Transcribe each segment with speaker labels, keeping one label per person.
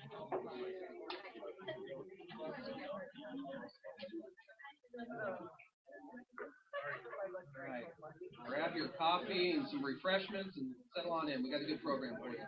Speaker 1: All right. Grab your coffee and some refreshments and settle on in. We got a good program for you.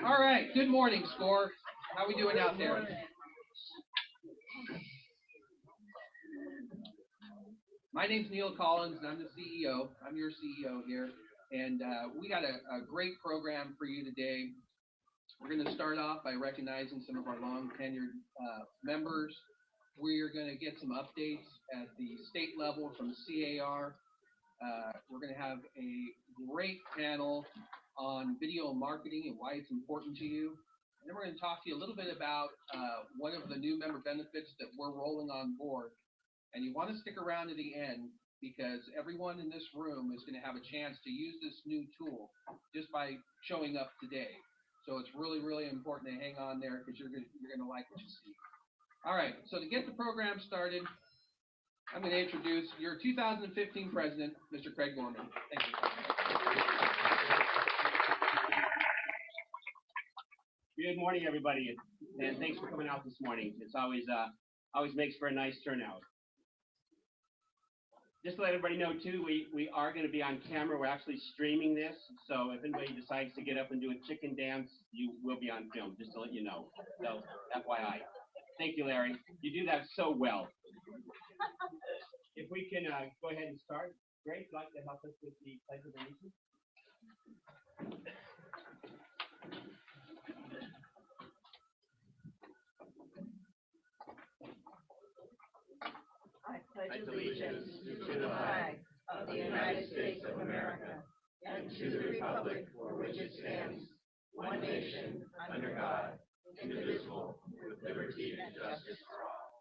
Speaker 1: All right. Good morning, SCCAOR. How are we doing out there? My name's Neil Collins, and I'm the CEO. I'm your CEO here. And we got a great program for you today. We're going to start off by recognizing some of our long-tenured members. We're going to get some updates at the state level from SCCAOR. We're going to have a great panel on video marketing and why it's important to you. And then we're going to talk to you a little bit about one of the new member benefits that we're rolling on board. And you want to stick around to the end because everyone in this room is going to have a chance to use this new tool just by showing up today. So it's really, really important to hang on there because you're going to like what you see. All right, so to get the program started, I'm going to introduce your 2015 president, Mr. Craig Gorman. Thank you.
Speaker 2: Good morning, everybody, and thanks for coming out this morning. It's always makes for a nice turnout. Just to let everybody know, too, we are going to be on camera. We're actually streaming this, so if anybody decides to get up and do a chicken dance, you will be on film, just to let you know. So, FYI. Thank you, Larry. You do that so well. If we can go ahead and start. Greg, would you like to help us with the Pledge of Allegiance?
Speaker 3: I pledge allegiance to the flag of the United States of America and to the republic for which it stands, one nation, under God, indivisible, with liberty and justice for all.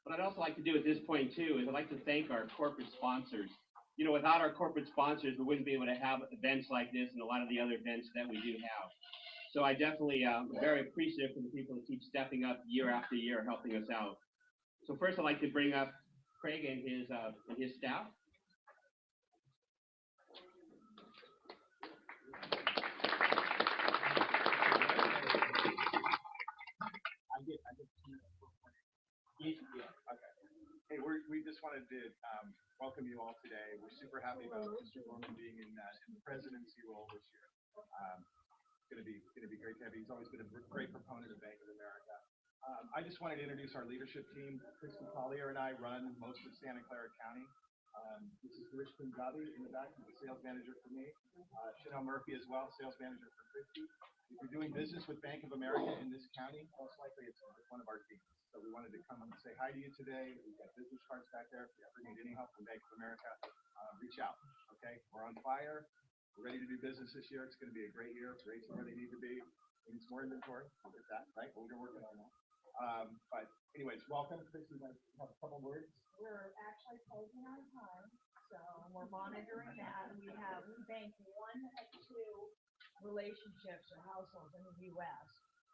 Speaker 2: What I'd also like to do at this point, too, is I'd like to thank our corporate sponsors. You know, without our corporate sponsors, we wouldn't be able to have events like this and a lot of the other events that we do have. So I definitely am very appreciative for the people who keep stepping up year after year, helping us out. So first, I'd like to bring up Craig and his staff.
Speaker 4: Hey, we just wanted to welcome you all today. We're super happy about Mr. Gorman being in the presidency role this year. It's going to be great to have you. He's always been a great proponent of Bank of America. I just wanted to introduce our leadership team. Christy Collier and I run most of Santa Clara County. This is Rich Punjabi in the back, who's the sales manager for me. Chanel Murphy as well, sales manager for Christy. If you're doing business with Bank of America in this county, most likely it's one of our teams. So we wanted to come and say hi to you today. We've got business cards back there. If you ever need any help from Bank of America, reach out. Okay, we're on fire. We're ready to do business this year. It's going to be a great year. Rates are where they need to be. We need some more inventory. We'll get that, right? But we're working on that. But anyways, welcome. Christy, you might have a couple words.
Speaker 5: We're actually closing on time, so we're monitoring that. We bank one of two relationships or households in the U.S.,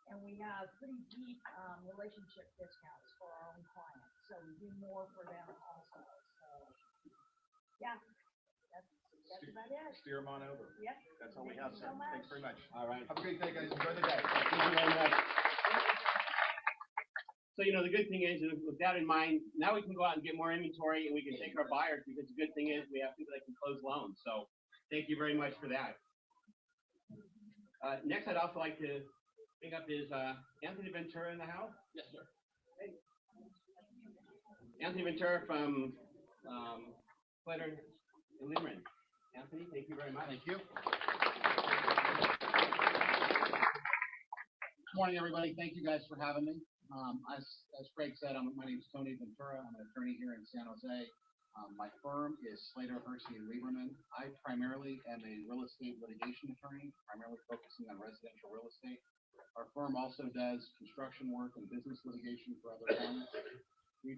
Speaker 5: and we have pretty deep relationship discounts for our own clients, so we do more for them also. So, yeah, that's That's about it.
Speaker 4: Steer them on over.
Speaker 5: Yep.
Speaker 4: That's all we have, sir.
Speaker 5: so much.
Speaker 4: Thanks very much.
Speaker 2: All right.
Speaker 4: Have a great day, guys. Enjoy the day.
Speaker 2: Thank you very much. So, you know, the good thing is, with that in mind, now we can go out and get more inventory and we can take our buyers, because the good thing is we have people that can close loans. So thank you very much for that. Next, I'd also like to bring up is Anthony Ventura in the house? Yes, sir. Anthony Ventura from Clara and Limerick. Anthony, thank you very much.
Speaker 6: Thank you. Good morning, everybody. Thank you guys for having me. As Craig said, my name is Tony Ventura. I'm an attorney here in San Jose. My firm is Slater, Hersey, and Lieberman. I primarily am a real estate litigation attorney, primarily focusing on residential real estate. Our firm also does construction work and business litigation for other firms.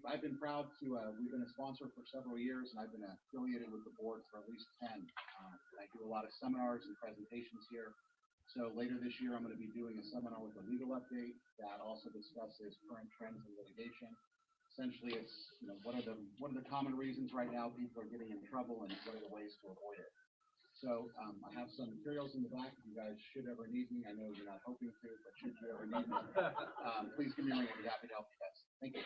Speaker 6: I've been proud to, we've been a sponsor for several years, and I've been affiliated with the board for at least 10. I do a lot of seminars and presentations here. So later this year, I'm going to be doing a seminar with a legal update that also discusses current trends in litigation. Essentially, it's, you know, what are the common reasons right now people are getting in trouble, and what are the ways to avoid it. So I have some materials in the back. If you guys should ever need me, I know you're not hoping to, but should you ever need me, please give me a ring. I'd be happy to help you guys. Thank you.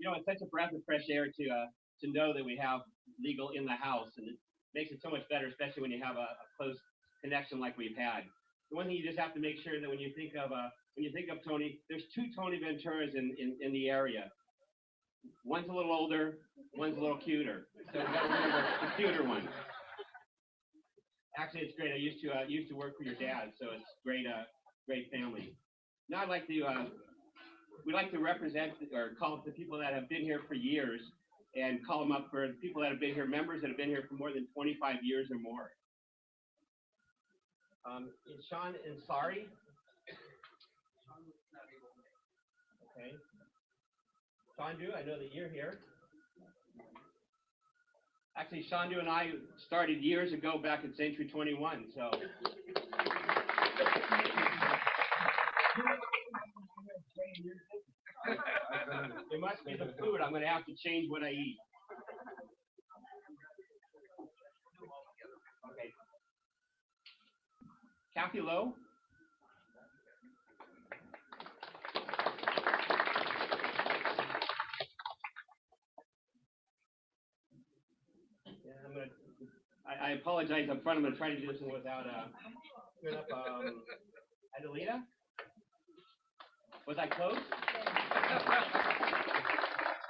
Speaker 2: You know, it's such a breath of fresh air to know that we have legal in the house, and it makes it so much better, especially when you have a close connection like we've had. The one thing you just have to make sure that when you think of Tony, there's two Tony Venturas in the area. One's a little older, one's a little cuter. So we gotta remember the cuter one. Actually, it's great. I used to work for your dad, so it's great family. Now I'd like to we like to represent or call up the people that have been here for years and call them up for the people that have been here, members that have been here for more than 25 years or more. Is Sean Ansari? Okay. Shandu, I know that you're here. Actually, Shandu and I started years ago back at Century 21, so. It must be the food. I'm going to have to change what I eat. Okay. Kathy Lowe? I apologize up front. I'm going to try to do this one without screwing up. Adelita? Was I close?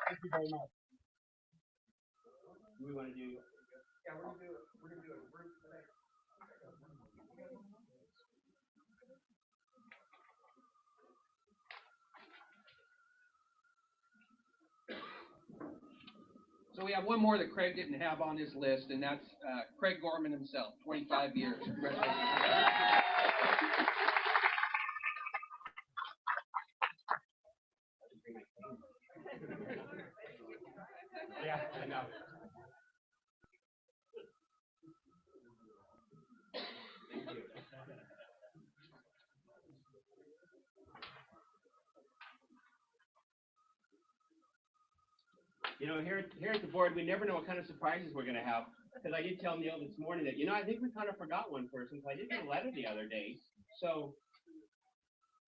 Speaker 2: Thank you very much. Do we want to do? Yeah, we're going to do a group today.
Speaker 1: So we have one more that Craig didn't have on his list, and that's Craig Gorman himself, 25 years. Congratulations.
Speaker 2: Yeah, I know. Thank you. You know, here at the board, we never know what kind of surprises we're going to have. Because I did tell Neil this morning that, you know, I think we kind of forgot one person. So I did get a letter the other day. So,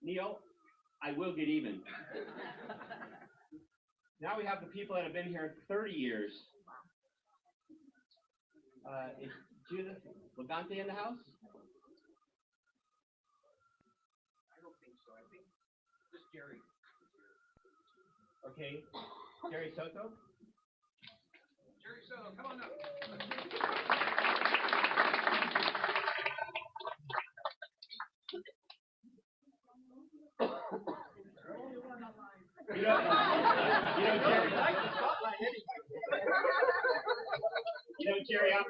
Speaker 2: Neil, I will get even. Now we have the people that have been here 30 years. Is Judith Legante in the house?
Speaker 1: I don't think so. I think just Jerry.
Speaker 2: Okay. Jerry Soto?
Speaker 1: Jerry Soto, come on up.
Speaker 2: You know, Jerry. You know, Jerry, I'm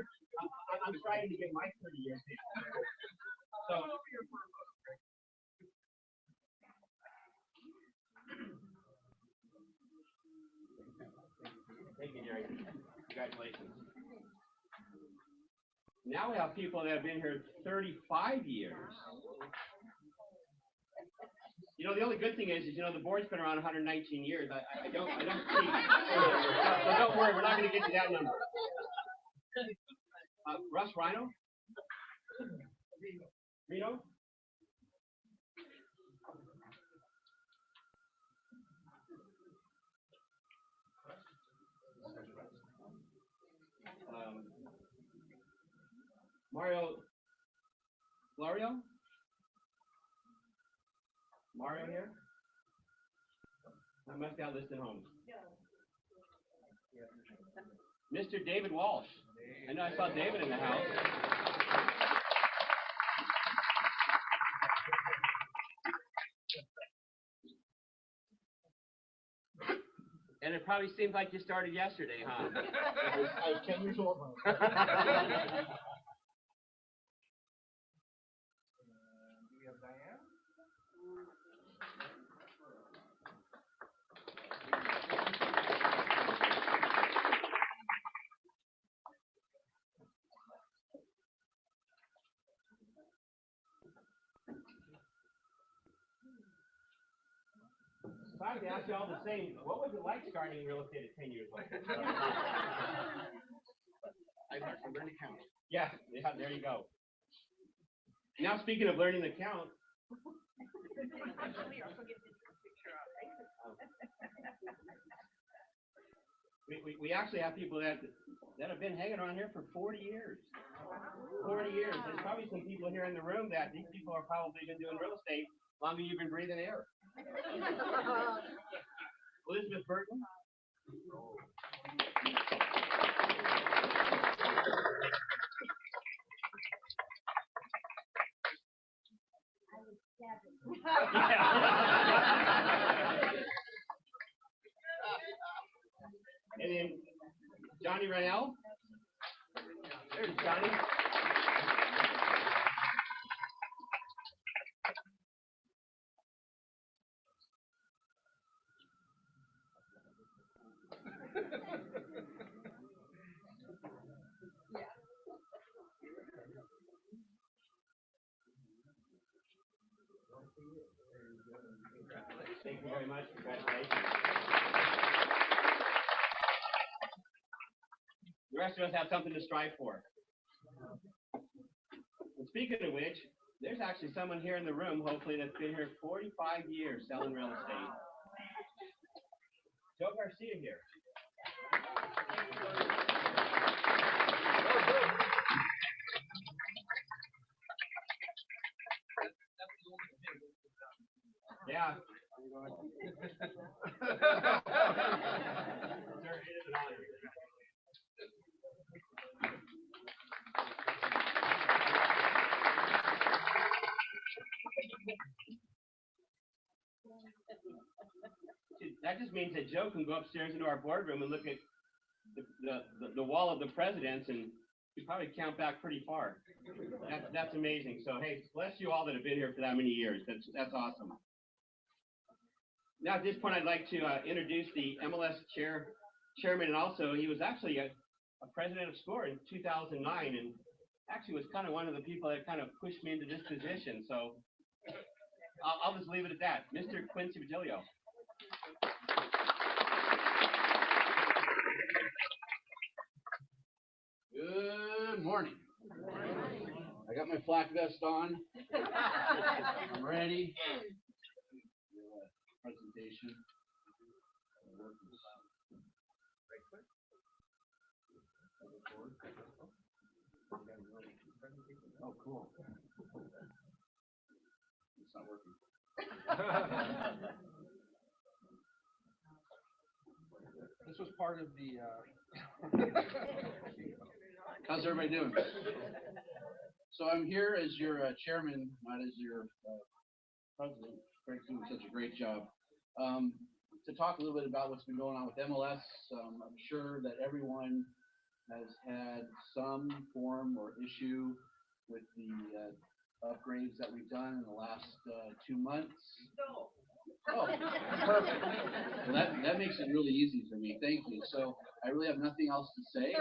Speaker 2: trying to get my 30 years. So. Thank you, Jerry. Congratulations. Now we have people that have been here 35 years. You You know, the only good thing is, you know, the board's been around 119 years. I don't see. So don't worry, we're not going to get to that number. Russ Rhino? Reno? Mario? Mario here? I must have listed home. Mr. David Walsh. I know I saw David in the house. And it probably seems like you started yesterday, huh?
Speaker 6: I was 10 years old.
Speaker 2: If I could ask you all the same, what was it like starting real estate at 10 years old?
Speaker 6: I learned to learn to count.
Speaker 2: Yeah, there you go. Now, speaking of learning to count, we actually have people that have been hanging around here for 40 years. 40 years. There's probably some people here in the room that these people are probably been doing real estate longer than you've been breathing air. Elizabeth Burton. And then Johnny Rennell. There's Johnny. Thank you very much. Congratulations. The rest of us have something to strive for. And speaking of which, there's actually someone here in the room, hopefully, that's been here 45 years selling real estate. Joe Garcia here. Yeah. That just means that Joe can go upstairs into our boardroom and look at the wall of the presidents, and you probably count back pretty far. That's amazing. So hey, bless you all that have been here for that many years. That's awesome. Now at this point, I'd like to introduce the MLS chairman, and also he was actually a president of SCCAOR in 2009, and actually was kind of one of the people that kind of pushed me into this position. So I'll just leave it at that. Mr. Quincy Vigilio.
Speaker 6: Good morning. I got my flak vest on. I'm ready. Presentation. Oh, cool. It's not working. This was part of the. How's everybody doing? So I'm here as your chairman, not as your president. Greg's doing such a great job. To talk a little bit about what's been going on with MLS, I'm sure that everyone has had some form or issue with the upgrades that we've done in the last 2 months. Oh, perfect. Well, that makes it really easy for me. Thank you. So I really have nothing else to say.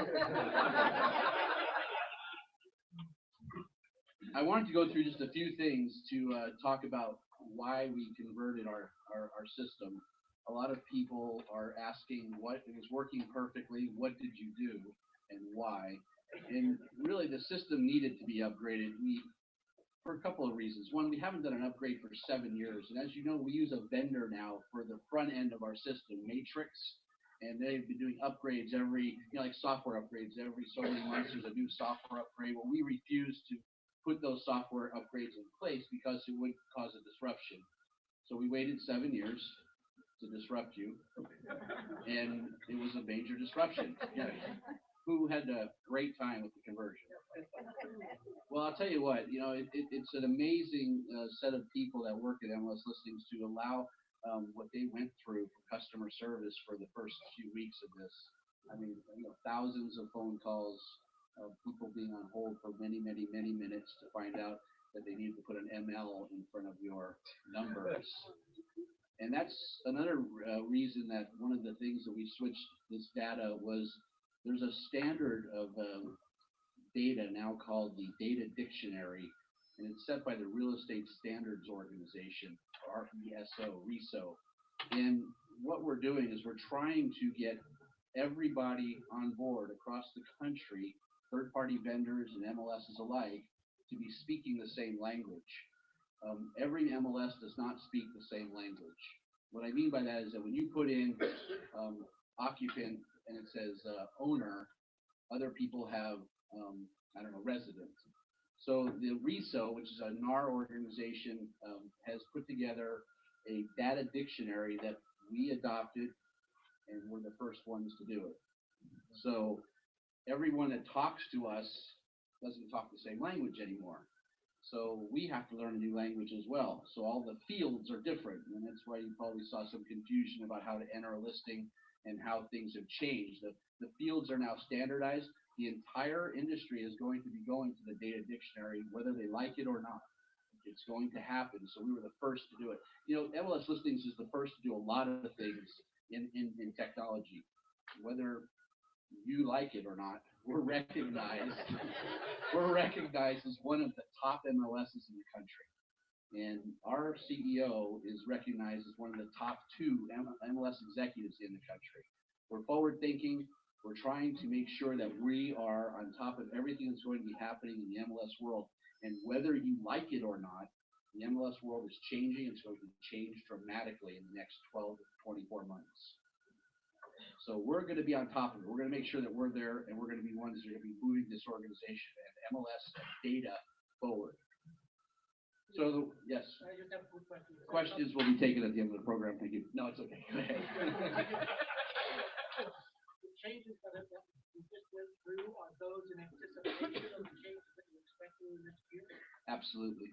Speaker 6: I wanted to go through just a few things to talk about why we converted our system. A lot of people are asking what is working perfectly, what did you do, and why? And really, the system needed to be upgraded. For a couple of reasons. One, we haven't done an upgrade for 7 years, and as you know, we use a vendor now for the front end of our system, Matrix, and they've been doing upgrades every, like software upgrades every so many months. There's a new software upgrade. Well, we refuse to put those software upgrades in place because it would cause a disruption. So we waited 7 years to disrupt you, and it was a major disruption. Yeah. Who had a great time with the conversion? Well, I'll tell you what, it's an amazing set of people that work at MLS Listings to allow what they went through for customer service for the first few weeks of this. I mean, thousands of phone calls, people being on hold for many, many, many minutes to find out that they need to put an ML in front of your numbers. And that's another reason that one of the things that we switched this data was there's a standard of data now called the Data Dictionary, and it's set by the Real Estate Standards Organization, RESO. And what we're doing is we're trying to get everybody on board across the country, third-party vendors and MLSs alike, to be speaking the same language. Every MLS does not speak the same language. What I mean by that is that when you put in occupant and it says owner, other people have resident. So the RESO, which is a NAR organization, has put together a data dictionary that we adopted, and we're the first ones to do it. So everyone that talks to us doesn't talk the same language anymore. So we have to learn a new language as well. So all the fields are different, and that's why you probably saw some confusion about how to enter a listing and how things have changed. The fields are now standardized. The entire industry is going to be going to the data dictionary, whether they like it or not. It's going to happen. So we were the first to do it. MLS Listings is the first to do a lot of things in technology. Whether you like it or not, we're recognized. We're recognized as one of the top MLSs in the country. And our CEO is recognized as one of the top 2 MLS executives in the country. We're forward thinking. We're trying to make sure that we are on top of everything that's going to be happening in the MLS world. And whether you like it or not, the MLS world is changing. It's going to change dramatically in the next 12 to 24 months. So we're going to be on top of it. We're going to make sure that we're there, and we're going to be ones that are going to be moving this organization and MLS data forward. So, yes.
Speaker 3: I just have a quick question.
Speaker 6: Questions will be taken at the end of the program. Thank you. No, it's okay. Go ahead.
Speaker 3: The changes that we just went through, are those in anticipation of the changes that you're expecting in this year?
Speaker 6: Absolutely.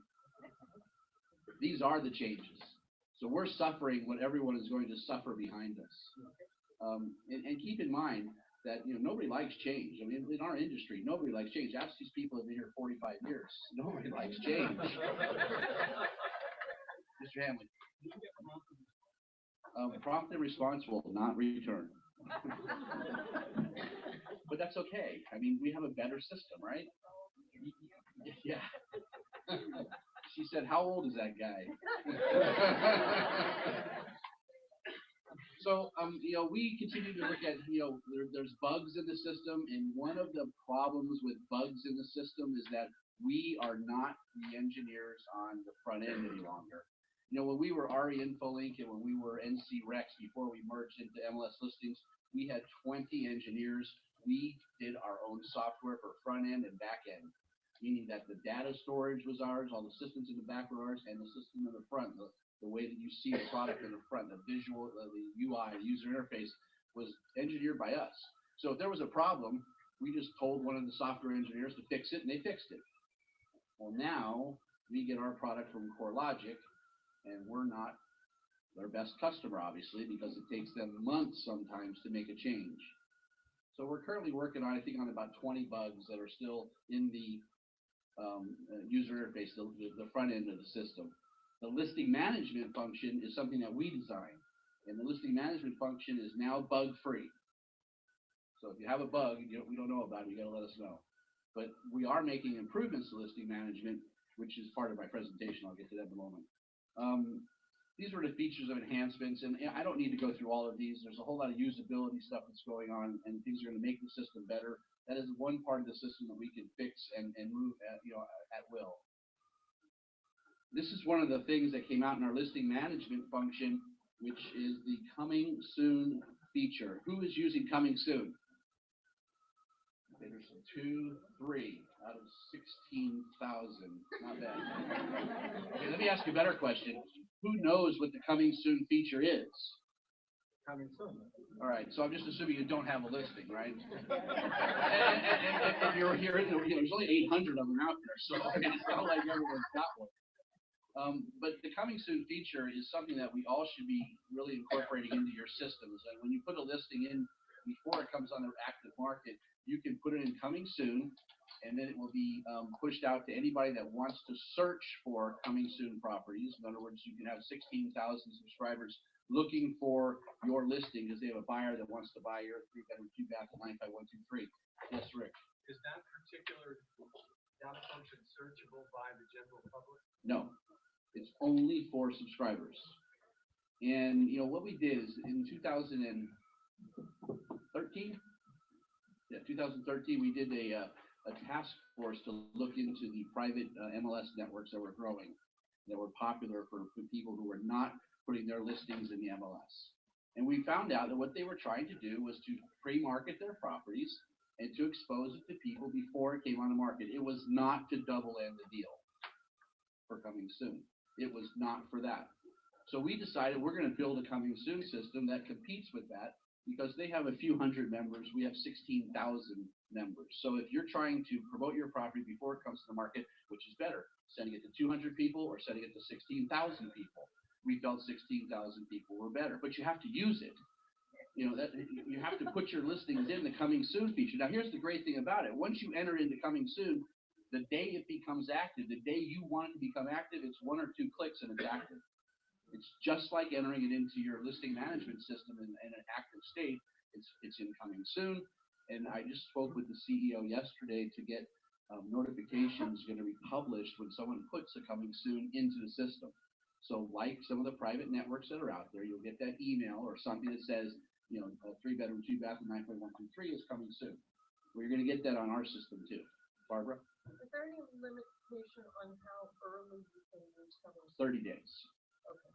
Speaker 6: These are the changes. So we're suffering what everyone is going to suffer behind us. And keep in mind that nobody likes change. I mean, in our industry, nobody likes change. Ask these people who've been here 45 years. Nobody likes change. Mr. Hamlin. Prompt and response will not return. But that's okay. I mean, we have a better system, right? Yeah. She said, "How old is that guy?" So, we continue to look at, there's bugs in the system, and one of the problems with bugs in the system is that we are not the engineers on the front end any longer. When we were RE Infolink and when we were NC Rex before we merged into MLS Listings, we had 20 engineers. We did our own software for front end and back end, meaning that the data storage was ours, all the systems in the back were ours, and the system in the front, the way that you see the product in the front, the visual, the UI, the user interface was engineered by us. So if there was a problem, we just told one of the software engineers to fix it, and they fixed it. Well, now we get our product from CoreLogic, and we're not their best customer, obviously, because it takes them months sometimes to make a change. So we're currently working on, I think, on about 20 bugs that are still in the user interface, the front end of the system. The listing management function is something that we designed, and the listing management function is now bug-free. So if you have a bug we don't know about, you got to let us know. But we are making improvements to listing management, which is part of my presentation. I'll get to that in a moment. These were the features of enhancements, and I don't need to go through all of these. There's a whole lot of usability stuff that's going on, and things are going to make the system better. That is one part of the system that we can fix and move at will. This is one of the things that came out in our listing management function, which is the coming soon feature. Who is using coming soon? Okay, there's 2, 3 out of 16,000. Not bad. Okay, let me ask you a better question. Who knows what the coming soon feature is?
Speaker 4: Coming soon.
Speaker 6: All right, so I'm just assuming you don't have a listing, right? and if you're here, there's only 800 of them out there, so I mean, it's not like everyone's got one. But the coming soon feature is something that we all should be really incorporating into your systems. And when you put a listing in before it comes on the active market, you can put it in coming soon, and then it will be pushed out to anybody that wants to search for coming soon properties. In other words, you can have 16,000 subscribers looking for your listing because they have a buyer that wants to buy your 3-bedroom, 2-bath, 95123. Yes, Rick.
Speaker 4: Is that particular data function searchable by the general public?
Speaker 6: No, it's only for subscribers. And what we did is in 2013, yeah, 2013, we did a task force to look into the private MLS networks that were growing, that were popular for people who were not putting their listings in the MLS. And we found out that what they were trying to do was to pre-market their properties and to expose it to people before it came on the market. It was not to double end the deal for coming soon. It was not for that. So we decided we're going to build a coming soon system that competes with that, because they have a few hundred members. We have 16,000 members. So if you're trying to promote your property before it comes to the market, which is better, sending it to 200 people or sending it to 16,000 people? We felt 16,000 people were better, but you have to use it. You have to put your listings in the coming soon feature. Now, here's the great thing about it. Once you enter into coming soon, the day it becomes active, the day you want it to become active, it's 1 or 2 clicks and it's active. It's just like entering it into your listing management system in an active state. It's incoming soon. And I just spoke with the CEO yesterday to get notifications going to be published when someone puts a coming soon into the system. So like some of the private networks that are out there, you'll get that email or something that says, a 3-bedroom, 2-bath, 95123 is coming soon. Well, you're going to get that on our system too. Barbara?
Speaker 3: Is there any limitation on how early you can use coming?
Speaker 6: 30 days.
Speaker 3: Okay.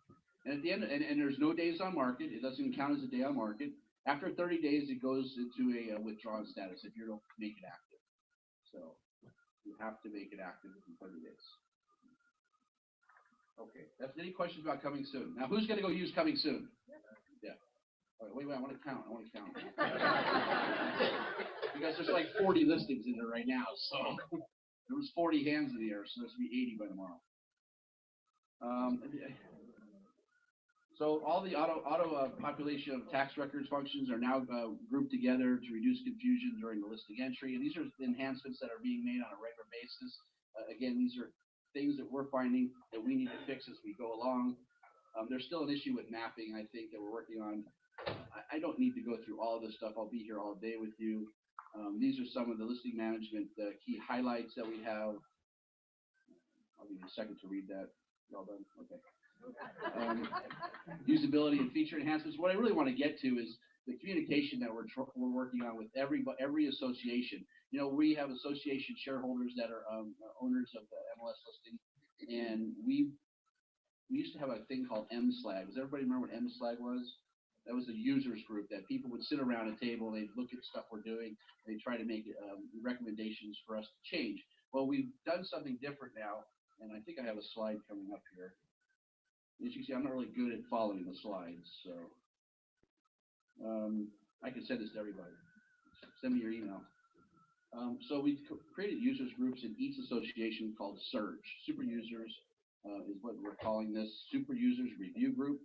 Speaker 6: And at the end, and there's no days on market. It doesn't count as a day on market. After 30 days, it goes into a withdrawn status if you don't make it active. So you have to make it active within 30 days. Okay. That's any questions about coming soon? Now, who's going to go use coming soon? Yeah. All right, wait, I want to count. Because there's like 40 listings in there right now. So there was 40 hands in the air, so there's going to be 80 by tomorrow. So all the auto population of tax records functions are now grouped together to reduce confusion during the listing entry. And these are enhancements that are being made on a regular basis. Again, these are things that we're finding that we need to fix as we go along. There's still an issue with mapping, I think, that we're working on. I don't need to go through all of this stuff. I'll be here all day with you. These are some of the listing management key highlights that we have. I'll give you a second to read that. All done? Okay. Usability and feature enhancements. What I really want to get to is the communication that we're working on with every association. We have association shareholders that are owners of the MLS listing, and we used to have a thing called MSLAG. Does everybody remember what MSLAG was? That was a users group that people would sit around a table, they'd look at stuff we're doing, they'd try to make recommendations for us to change. Well, we've done something different now, and I think I have a slide coming up here. As you can see, I'm not really good at following the slides, so I can send this to everybody. Send me your email. So we created users groups in each association called Surge. Super users is what we're calling this super users review group.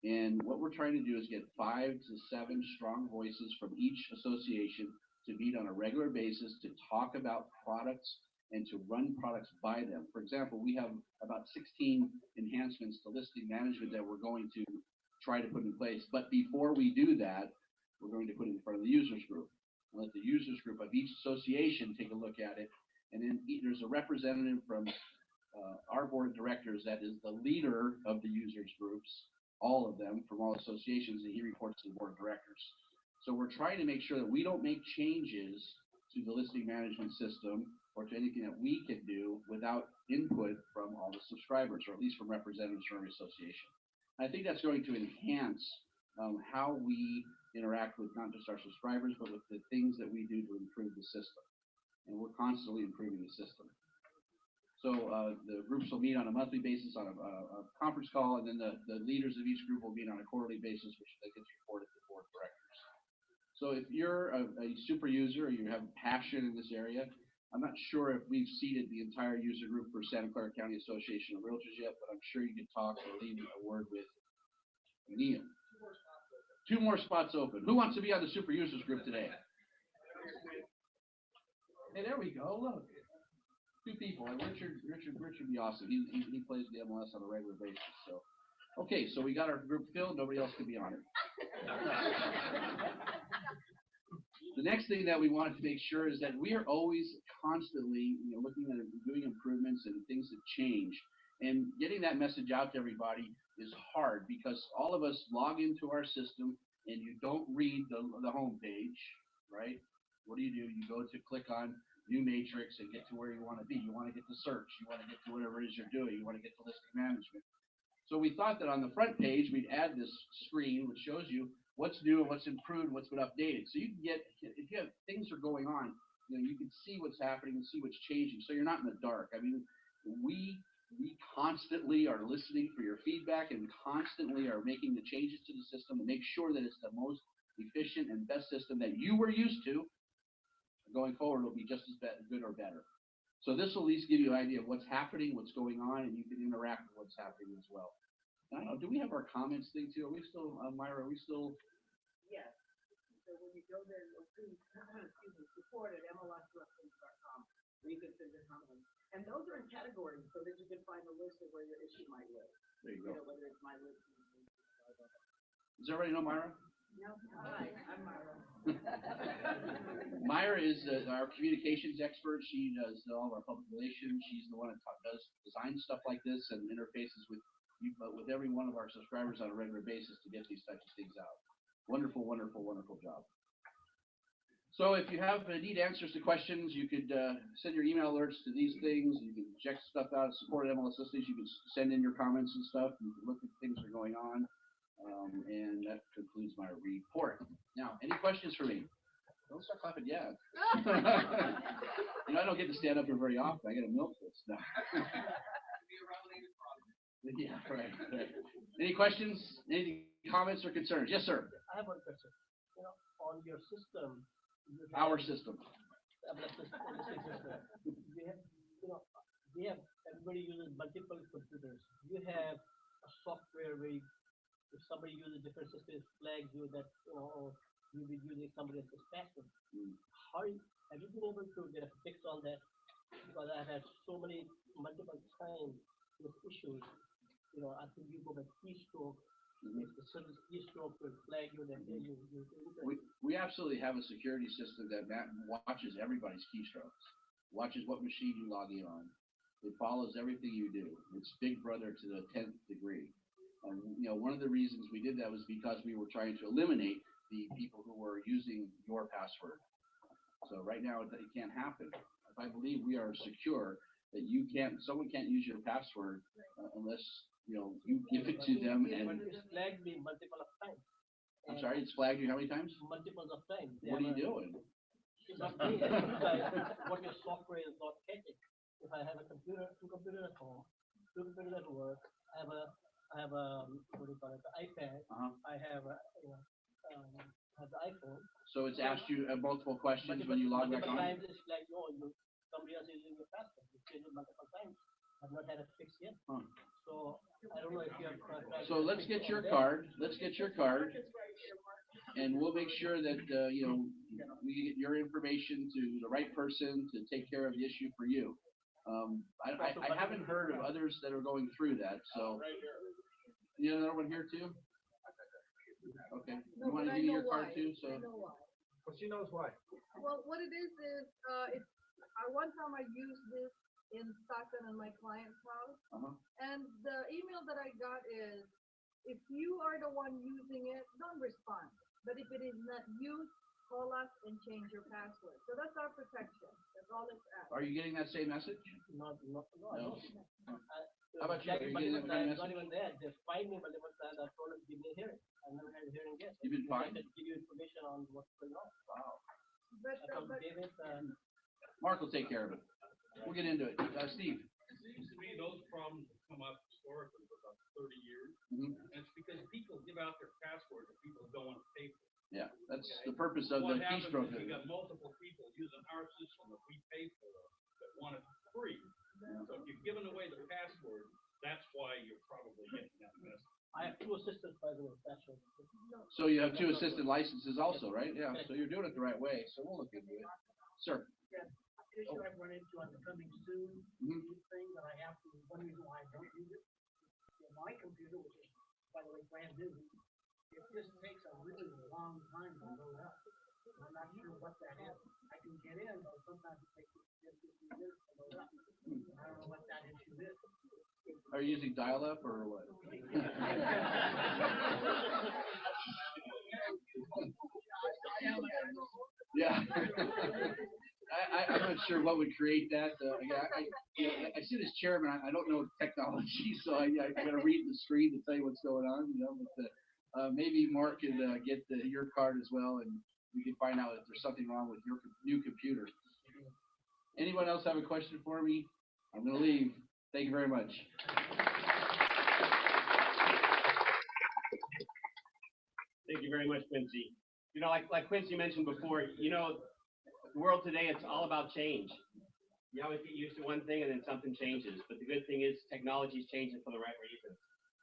Speaker 6: And what we're trying to do is get 5 to 7 strong voices from each association to meet on a regular basis to talk about products and to run products by them. For example, we have about 16 enhancements to listing management that we're going to try to put in place. But before we do that, we're going to put it in front of the users group. Let the users group of each association take a look at it. And then there's a representative from our board of directors that is the leader of the users groups, all of them from all associations, and he reports to the board of directors. So we're trying to make sure that we don't make changes to the listing management system or to anything that we can do without input from all the subscribers, or at least from representatives from every association. I think that's going to enhance how we interact with not just our subscribers, but with the things that we do to improve the system. And we're constantly improving the system. So the groups will meet on a monthly basis on a conference call, and then the leaders of each group will meet on a quarterly basis, which that gets reported to the board of directors. So if you're a super user or you have passion in this area, I'm not sure if we've seated the entire user group for Santa Clara County Association of Realtors yet, but I'm sure you could talk or leave a word with Neil. 2 more spots open. Who wants to be on the super users group today? Hey, there we go. Look. 2 people, and Richard would be awesome. He plays the MLS on a regular basis. So, okay, so we got our group filled. Nobody else could be on it. The next thing that we wanted to make sure is that we are always constantly, looking at doing improvements and things that change, and getting that message out to everybody is hard because all of us log into our system and you don't read the home page, right? What do? You go to click on new matrix and get to where you want to be. You want to get to search. You want to get to whatever it is you're doing. You want to get to listing management. So we thought that on the front page, we'd add this screen which shows you what's new and what's improved, what's been updated. So you can get, if you have things are going on, you can see what's happening and see what's changing. So you're not in the dark. I mean, we constantly are listening for your feedback and constantly are making the changes to the system to make sure that it's the most efficient and best system that you were used to. Going forward, it'll be just as good or better. So this will at least give you an idea of what's happening, what's going on, and you can interact with what's happening as well. I don't know, do we have our comments thing too? Are we still, Myra, are we still?
Speaker 3: Yes. So when you go there, you'll see, support at mlsreference.com, where you can send your comments. And those are in categories so that you can find a list of where your issue might live.
Speaker 6: There you go.
Speaker 3: Whether it's my list.
Speaker 6: Does everybody know Myra?
Speaker 3: No, hi, I'm Myra.
Speaker 6: Myra is our communications expert. She does all of our public relations. She's the one that does design stuff like this and interfaces with every one of our subscribers on a regular basis to get these types of things out. Wonderful, wonderful, wonderful job. So if you need answers to questions, you could send your email alerts to these things. You can check stuff out at support at MLS listings. You can send in your comments and stuff. You can look at things that are going on. And that concludes my report. Now, any questions for me? Don't start clapping yet. I don't get to stand up here very often. I get to milk this now. Yeah, right. Any questions? Any comments or concerns? Yes, sir.
Speaker 7: I have one question. On your system.
Speaker 6: Our system.
Speaker 7: We have everybody uses multiple computers. You have a software where if somebody uses different systems, flags you that you'll be using somebody else's password. How have you been able to get a fix on that? Because I've had so many multiple times with issues. I think you go by keystroke. If the certain keystroke will flag you, then
Speaker 6: we absolutely have a security system that watches everybody's keystrokes, watches what machine you log in on. It follows everything you do. It's Big Brother to the 10th degree. One of the reasons we did that was because we were trying to eliminate the people who were using your password. So right now it can't happen. I believe we are secure that someone can't use your password unless you give it to them. And
Speaker 7: it's flagged me multiple of times.
Speaker 6: I'm sorry, it's flagged you how many times?
Speaker 7: Multiples of times.
Speaker 6: What are you doing?
Speaker 7: It's not me. It's what your software is not catching. If I have two computers at home, 2 computers at work, I have a what do you call it, the iPad. I have have the iPhone.
Speaker 6: So it's asked you multiple questions when you log back on?
Speaker 7: Times it's like, somebody else is using your password. It's changed multiple times. I've not had a fix yet. So I don't know if you have.
Speaker 6: So let's get your card. Let's get your card. And we'll make sure that, we get your information to the right person to take care of the issue for you. I haven't heard of others that are going through that, so. You have another one here too? Okay. You want to give me your card too? So.
Speaker 3: I know why.
Speaker 4: Well, she knows why.
Speaker 3: Well, what it is, one time I used this in Stockton in my client's house.
Speaker 1: Uh-huh.
Speaker 3: And the email that I got is, if you are the one using it, don't respond. But if it is not used, call us and change your password. So that's our protection. That's all it's at.
Speaker 1: Are you getting that same message?
Speaker 7: No, I
Speaker 1: No.
Speaker 7: don't.
Speaker 1: How about you? Are you getting that same
Speaker 7: Not
Speaker 1: message?
Speaker 7: even there. They find me multiple times. I told them, give me a hearing. I never had a hearing yet.
Speaker 1: You've been
Speaker 7: I
Speaker 1: fined?
Speaker 7: can give you information on what's going on.
Speaker 1: Wow.
Speaker 3: But,
Speaker 7: I told
Speaker 3: but
Speaker 7: David,
Speaker 1: Mark will take care of it. We'll get into it. Steve.
Speaker 8: It seems to me those problems have come up historically for about 30 years.
Speaker 1: Mhm.
Speaker 8: And it's because people give out their passwords and people don't want to pay for it.
Speaker 1: Yeah, that's the purpose of
Speaker 8: What
Speaker 1: the
Speaker 8: happens
Speaker 1: keystroke.
Speaker 8: is you got multiple people using our system that we pay for that want it free. So if you're giving away the password, that's why you're probably getting that message.
Speaker 7: I have 2 assistants, by the way, password.
Speaker 1: So you have 2 assistant licenses also, right? Yeah, so you're doing it the right way, so we'll look into it. Sir.
Speaker 7: Issue I've run into on the coming soon,
Speaker 1: Mhm.
Speaker 7: thing that I have to, one reason why I don't use it, my computer, which is, by the way, brand new, it just takes a really long time to load up. I'm not sure what that is. I can get in, but sometimes it takes 15 minutes to load up. I don't know what that issue is.
Speaker 1: Are you using dial-up or what? Yeah. I'm not sure what would create that. I sit as chairman. I don't know technology, so I got to read the screen to tell you what's going on. But maybe Mark can get your card as well, and we can find out if there's something wrong with your new computer. Anyone else have a question for me? I'm going to leave. Thank you very much.
Speaker 2: Thank you very much, Quincy. You know, like Quincy mentioned before, you know, the world today, it's all about change. You always get used to one thing and then something changes. But the good thing is technology is changing for the right reasons.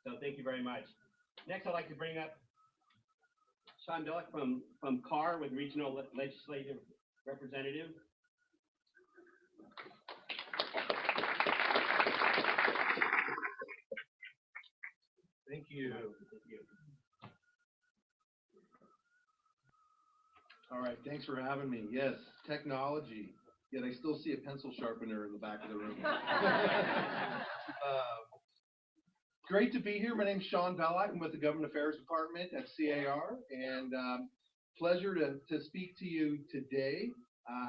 Speaker 2: So thank you very much. Next, I'd like to bring up Sean Billick from CAOR with Regional Legislative Representative.
Speaker 9: Thank you. All right, thanks for having me. Yes, technology, yet I still see a pencil sharpener in the back of the room. Great to be here. My name's Sean Bellock. I'm with the Government Affairs Department at SCCAOR, and pleasure to speak to you today.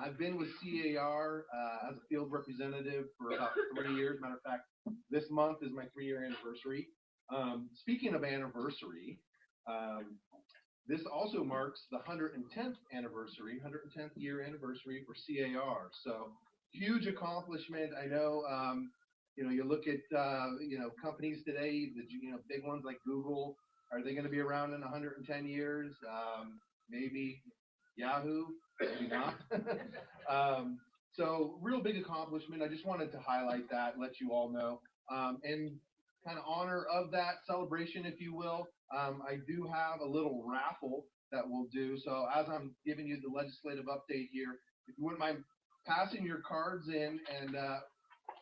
Speaker 9: I've been with SCCAOR as a field representative for about 3 years. Matter of fact, this month is my 3-year anniversary. Speaking of anniversary, this also marks the 110th anniversary, 110th year anniversary for SCCAOR. So huge accomplishment. I know, you know, you look at, you know, companies today, you know, big ones like Google, are they going to be around in 110 years? Maybe Yahoo, maybe not. So real big accomplishment. I just wanted to highlight that, let you all know. And kind of honor of that celebration, if you will, I do have a little raffle that we'll do. So as I'm giving you the legislative update here, if you wouldn't mind passing your cards in, and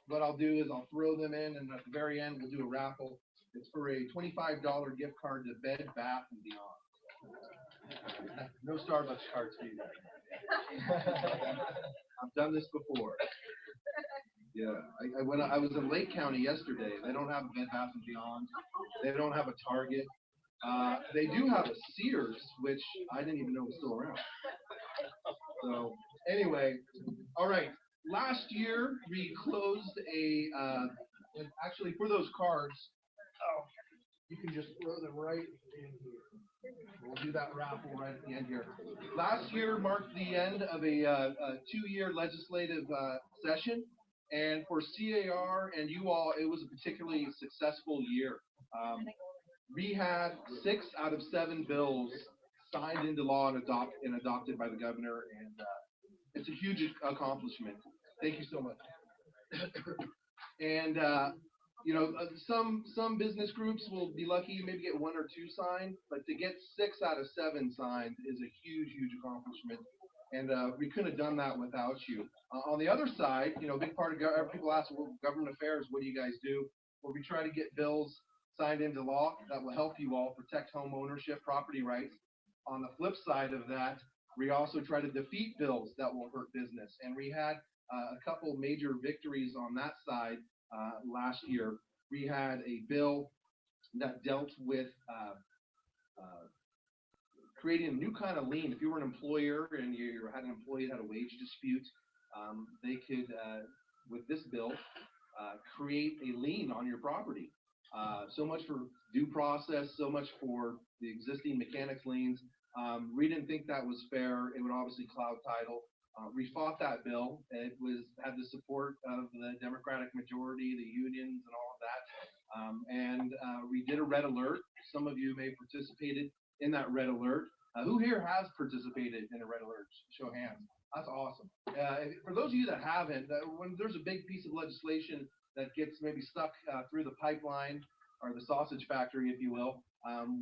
Speaker 9: what I'll do is I'll throw them in, and at the very end we'll do a raffle. It's for a $25 gift card to Bed Bath & Beyond. No Starbucks cards for you guys. I've done this before. Yeah, I was in Lake County yesterday. They don't have a Bed Bath & Beyond. They don't have a Target. They do have a Sears, which I didn't even know was still around. So anyway, all right. Last year we closed and actually for those cards, you can just throw them right in here. We'll do that raffle right at the end here. Last year marked the end of a 2-year legislative session. And for SCCAOR and you all, it was a particularly successful year. We had 6 out of 7 bills signed into law and adopted by the governor, and it's a huge accomplishment. Thank you so much. And you know, some business groups will be lucky, maybe get 1 or 2 signed, but to get 6 out of 7 signed is a huge accomplishment. And we couldn't have done that without you. On the other side, you know, a big part of people ask, well, government affairs, what do you guys do? Well, we try to get bills signed into law that will help you all protect home ownership, property rights. On the flip side of that, we also try to defeat bills that will hurt business. And we had a couple major victories on that side last year. We had a bill that dealt with uh, creating a new kind of lien. If you were an employer and you had an employee that had a wage dispute, they could, with this bill, create a lien on your property. So much for due process, so much for the existing mechanics liens. We didn't think that was fair. It would obviously cloud title. We fought that bill. It had the support of the Democratic majority, the unions, and all of that. We did a red alert. Some of you may have participated in that red alert. Who here has participated in a red alert? Show of hands. That's awesome. For those of you that haven't, when there's a big piece of legislation that gets maybe stuck through the pipeline or the sausage factory, if you will,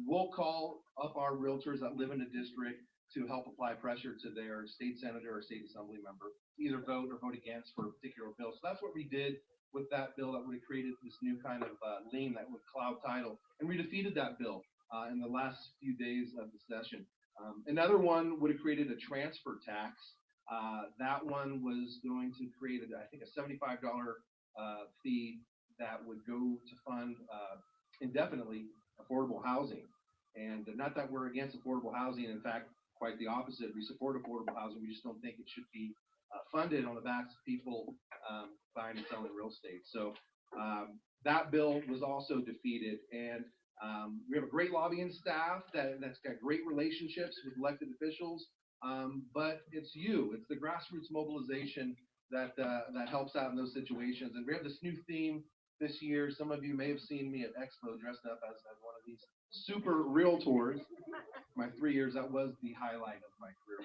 Speaker 9: we'll call up our realtors that live in a district to help apply pressure to their state senator or state assembly member to either vote or vote against for a particular bill. So that's what we did with that bill that would have created this new kind of lien that would cloud title. And we defeated that bill in the last few days of the session. Another one would have created a transfer tax. That one was going to create, I think, a $75 fee that would go to fund indefinitely affordable housing. And not that we're against affordable housing. In fact, quite the opposite. We support affordable housing. We just don't think it should be funded on the backs of people buying and selling real estate. So that bill was also defeated. And we have a great lobbying staff that's got great relationships with elected officials. But it's the grassroots mobilization that helps out in those situations. And we have this new theme this year. Some of you may have seen me at Expo dressed up as one of these super realtors. My 3 years, that was the highlight of my career.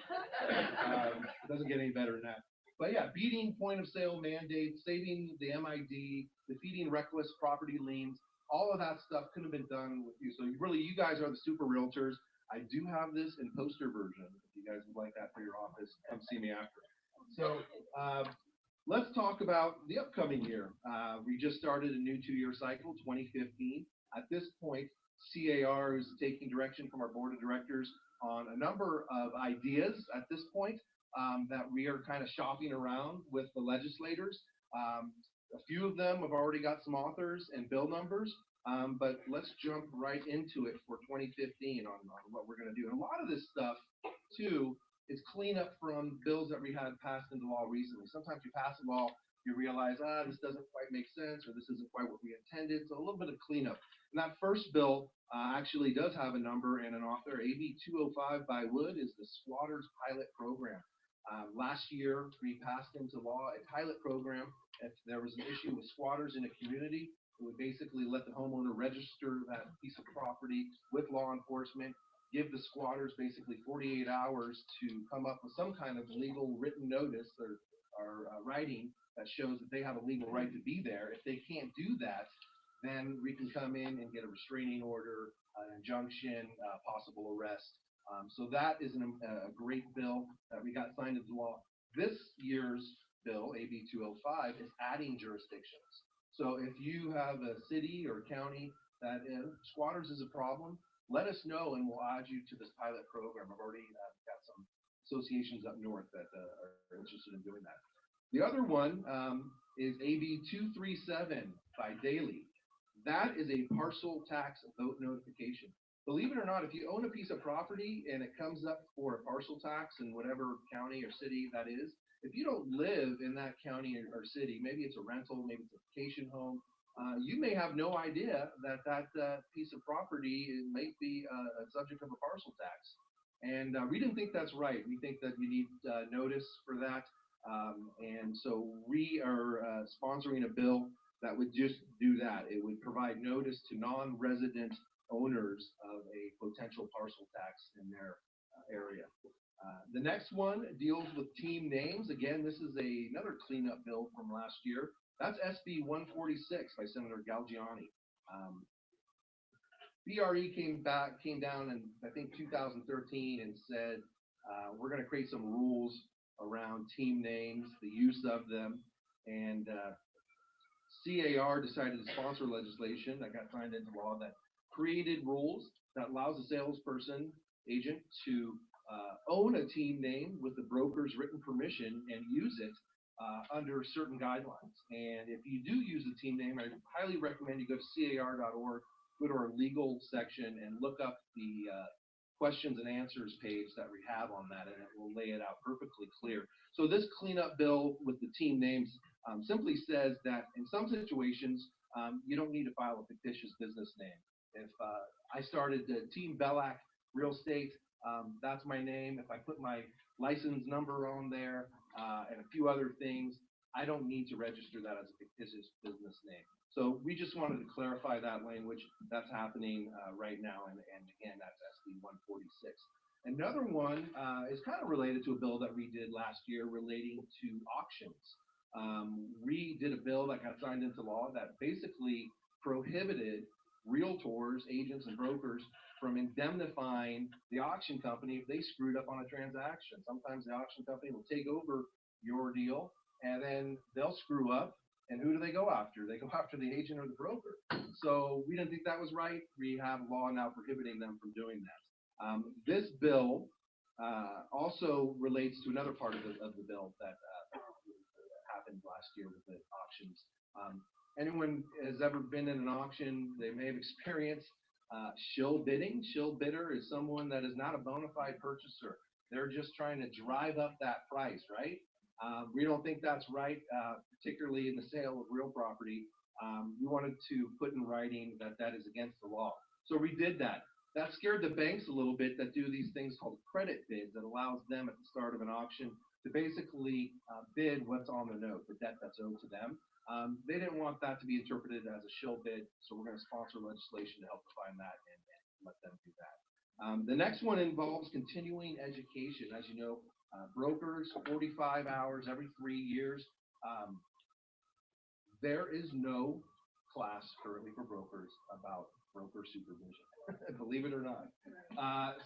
Speaker 9: It doesn't get any better than that. But yeah, beating point of sale mandates, saving the MID, defeating reckless property liens, all of that stuff couldn't have been done with you. So really, you guys are the super realtors. I do have this in poster version. If you guys would like that for your office, come see me after. So let's talk about the upcoming year. We just started a new 2-year cycle, 2015. At this point, SCCAOR is taking direction from our board of directors on a number of ideas at this point that we are kind of shopping around with the legislators. A few of them have already got some authors and bill numbers, but let's jump right into it for 2015 on what we're going to do. And a lot of this stuff, too, is cleanup from bills that we had passed into law recently. Sometimes you pass a law, you realize, this doesn't quite make sense, or this isn't quite what we intended. So a little bit of cleanup. And that first bill actually does have a number and an author. AB 205 by Wood is the Squatters Pilot Program. Last year, we passed into law a pilot program. If there was an issue with squatters in a community, it would basically let the homeowner register that piece of property with law enforcement, give the squatters basically 48 hours to come up with some kind of legal written notice or writing that shows that they have a legal right to be there. If they can't do that, then we can come in and get a restraining order, an injunction, possible arrest. So that is a great bill that we got signed into law. This year's bill, AB 205, is adding jurisdictions. So if you have a city or county that squatters is a problem, let us know and we'll add you to this pilot program. I've already got some associations up north that are interested in doing that. The other one is AB 237 by Daley. That is a parcel tax vote notification. Believe it or not, if you own a piece of property and it comes up for a parcel tax in whatever county or city that is, if you don't live in that county or city, maybe it's a rental, maybe it's a vacation home, you may have no idea that piece of property might be a subject of a parcel tax. And we didn't think that's right. We think that you need notice for that. And so we are sponsoring a bill that would just do that. It would provide notice to non-resident owners of a potential parcel tax in their area. The next one deals with team names. Again, this is another cleanup bill from last year. That's SB 146 by Senator Galgiani. BRE came down in, I think, 2013 and said, we're going to create some rules around team names, the use of them, and SCCAOR decided to sponsor legislation that got signed into law that created rules that allows a salesperson, agent, to own a team name with the broker's written permission and use it under certain guidelines. And if you do use a team name, I highly recommend you go to CAOR.org, go to our legal section, and look up the questions and answers page that we have on that, and it will lay it out perfectly clear. So this cleanup bill with the team names simply says that in some situations, you don't need to file a fictitious business name. If I started Team Bellac Real Estate, that's my name. If I put my license number on there and a few other things, I don't need to register that as a fictitious business name. So we just wanted to clarify that language. That's happening right now, and again, that's SB 146. Another one is kind of related to a bill that we did last year relating to auctions. We did a bill that got signed into law that basically prohibited realtors, agents, and brokers from indemnifying the auction company if they screwed up on a transaction. Sometimes the auction company will take over your deal, and then they'll screw up. And who do they go after? They go after the agent or the broker. So we didn't think that was right. We have law now prohibiting them from doing that. This bill also relates to another part of the bill that happened last year with the auctions. Anyone has ever been in an auction, they may have experienced shill bidding. Shill bidder is someone that is not a bona fide purchaser. They're just trying to drive up that price, right? We don't think that's right, particularly in the sale of real property. We wanted to put in writing that that is against the law. So we did that. That scared the banks a little bit that do these things called credit bids that allows them at the start of an auction to basically bid what's on the note, the debt that's owed to them. They didn't want that to be interpreted as a shill bid, so we're going to sponsor legislation to help define that and let them do that. The next one involves continuing education. As you know, brokers, 45 hours every 3 years. There is no class currently for brokers about broker supervision, believe it or not.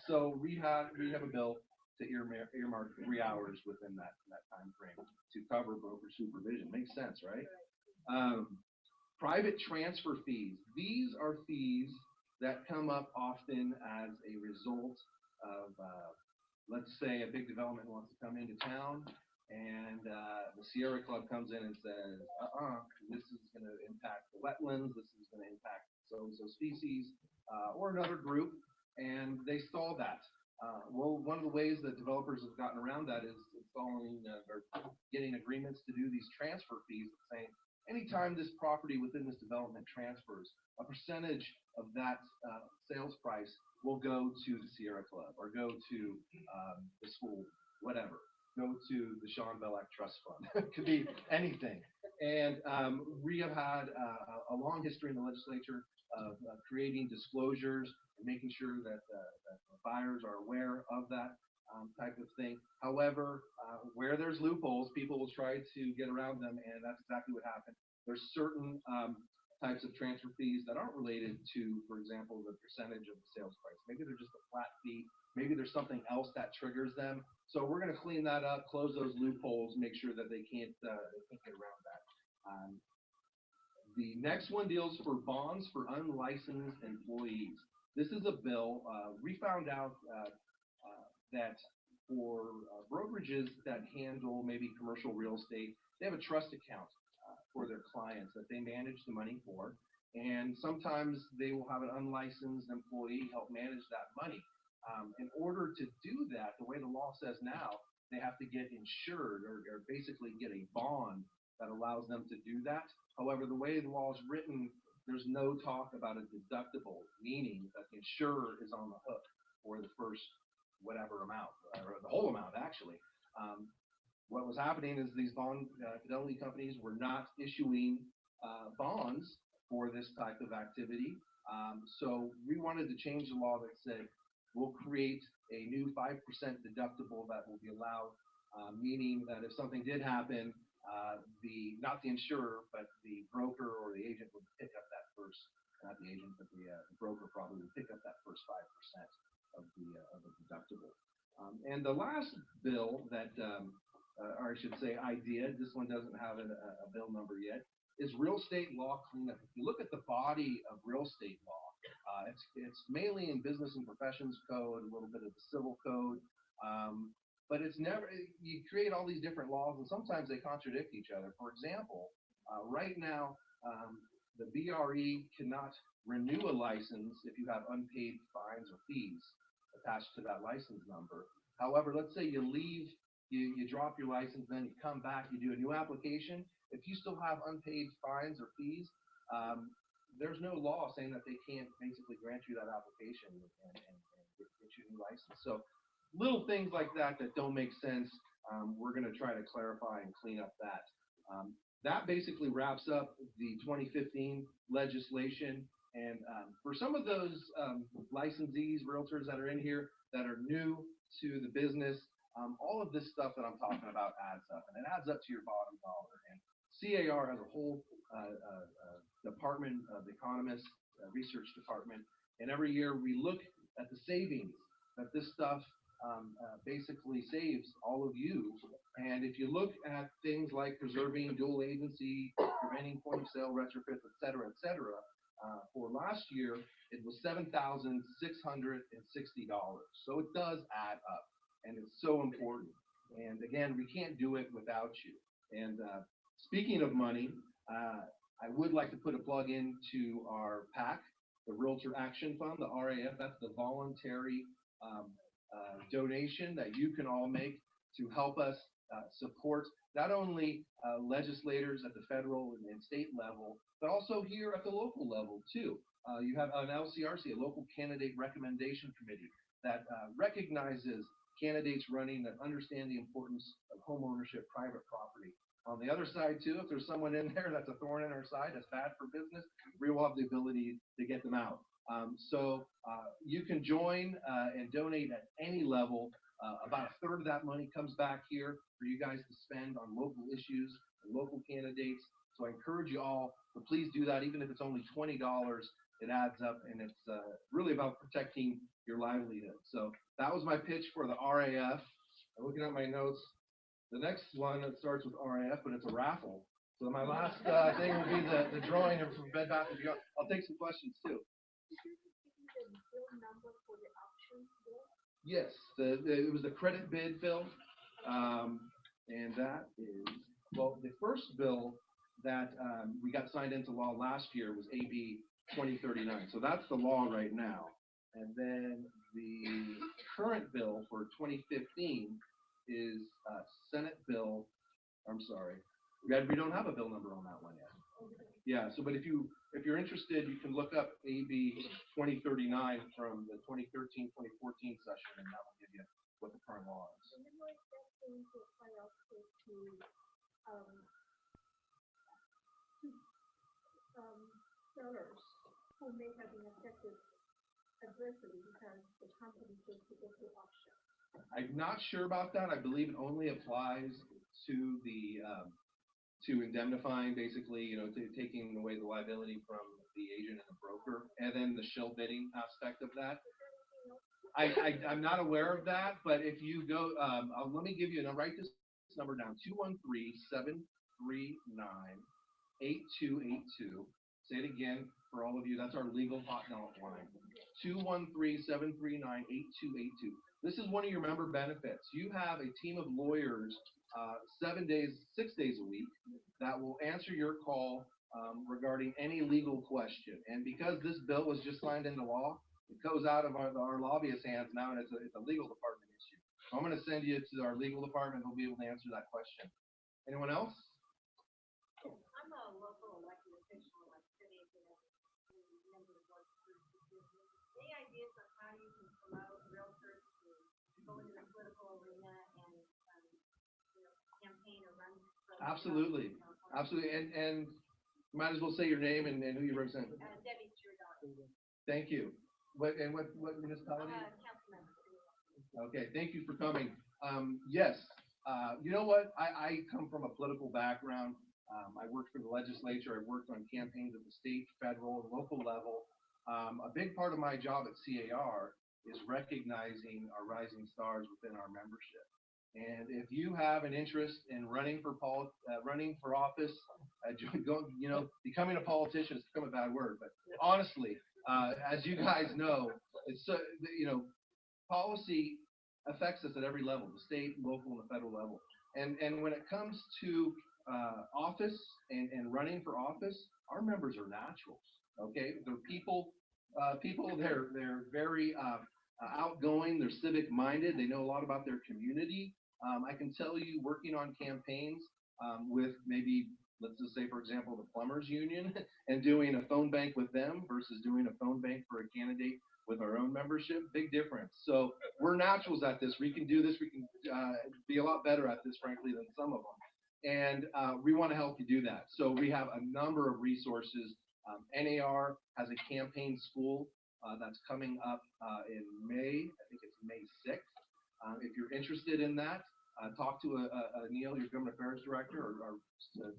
Speaker 9: So we have a bill to earmark 3 hours within that time frame to cover broker supervision. Makes sense, right? Private transfer fees. These are fees that come up often as a result of, let's say a big development wants to come into town, and the Sierra Club comes in and says, this is going to impact the wetlands, this is going to impact so-and-so species, or another group, and they stall that. Well, one of the ways that developers have gotten around that is installing or getting agreements to do these transfer fees, saying anytime this property within this development transfers, a percentage of that sales price will go to the Sierra Club or go to the school, whatever. Go to the Sean Bellac Trust Fund. It could be anything. And we have had a long history in the legislature of creating disclosures and making sure that the buyers are aware of that type of thing. However, where there's loopholes, people will try to get around them, and that's exactly what happened. There's certain types of transfer fees that aren't related to, for example, the percentage of the sales price. Maybe they're just a flat fee. Maybe there's something else that triggers them. So we're going to clean that up, close those loopholes, make sure that they can't get around that. The next one deals for bonds for unlicensed employees. This is a bill. We found out that for brokerages that handle maybe commercial real estate, they have a trust account for their clients that they manage the money for. And sometimes they will have an unlicensed employee help manage that money. In order to do that, the way the law says now, they have to get insured or basically get a bond that allows them to do that. However, the way the law is written, there's no talk about a deductible, meaning that the insurer is on the hook for the first whatever amount, or the whole amount actually. What was happening is these bond fidelity companies were not issuing bonds for this type of activity. So we wanted to change the law that said we'll create a new 5% deductible that will be allowed, meaning that if something did happen, not the insurer, but the broker or the agent would pick up that first, not the agent, but the broker probably would pick up that first 5% of the deductible. And the last bill that, or I should say idea, this one doesn't have a bill number yet, is real estate law cleanup. If you look at the body of real estate law, it's mainly in business and professions code, a little bit of the civil code. but it's never, you create all these different laws and sometimes they contradict each other. For example, right now, the BRE cannot renew a license if you have unpaid fines or fees attached to that license number. However, let's say you leave, you drop your license, then you come back, you do a new application. If you still have unpaid fines or fees, there's no law saying that they can't basically grant you that application and get you a new license. So little things like that that don't make sense, we're going to try to clarify and clean up that. That basically wraps up the 2015 legislation. And for some of those licensees, realtors that are in here that are new to the business, all of this stuff that I'm talking about adds up, and it adds up to your bottom dollar. And CAR has a whole department of economists, research department, and every year we look at the savings that this stuff basically saves all of you. And if you look at things like preserving dual agency, preventing point of sale retrofits, et cetera, for last year, it was $7,660. So it does add up, and it's so important. And again, we can't do it without you. And speaking of money, I would like to put a plug into our PAC, the Realtor Action Fund, the RAF. That's the voluntary donation that you can all make to help us support not only legislators at the federal and state level, but also here at the local level too. You have an LCRC, a local candidate recommendation committee, that recognizes candidates running that understand the importance of home ownership, private property. On the other side too, if there's someone in there that's a thorn in our side, that's bad for business, we will have the ability to get them out. So you can join and donate at any level. About a third of that money comes back here for you guys to spend on local issues and local candidates. So I encourage you all to please do that, even if it's only $20. It adds up, and it's really about protecting your livelihood. So that was my pitch for the RAF. I'm looking at my notes. The next one, it starts with RAF, but it's a raffle. So my last thing will be the drawing from Bed Bath & Beyond. I'll take some questions too. Yes, it was the credit bid bill, and that is, well, the first bill that we got signed into law last year was AB 2039. So that's the law right now. And then the current bill for 2015 is Senate bill, I'm sorry, we don't have a bill number on that one yet. Yeah, so but if you're interested, you can look up AB 2039 from the 2013-2014 session, and that will give you what the current law is.
Speaker 3: Sellers who may have been affected adversely because the company chose to go to auction.
Speaker 9: I'm not sure about that. I believe it only applies to the to indemnifying, basically, you know, to taking away the liability from the agent and the broker, and then the shill bidding aspect of that. I'm not aware of that, but if you go, let me give you, and I'll write this number down, 213-739-8282. Say it again for all of you. That's our legal hotline line. 213-739-8282. This is one of your member benefits. You have a team of lawyers 6 days a week that will answer your call regarding any legal question. And because this bill was just signed into law, it goes out of our lobbyist hands now, and it's a legal department issue. So I'm going to send you to our legal department. They'll be able to answer that question. Anyone else?
Speaker 3: I'm a local elected official, like city, member of board. Any ideas on how you can promote realtors to go into the political arena and campaign or run?
Speaker 9: Absolutely, absolutely, and might as well say your name and who you represent.
Speaker 3: Debbie Stewart.
Speaker 9: Thank you. What municipality?
Speaker 3: Council member.
Speaker 9: Okay, thank you for coming. Yes, you know what? I come from a political background. I worked for the legislature. I worked on campaigns at the state, federal, and local level. A big part of my job at CAR is recognizing our rising stars within our membership. And if you have an interest in running for office, becoming a politician has become a bad word. But honestly, as you guys know, it's policy affects us at every level, the state, local, and the federal level. And when it comes to office and running for office, our members are naturals. Okay, they're people. They're very outgoing. They're civic minded. They know a lot about their community. I can tell you, working on campaigns with maybe, let's just say, for example, the plumbers union, and doing a phone bank with them versus doing a phone bank for a candidate with our own membership, big difference. So we're naturals at this. We can do this. We can be a lot better at this, frankly, than some of them. And we want to help you do that. So we have a number of resources. NAR has a campaign school that's coming up in May. I think it's May 6th. If you're interested in that, talk to Neil, your government affairs director, or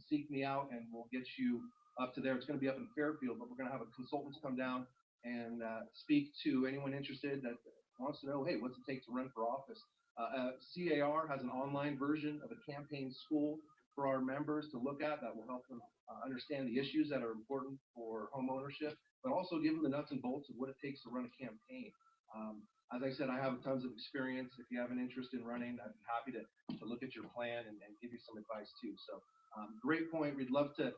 Speaker 9: seek me out, and we'll get you up to there. It's going to be up in Fairfield, but we're going to have a consultants come down and speak to anyone interested that wants to know, hey, what's it take to run for office? SCCAOR has an online version of a campaign school for our members to look at that will help them understand the issues that are important for home ownership, but also give them the nuts and bolts of what it takes to run a campaign. As I said, I have tons of experience. If you have an interest in running, I'd be happy to look at your plan and give you some advice too. So great point. We'd love to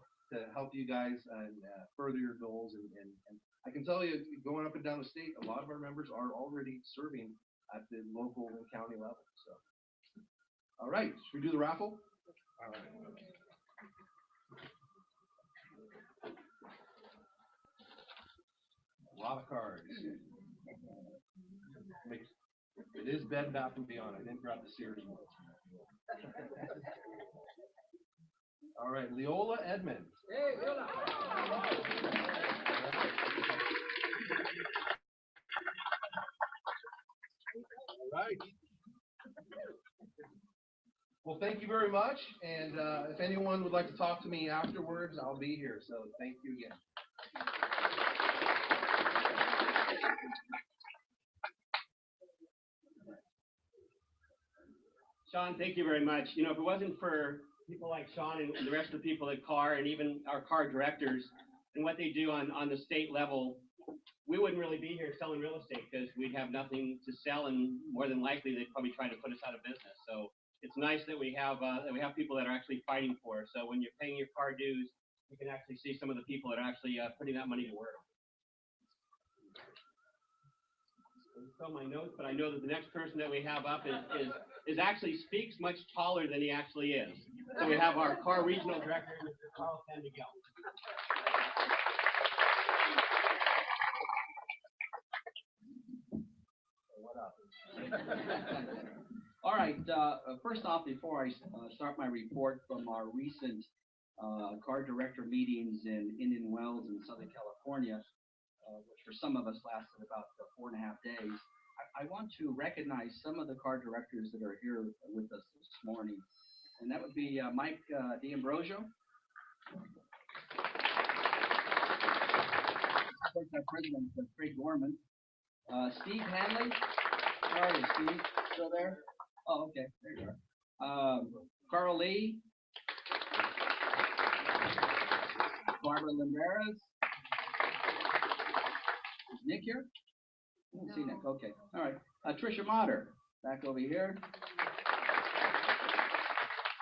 Speaker 9: help you guys and further your goals. And I can tell you, going up and down the state, a lot of our members are already serving at the local and county level. So, all right, should we do the raffle? All right. A lot of cards. It is Bed Bath & Beyond. I didn't grab the Sears one. All right, Leola Edmond. Hey, Leola. All right. Well, thank you very much. And if anyone would like to talk to me afterwards, I'll be here. So thank you again.
Speaker 2: Sean, thank you very much. You know, if it wasn't for people like Sean and the rest of the people at CAR and even our CAR directors and what they do on the state level, we wouldn't really be here selling real estate because we'd have nothing to sell, and more than likely they'd probably try to put us out of business. So it's nice that we have people that are actually fighting for us. So when you're paying your CAR dues, you can actually see some of the people that are actually putting that money to work. From my notes, but I know that the next person that we have up is actually speaks much taller than he actually is. So we have our CAR regional director, Mr. Carl San Miguel.
Speaker 10: What up? All right. First off, before I start my report from our recent CAR director meetings in Indian Wells in Southern California, which for some of us lasted about 4.5 days, I want to recognize some of the CAR directors that are here with us this morning. And that would be Mike D'Ambrosio, President Craig Gorman, Steve Hanley. Where are you, Steve? Still there? Oh, okay. There you are. Carl Lee, Barbara Limberas. Is Nick here? I don't see Nick. Okay. All right. Tricia Motter, back over here.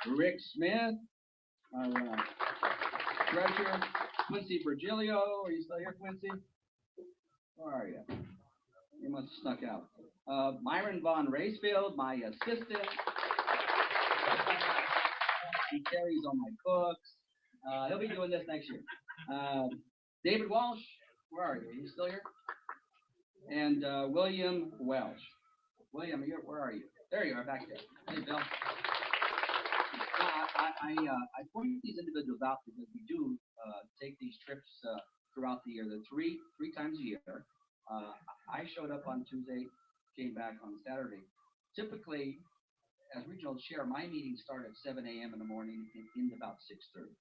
Speaker 10: Rick Smith, our treasurer. Quincy Virgilio. Are you still here, Quincy? Where are you? You must have snuck out. Myron Von Racefield, my assistant. He carries all my books. He'll be doing this next year. David Walsh, where are you? Are you still here? And William Welsh. William, where are you? There you are, back there. Hey, Bill. I point these individuals out because we do take these trips throughout the year. They're three times a year. I showed up on Tuesday, came back on Saturday. Typically, as regional chair, my meetings start at 7 a.m. in the morning and end about 6:30.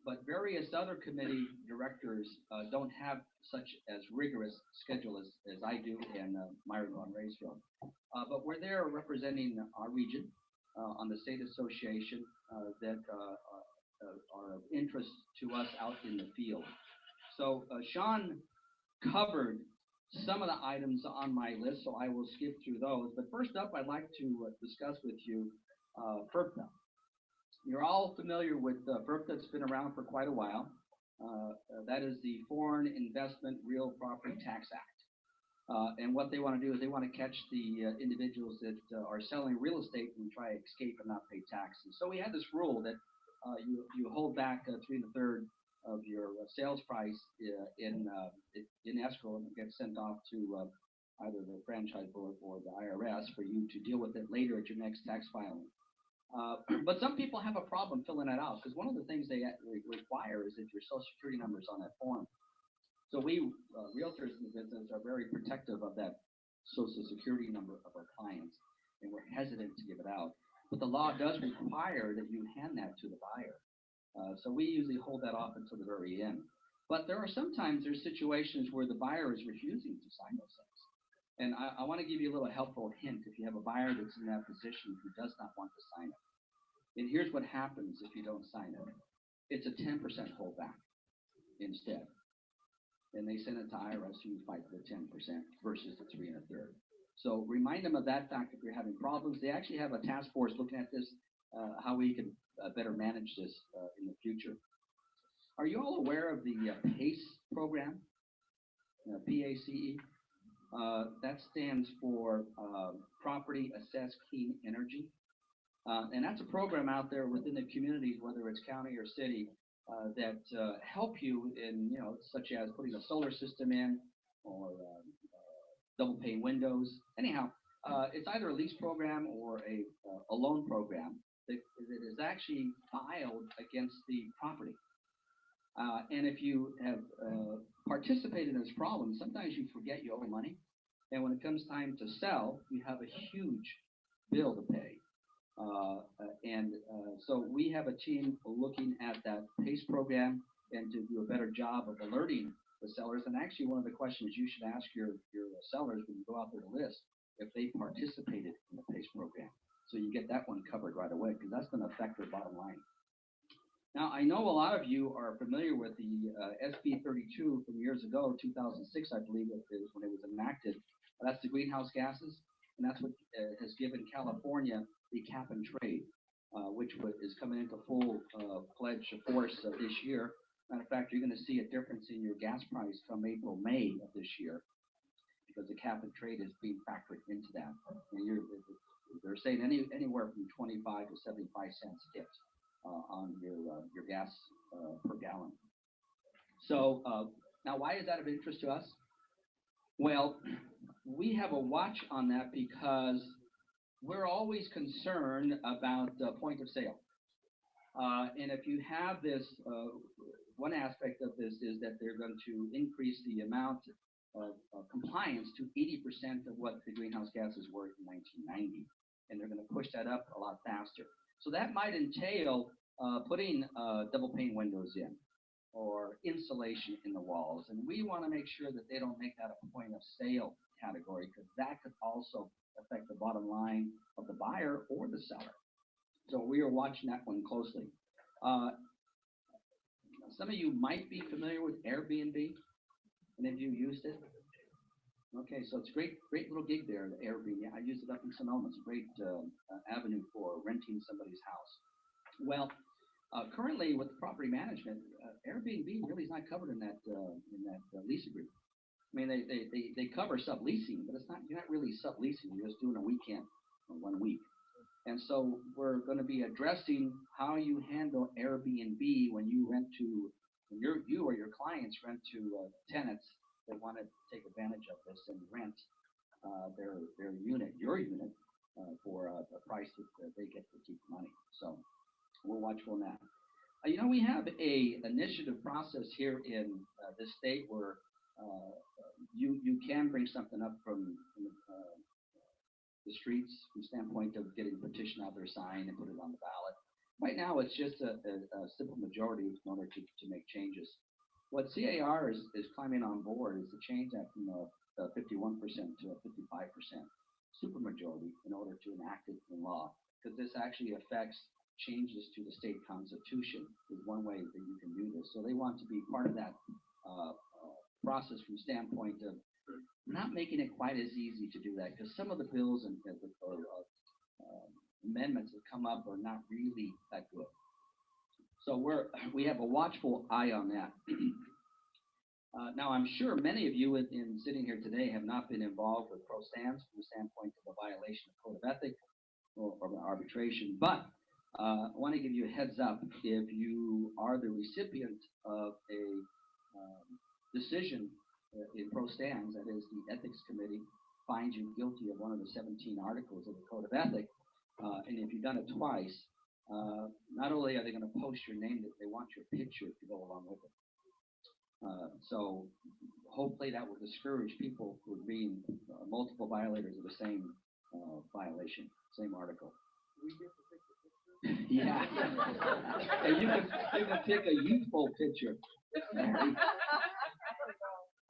Speaker 10: But various other committee directors don't have such as rigorous schedule as I do and Myron Von Racefield. But we're there representing our region on the state association that are of interest to us out in the field. So Sean covered some of the items on my list, so I will skip through those. But first up, I'd like to discuss with you FERPTA. You're all familiar with FERPTA. It's been around for quite a while. That is the Foreign Investment Real Property Tax Act. And what they want to do is they want to catch the individuals that are selling real estate and try to escape and not pay taxes. So we had this rule that you hold back 3 1/3 of your sales price in escrow, and it gets sent off to either the franchise board or the IRS for you to deal with it later at your next tax filing. But some people have a problem filling that out because one of the things they require is that your social security number is on that form. So we realtors in the business are very protective of that social security number of our clients, and we're hesitant to give it out. But the law does require that you hand that to the buyer. So we usually hold that off until the very end. But there's situations where the buyer is refusing to sign those things. And I want to give you a little helpful hint if you have a buyer that's in that position who does not want to sign it. And here's what happens if you don't sign it. It's a 10% holdback instead. And they send it to IRS, so you fight for the 10% versus the 3 1/3. So remind them of that fact if you're having problems. They actually have a task force looking at this, how we can better manage this in the future. Are you all aware of the PACE program? PACE? That stands for Property Assessed Clean Energy. And that's a program out there within the communities, whether it's county or city, that help you in, such as putting a solar system in or double pane windows. Anyhow, it's either a lease program or a loan program that is actually filed against the property. And if you have participated in this problem, sometimes you forget you owe money. And when it comes time to sell, you have a huge bill to pay. So we have a team looking at that PACE program and to do a better job of alerting the sellers. And actually, one of the questions you should ask your sellers when you go out there to list, if they participated in the PACE program. So you get that one covered right away, because that's going to affect their bottom line. Now, I know a lot of you are familiar with the SB 32 from years ago, 2006, I believe it is when it was enacted. That's the greenhouse gases, and that's what has given California the cap and trade, which is coming into full pledge of force this year. Matter of fact, you're going to see a difference in your gas price come April, May of this year, because the cap and trade is being factored into that. And they're saying anywhere from 25 to 75 cents hit on your gas per gallon. So now, why is that of interest to us? Well, we have a watch on that because we're always concerned about the point of sale. And if you have this, one aspect of this is that they're going to increase the amount of compliance to 80% of what the greenhouse gases were in 1990. And they're going to push that up a lot faster. So that might entail putting double pane windows in or insulation in the walls. And we want to make sure that they don't make that a point of sale category, because that could also affect the bottom line of the buyer or the seller. So we are watching that one closely. Some of you might be familiar with Airbnb. Any of you used it? Okay, so it's a great little gig there, the Airbnb. I use it up in Sonoma. It's a great avenue for renting somebody's house. Well, currently with the property management, Airbnb really is not covered in that lease agreement. I mean, they cover subleasing, but you're not really subleasing. You're just doing a weekend or 1 week. And so we're going to be addressing how you handle Airbnb when you you or your clients rent to tenants that want to take advantage of this and rent their unit, your unit, for a price that they get to keep money. So we're watchful on that. We have a initiative process here in this state where you can bring something up from the streets from the standpoint of getting a petition out there, sign, and put it on the ballot. Right now, it's just a simple majority in order to make changes. What CAOR is climbing on board is to change that from a 51% to a 55% supermajority in order to enact it in law, because this actually affects changes to the state constitution is one way that you can do this. So they want to be part of that process from standpoint of not making it quite as easy to do that, because some of the bills and amendments that come up are not really that good. So we have a watchful eye on that. Now, I'm sure many of you in sitting here today have not been involved with pro stans from the standpoint of a violation of code of ethics or arbitration, but I want to give you a heads up. If you are the recipient of a decision in pro stans, that is, the ethics committee finds you guilty of one of the 17 articles of the code of ethics, and if you've done it twice, not only are they going to post your name, they want your picture to go along with it. So hopefully that will discourage people who are being multiple violators of the same violation, same article. Yeah. And you can pick a youthful picture.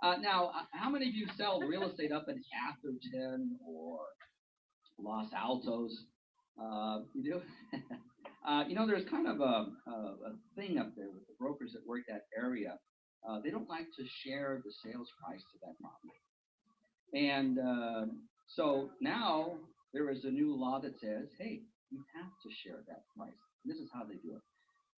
Speaker 10: Now, how many of you sell real estate up in Atherton or Los Altos? You do? There's kind of a thing up there with the brokers that work that area. They don't like to share the sales price to that property. And so now there is a new law that says, hey, you have to share that price. And this is how they do it.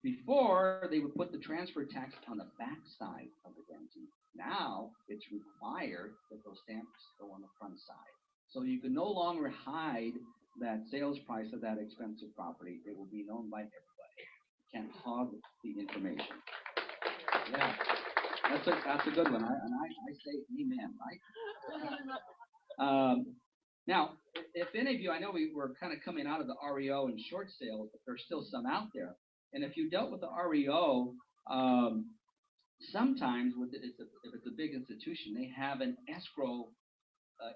Speaker 10: Before, they would put the transfer tax on the back side of the guarantee. Now, it's required that those stamps go on the front side. So you can no longer hide that sales price of that expensive property. It will be known by everybody. You can't hog the information. Yeah, that's a good one. I say amen, right? Now, if any of you, I know we're kind of coming out of the REO and short sales, but there's still some out there. And if you dealt with the REO, sometimes if it's a big institution, they have an escrow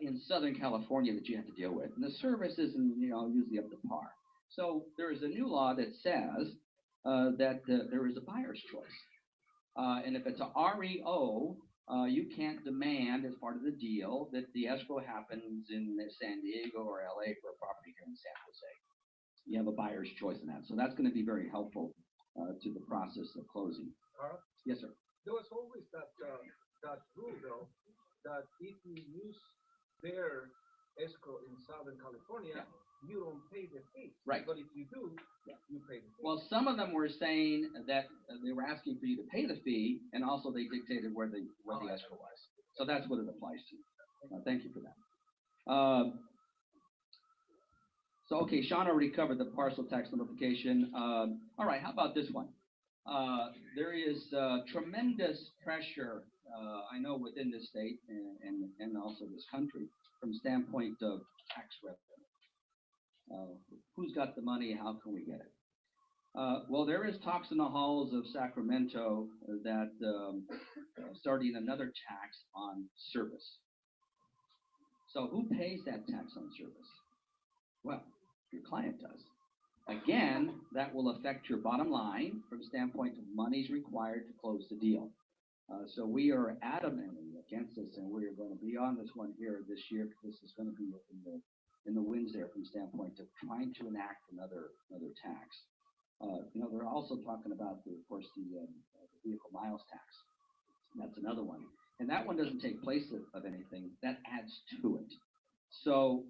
Speaker 10: in Southern California that you have to deal with. And the service isn't, usually up to par. So there is a new law that says that there is a buyer's choice. And if it's a REO, you can't demand as part of the deal that the escrow happens in San Diego or LA for a property here in San Jose. You have a buyer's choice in that. So that's going to be very helpful to the process of closing. Yes, sir.
Speaker 11: There was always that rule, though, that if you use their escrow in Southern California, you don't pay the fee.
Speaker 10: Right.
Speaker 11: But if you do, you pay the fee.
Speaker 10: Well, some of them were saying that they were asking for you to pay the fee, and also they dictated where the escrow was. So that's what it applies to. Thank you for that. So, okay, Sean already covered the parcel tax notification. All right, how about this one? There is tremendous pressure, I know, within this state and also this country from standpoint of tax revenue. Who's got the money? How can we get it? Well, there is talks in the halls of Sacramento that starting another tax on service. So who pays that tax on service? Well, your client does. Again, that will affect your bottom line from the standpoint of monies required to close the deal. So we are adamantly against this, and we are going to be on this one here this year, because this is going to be in the winds there from the standpoint of trying to enact another tax. They're also talking about, of course, the vehicle miles tax. That's another one. And that one doesn't take place of anything. That adds to it. So,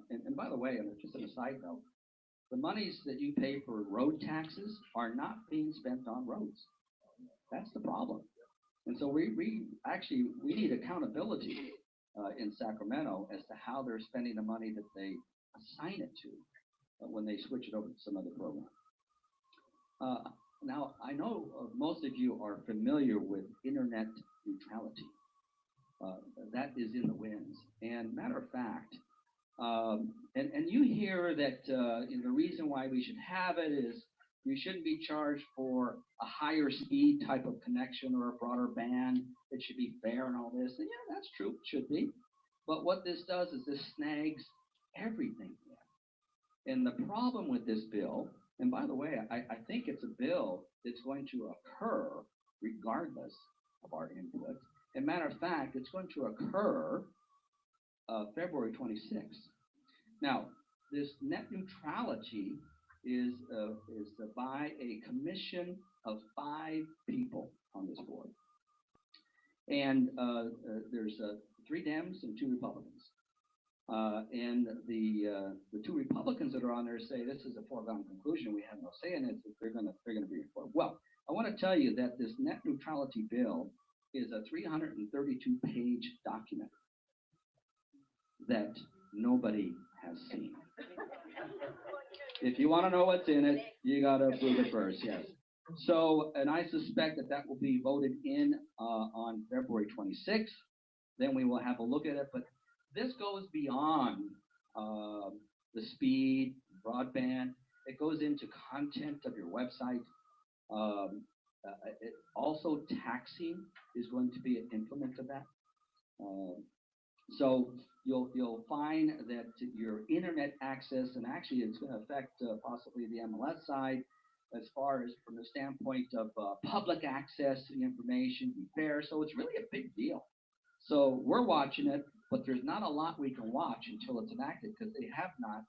Speaker 10: and by the way, just on a side note, the monies that you pay for road taxes are not being spent on roads. That's the problem. And so we need accountability in Sacramento as to how they're spending the money that they assign it to when they switch it over to some other program. Now, I know most of you are familiar with internet neutrality. That is in the winds. And matter of fact, and you hear that the reason why we should have it is you shouldn't be charged for a higher speed type of connection or a broader band. It should be fair and all this. And yeah, that's true. It should be. But what this does is this snags everything in. And the problem with this bill, and by the way, I think it's a bill that's going to occur regardless of our input. As a matter of fact, it's going to occur February 26th. Now, this net neutrality is by a commission of 5 people on this board. And there's 3 Dems and 2 Republicans. And the 2 Republicans that are on there say this is a foregone conclusion. We have no say in it. They're gonna be for. Well, I want to tell you that this net neutrality bill is a 332-page document that nobody has seen. If you want to know what's in it, you got to approve it first, yes. So, and I suspect that will be voted in on February 26th. Then we will have a look at it. But this goes beyond the speed, broadband. It goes into content of your website. Also, taxing is going to be an implement of that. So you'll find that your internet access, and actually it's going to affect possibly the MLS side, as far as from the standpoint of public access to the information, be fair. So it's really a big deal. So we're watching it, but there's not a lot we can watch until it's enacted because they have not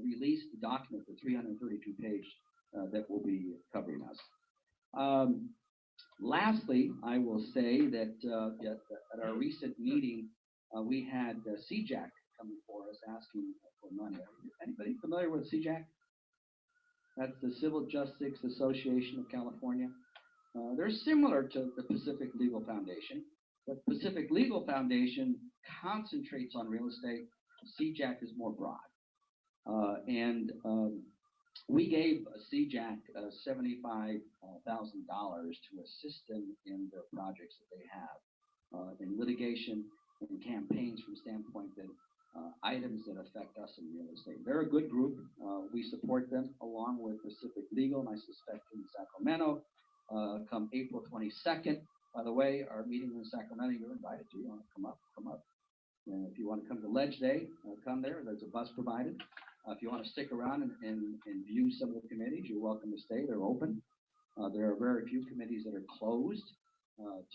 Speaker 10: released the document, the 332-page that will be covering us. Lastly, I will say that at our recent meeting, we had SCCAOR coming for us asking for money. Anybody familiar with SCCAOR? That's the Civil Justice Association of California. They're similar to the Pacific Legal Foundation, but Pacific Legal Foundation concentrates on real estate. SCCAOR is more broad. And we gave SCCAOR $75,000 to assist them in their projects that they have in litigation and campaigns from standpoint that items that affect us in real estate. They're a good group. We support them along with Pacific Legal, and I suspect in Sacramento come April 22nd. By the way, our meeting in Sacramento, you're invited to. You want to come up, come up. And if you want to come to Ledge Day, come there. There's a bus provided. If you want to stick around and view some of the committees, you're welcome to stay. They're open. There are very few committees that are closed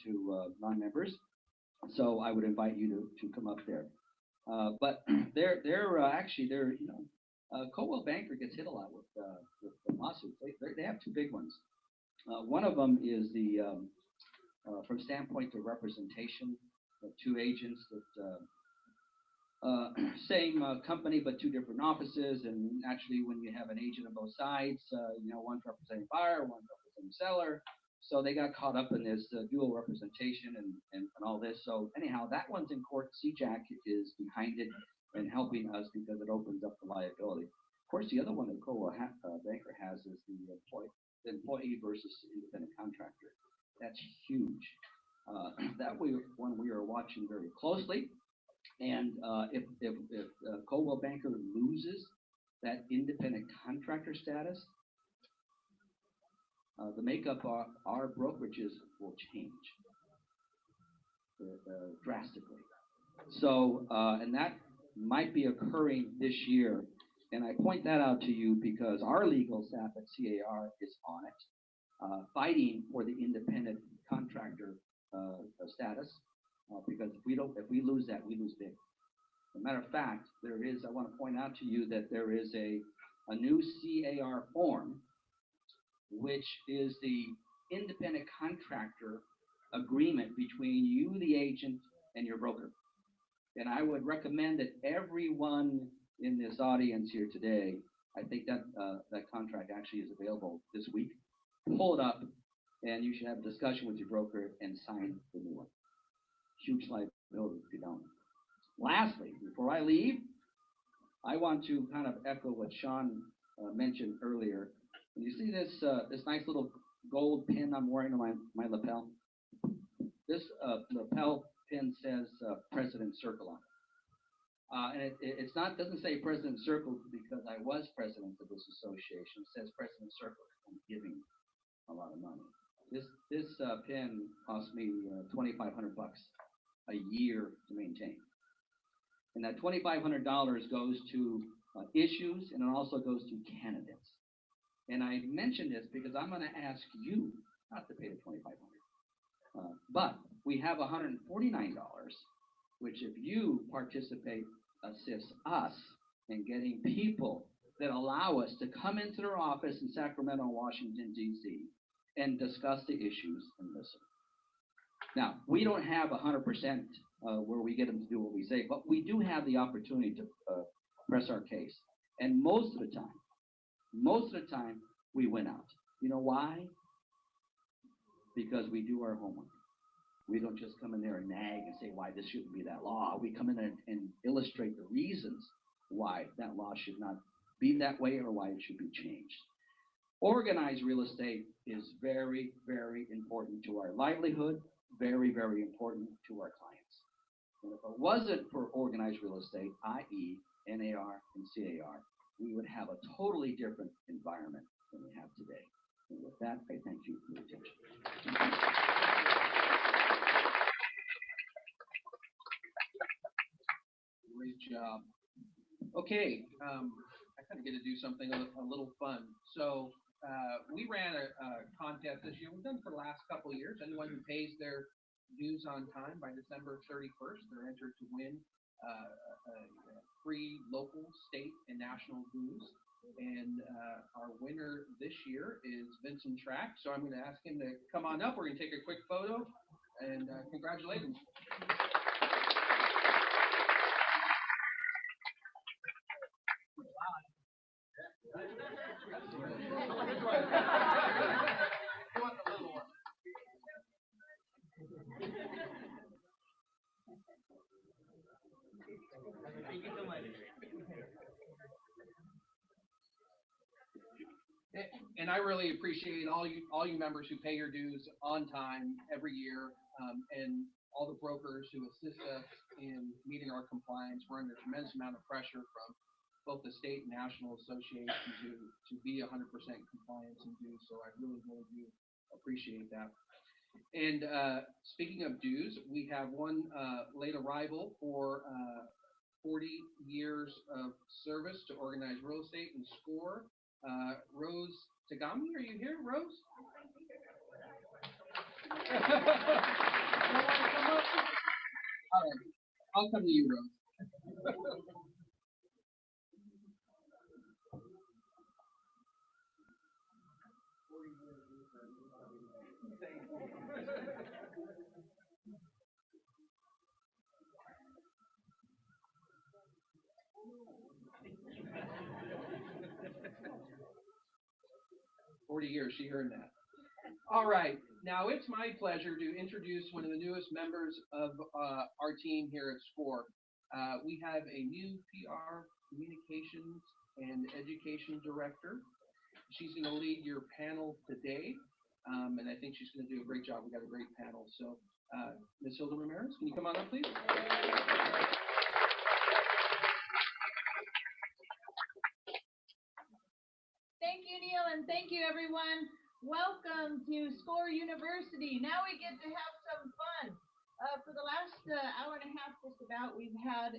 Speaker 10: to non-members. So I would invite you to come up there. But they're Coldwell Banker gets hit a lot with lawsuits. They have 2 big ones. One of them is the from standpoint of representation of 2 agents that same company but 2 different offices, and actually when you have an agent on both sides, one's representing buyer, one's representing seller. So they got caught up in this dual representation and all this. So anyhow, that one's in court. SCCAOR is behind it and helping us because it opens up the liability. Of course, the other one that Coldwell Banker has is the employee versus independent contractor. That's huge. That one we are watching very closely. And if Coldwell Banker loses that independent contractor status, the makeup of our brokerages will change drastically. So, and that might be occurring this year. And I point that out to you because our legal staff at SCCAOR is on it, fighting for the independent contractor status. Because if we lose that, we lose big. As a matter of fact, I want to point out to you that there is a new SCCAOR form, which is the independent contractor agreement between you, the agent, and your broker. And I would recommend that everyone in this audience here today, I think that that contract actually is available this week. Pull it up, and you should have a discussion with your broker and sign the new one. Huge liability if you don't. Lastly, before I leave, I want to kind of echo what Sean mentioned earlier. And you see this nice little gold pin I'm wearing on my lapel? This lapel pin says President Circle on it. And it's not doesn't say President Circle because I was president of this association. It says President Circle because I'm giving a lot of money. This pin cost me $2,500 a year to maintain. And that $2,500 goes to issues, and it also goes to candidates. And I mention this because I'm going to ask you not to pay the $2,500. But we have $149, which if you participate, assists us in getting people that allow us to come into their office in Sacramento, Washington, D.C., and discuss the issues and listen. Now, we don't have 100% where we get them to do what we say, but we do have the opportunity to press our case. And most of the time, we win out. You know why? Because we do our homework. We don't just come in there and nag and say why this shouldn't be that law. We come in and illustrate the reasons why that law should not be that way or why it should be changed. Organized real estate is very, very important to our livelihood, very, very important to our clients. And if it wasn't for organized real estate, i.e. NAR and CAR, we would have a totally different environment than we have today. And with that, I thank you for your attention.
Speaker 1: Great job. Okay, I kind of get to do something a little fun. So we ran a contest this year. We've done it for the last couple of years. Anyone who pays their dues on time by December 31st, they're entered to win free local, state, and national dues. And our winner this year is Vincent Track. So I'm going to ask him to come on up. We're going to take a quick photo and congratulate him.
Speaker 7: Thank you so much.
Speaker 1: And I really appreciate all you members who pay your dues on time every year, and all the brokers who assist us in meeting our compliance. We're under a tremendous amount of pressure from both the state and national association to be 100% compliance in dues. So I really, really do appreciate that. And speaking of dues, we have one late arrival for 40 years of service to organized real estate and SCORE. Rose Tagami, are you here, Rose? All right, I'll come to you, Rose. 40 years, she heard that. All right, now it's my pleasure to introduce one of the newest members of our team here at SCORE. We have a new PR communications and education director. She's going to lead your panel today, and I think she's going to do a great job. We've got a great panel. So, Ms. Hilda Ramirez, can you come on up, please?
Speaker 5: Thank you, Neil, and thank you, everyone. Welcome to SCORE University. Now we get to have some fun. For the last hour and a half, just about, we've had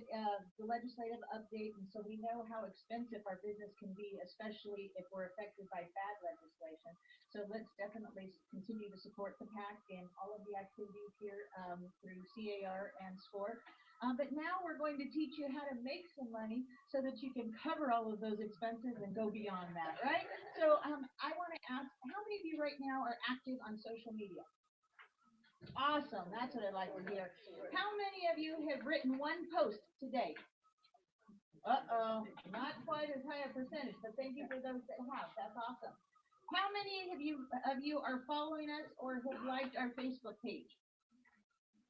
Speaker 5: the legislative update, and so we know how expensive our business can be, especially if we're affected by bad legislation. So let's definitely continue to support the PAC and all of the activities here through CAR and SCORE. But now we're going to teach you how to make some money so that you can cover all of those expenses and go beyond that, right? So I want to ask, how many of you right now are active on social media? Awesome, that's what I'd like to hear. How many of you have written one post today? Uh-oh, not quite as high a percentage, but thank you for those that have. That's awesome. How many of you are following us or have liked our Facebook page?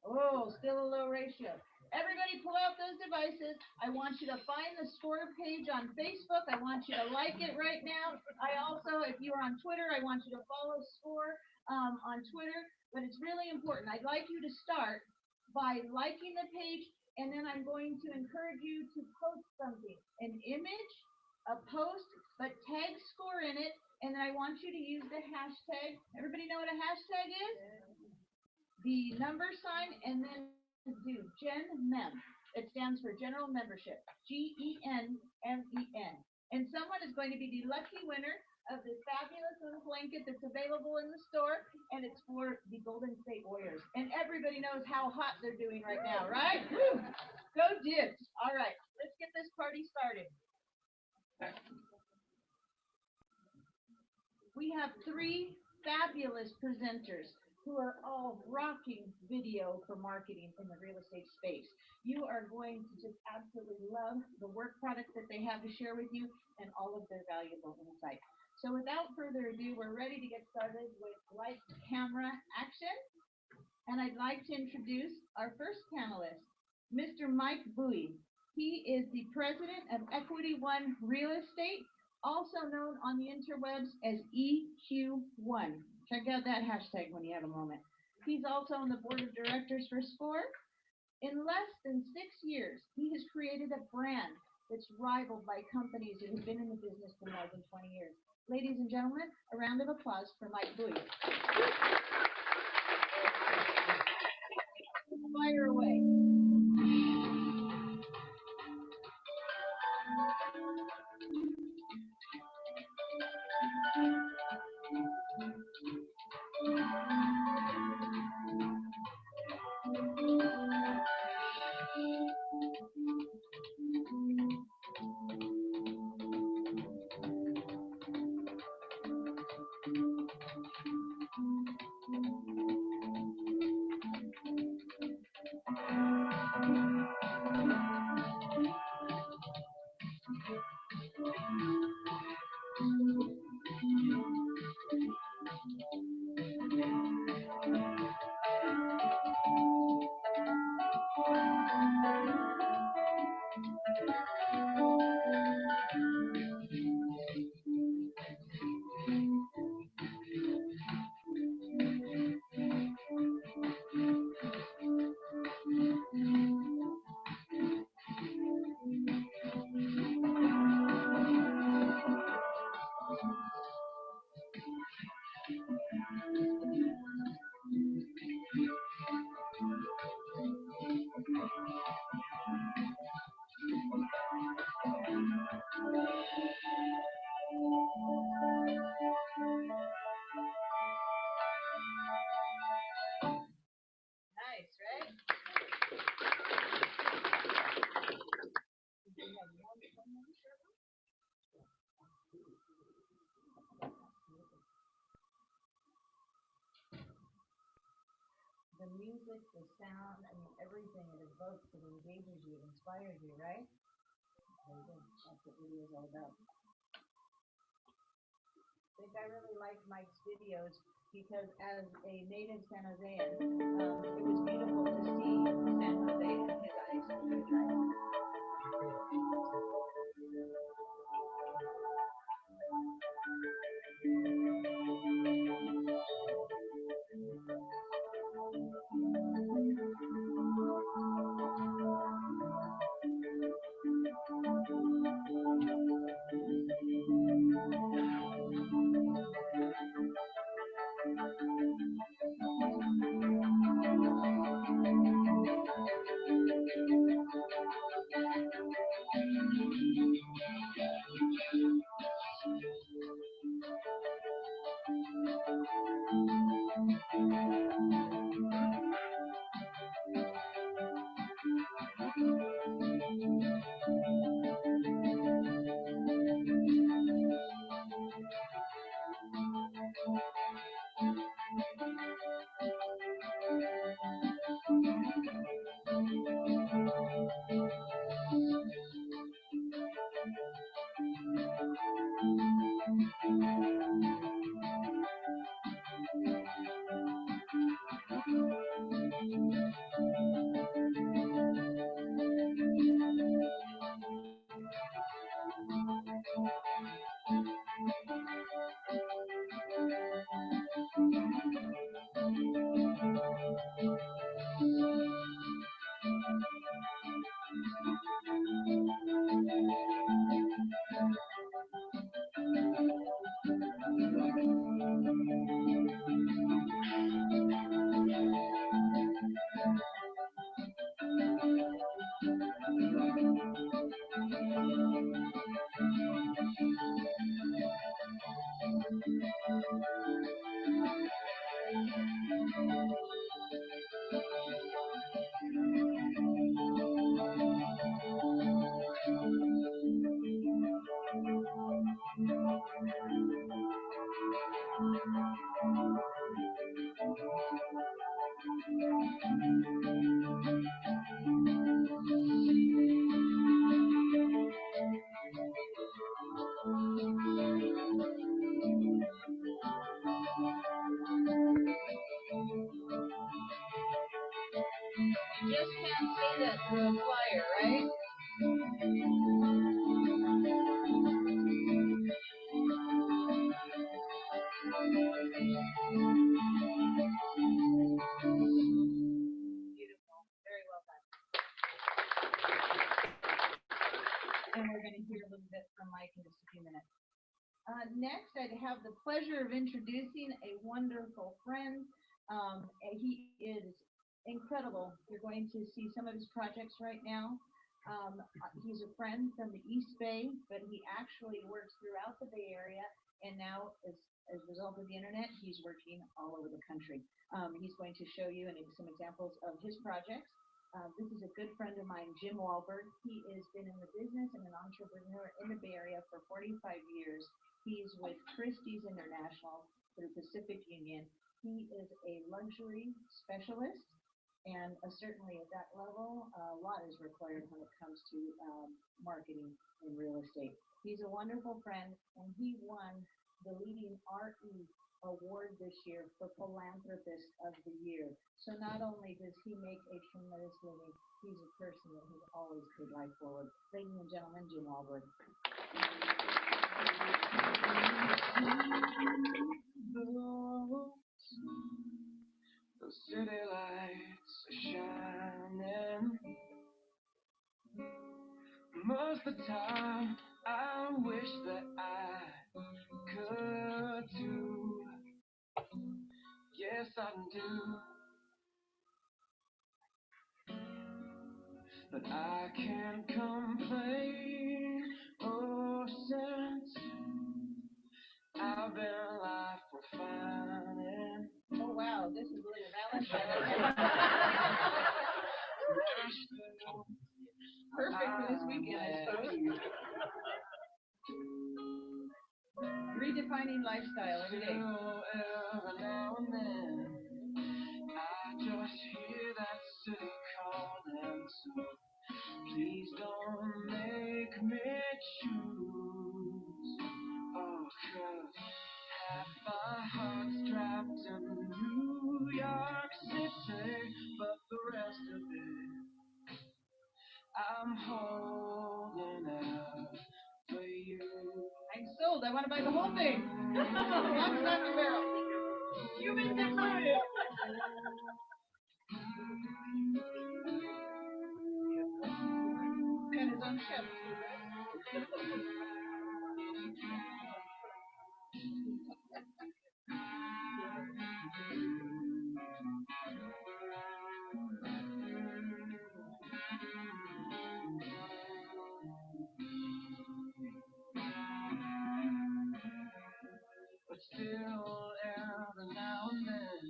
Speaker 5: Oh, still a low ratio. Everybody pull out those devices. I want you to find the SCORE page on Facebook. I want you to like it right now. I also, if you're on Twitter, I want you to follow SCORE on Twitter. But it's really important. I'd like you to start by liking the page, and then I'm going to encourage you to post something, an image, a post, but tag SCORE in it, and then I want you to use the hashtag. Everybody know what a hashtag is? The number sign, and then do GenMem. It stands for General Membership, GenMen. And someone is going to be the lucky winner of this fabulous little blanket that's available in the store, and it's for the Golden State Warriors. And everybody knows how hot they're doing right now, right? Woo! Go Dibs. All right, let's get this party started. We have three fabulous presenters who are all rocking working video for marketing in the real estate space. You are going to just absolutely love the work product that they have to share with you and all of their valuable insight. So without further ado, we're ready to get started with light camera action. And I'd like to introduce our first panelist, Mr. Mike Bowie. He is the president of Equity One Real Estate, also known on the interwebs as EQ1. Check out that hashtag when you have a moment. He's also on the board of directors for SCCAOR. In less than 6 years, he has created a brand that's rivaled by companies that have been in the business for more than 20 years. Ladies and gentlemen, a round of applause for Mike Bowie. Fire away. Nice, right? The music, the sound, I mean, everything it evokes, it engages you, inspires you, right? Very good. That's what video is all about. I think I really liked Mike's videos because as a native San Josean, it was beautiful to see San Jose in his eyes. You just can't say that through a flyer, right? Beautiful. Very well done. And we're going to hear a little bit from Mike in just a few minutes. Next, I'd have the pleasure of introducing a wonderful friend. He is incredible. You're going to see some of his projects right now. He's a friend from the East Bay, but he actually works throughout the Bay Area, and now, as a result of the internet, he's working all over the country. He's going to show you some examples of his projects. This is a good friend of mine, Jim Wahlberg. He has been in the business and an entrepreneur in the Bay Area for 45 years. He's with Christie's International through Pacific Union. He is a luxury specialist, and certainly at that level, a lot is required when it comes to marketing in real estate. He's a wonderful friend, and he won the leading RE award this year for Philanthropist of the Year. So not only does he make a tremendous living, he's a person that has always put life forward. Ladies and gentlemen, Jim Wahlberg.
Speaker 12: The city lights are shining. Most of the time, I wish that I could too. Yes, I do. But I can't complain. Oh, since I've been alive for finding.
Speaker 5: Oh, wow, this is Lydia Valentine. Perfect for this weekend, I suppose. Redefining lifestyle every day.
Speaker 12: Every now and then, I just hear that city calling, so please don't make me choose. Oh, 'cause half my heart's trapped in New York City, but the rest of it, I'm holding out for you.
Speaker 5: I'm sold. I want to buy the whole thing. Lock, stock, and barrel. You've been converted. And his own chef.
Speaker 12: But still, every now and then,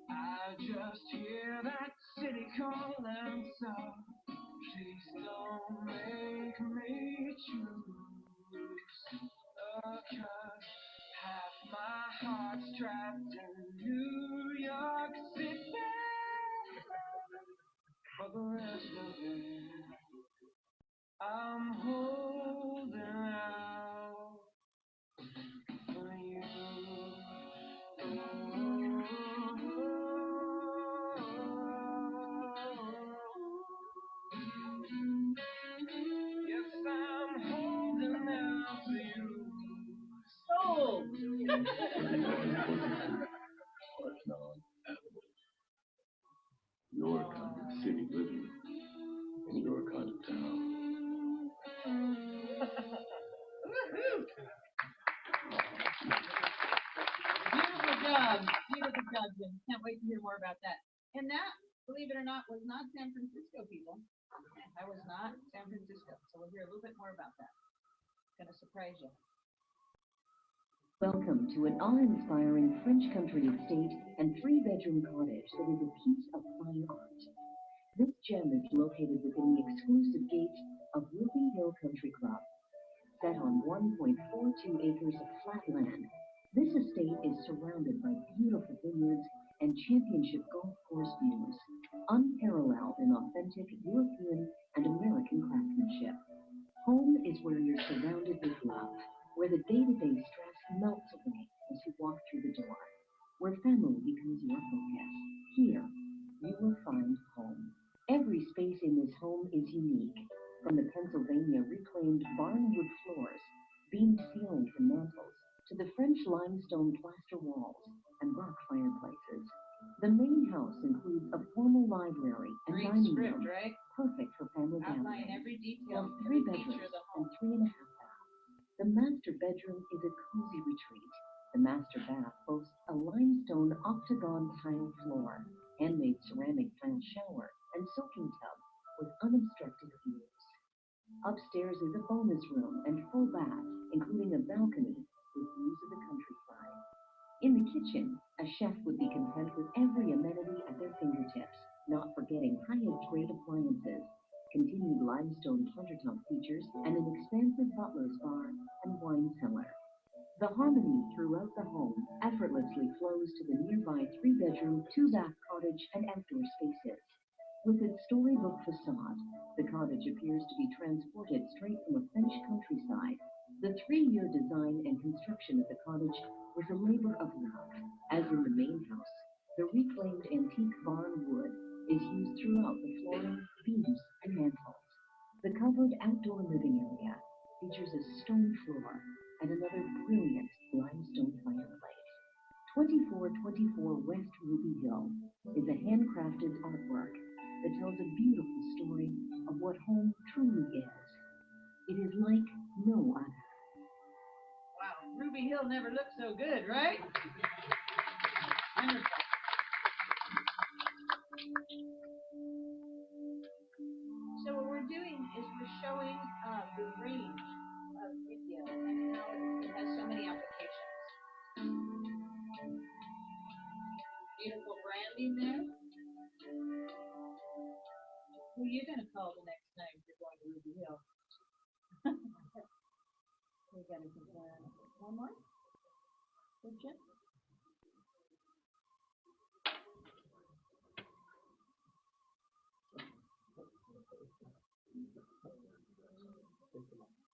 Speaker 12: I just hear that city calling, so please don't make me choose. 'Cause half my heart's trapped in New York City, but the rest of it, I'm holding out for you. Yes, I'm holding out for you.
Speaker 5: Sold.
Speaker 13: Your kind of city living in your kind of town.
Speaker 5: Beautiful job, Jim. Can't wait to hear more about that. And that, believe it or not, was not San Francisco, people. That was not San Francisco. So we'll hear a little bit more about that. It's going to surprise you.
Speaker 14: Welcome to an awe-inspiring French country estate and 3-bedroom cottage that is a piece of fine art. This gem is located within the exclusive gates of Ruby Hill Country Club. Set on 1.42 acres of flat land, this estate is surrounded by beautiful vineyards and championship golf course views, unparalleled in authentic European and American craftsmanship. Home is where you're surrounded with love, where the day-to-day stress melts away as you walk through the door, where family becomes your focus. Here, you will find home. Every space in this home is unique, from the Pennsylvania reclaimed barnwood floors, beamed ceilings and mantels, to the French limestone plaster walls and rock fireplaces. The main house includes a formal library and
Speaker 5: Great
Speaker 14: dining
Speaker 5: script,
Speaker 14: room,
Speaker 5: right?
Speaker 14: perfect for family
Speaker 5: Outline
Speaker 14: gatherings,
Speaker 5: every detail,
Speaker 14: plus 3
Speaker 5: every feature
Speaker 14: bedrooms
Speaker 5: of the
Speaker 14: and
Speaker 5: home.
Speaker 14: 3.5 baths. The master bedroom is a cozy retreat. The master bath boasts a limestone octagon tile floor, handmade ceramic tile shower, and soaking tub with unobstructed views. Upstairs is a bonus room and full bath, including a balcony with views of the countryside. In the kitchen, a chef would be content with every amenity at their fingertips, not forgetting highest-grade appliances, continued limestone countertop features, and an expansive butler's bar and wine cellar. The harmony throughout the home effortlessly flows to the nearby 3-bedroom, 2-bath cottage and outdoor spaces. With its storybook facade, the cottage appears to be transported straight from a French countryside. The 3-year design and construction of the cottage was a labor of love. As in the main house, the reclaimed antique barn wood is used throughout the flooring, beams, and mantels. The covered outdoor living area features a stone floor and another brilliant limestone fireplace. 2424 West Ruby Hill is a handcrafted artwork that tells a beautiful story of what home truly is. It is like no other.
Speaker 5: Wow, Ruby Hill never looked so good, right? Wonderful. So what we're doing is we're showing the range of video and how it has so many applications. Beautiful branding there. Who are you going to call the next time you're going to Ruby Hill? We got to get one more. Good job.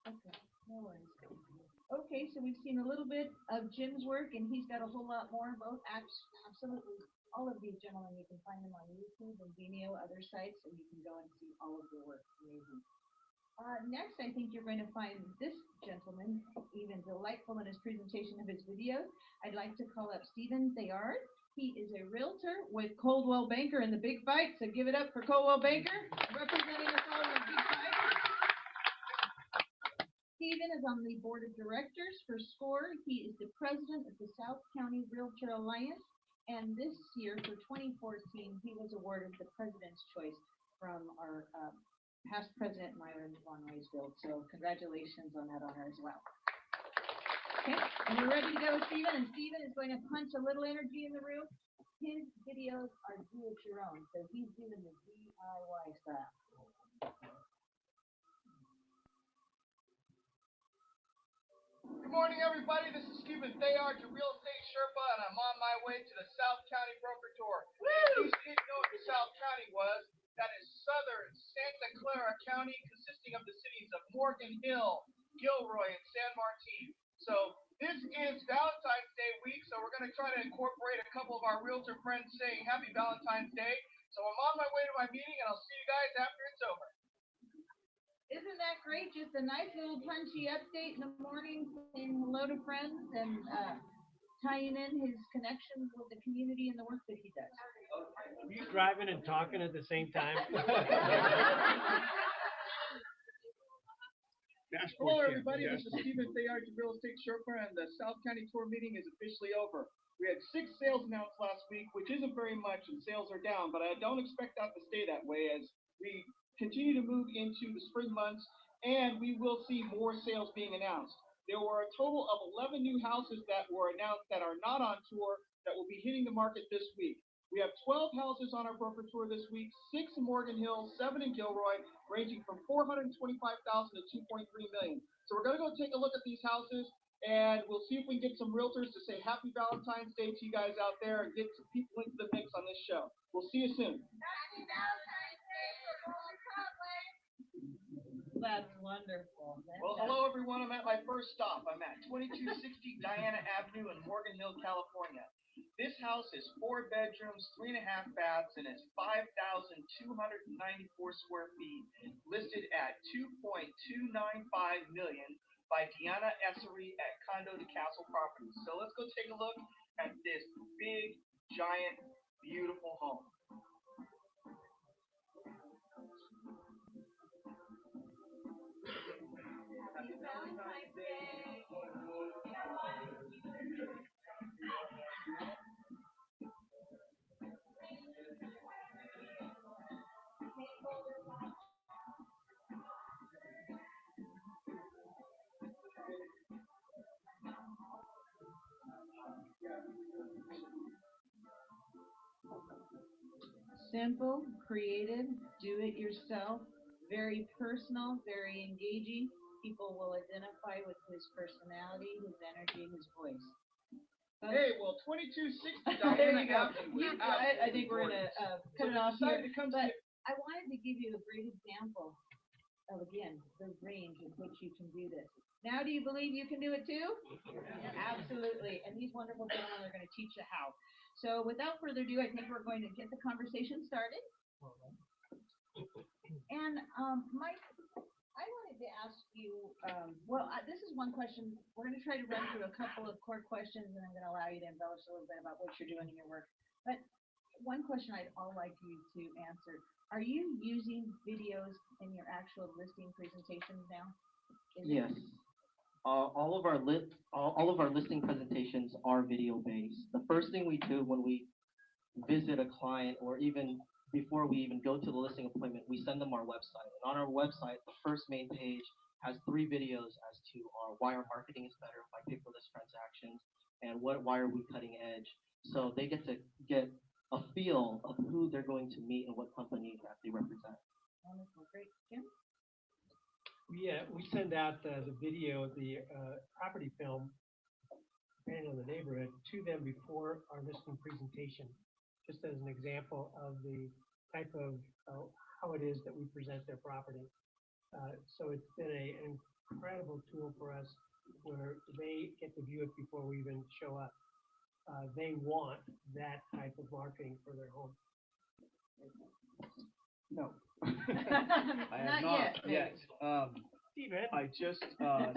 Speaker 5: Okay, no worries. Okay, so we've seen a little bit of Jim's work, and he's got a whole lot more. Both absolutely all of these gentlemen, you can find them on YouTube and Vimeo, other sites, and you can go and see all of their work. Amazing. Next, I think you're going to find this gentleman even delightful in his presentation of his video. I'd like to call up Stephen Thayard. He is a realtor with Coldwell Banker in the Big Fight, so give it up for Coldwell Banker, representing us all in the Big Fight. Stephen is on the board of directors for SCCAOR. He is the president of the South County Realtor Alliance, and this year, for 2014, he was awarded the President's Choice from our past president, Myron Von Weisfield. So congratulations on that honor as well. Okay, and we're ready to go with Stephen, and Stephen is going to punch a little energy in the room. His videos are do it your own, so he's doing the DIY style.
Speaker 9: Good morning, everybody. This is Stephen Thayard, your real estate Sherpa, and I'm on my way to the South County Broker Tour. In case you didn't know what the South County was, that is southern Santa Clara County, consisting of the cities of Morgan Hill, Gilroy, and San Martin. So this is Valentine's Day week, so we're going to try to incorporate a couple of our realtor friends saying Happy Valentine's Day. So I'm on my way to my meeting, and I'll see you guys after it's over.
Speaker 5: Isn't that great? Just a nice little punchy update in the morning, saying hello to friends and tying in his connections with the community and the work that he does.
Speaker 7: Are you driving and talking at the same time?
Speaker 9: Hello, everybody. This is Stephen Thayard, your real estate Sherpa, and the South County Tour meeting is officially over. We had 6 sales announced last week, which isn't very much, and sales are down, but I don't expect that to stay that way as we continue to move into the spring months, and we will see more sales being announced. There were a total of 11 new houses that were announced that are not on tour that will be hitting the market this week. We have 12 houses on our broker tour this week, 6 in Morgan Hill, 7 in Gilroy, ranging from $425,000 to $2.3 million. So we're going to go take a look at these houses,
Speaker 6: And we'll see if we can get some realtors to say Happy Valentine's Day to you guys out there and get some people into the mix on this show. We'll see you soon.
Speaker 3: Happy Valentine's Day for Rolling Public.
Speaker 5: That's wonderful.
Speaker 6: Well, hello everyone. I'm at my first stop. I'm at 2260 Diana Avenue in Morgan Hill, California. This house is 4 bedrooms, 3.5 baths, and it's 5,294 square feet, listed at $2.295 million by Deanna Essery at Condo de Castle Properties. So let's go take a look at this big, giant, beautiful home.
Speaker 3: Happy Valentine's Day.
Speaker 5: Simple, creative, do it yourself, very personal, very engaging. People will identify with his personality, his energy, his voice.
Speaker 6: Hey, well, 2260
Speaker 5: There
Speaker 6: Diana
Speaker 5: you go.
Speaker 6: Avenue.
Speaker 5: I think we're gonna cut it off here.
Speaker 6: To come
Speaker 5: But I wanted to give you a great example of, again, the range in which you can do this. Now, do you believe you can do it too? Absolutely. And these wonderful gentlemen are going to teach you how. So without further ado, I think we're going to get the conversation started. And Mike, I wanted to ask you, this is one question. We're going to try to run through a couple of core questions, and I'm going to allow you to embellish a little bit about what you're doing in your work. But one question I'd all like you to answer: are you using videos in your actual listing presentations now?
Speaker 15: Yes. All of our listing presentations are video based. The first thing we do when we visit a client, or even before we even go to the listing appointment, we send them our website. And on our website, the first main page has 3 videos as to why our marketing is better by paperless transactions and why are we cutting edge. So they get to get a feel of who they're going to meet and what company that they represent.
Speaker 5: Wonderful, great, Jim.
Speaker 7: Yeah, we send out the video, the property film, depending on the neighborhood, to them before our listing presentation, just as an example of the type of how it is that we present their property. So it's been an incredible tool for us where they get to view it before we even show up. They want that type of marketing for their home.
Speaker 16: No. I have not yet. I just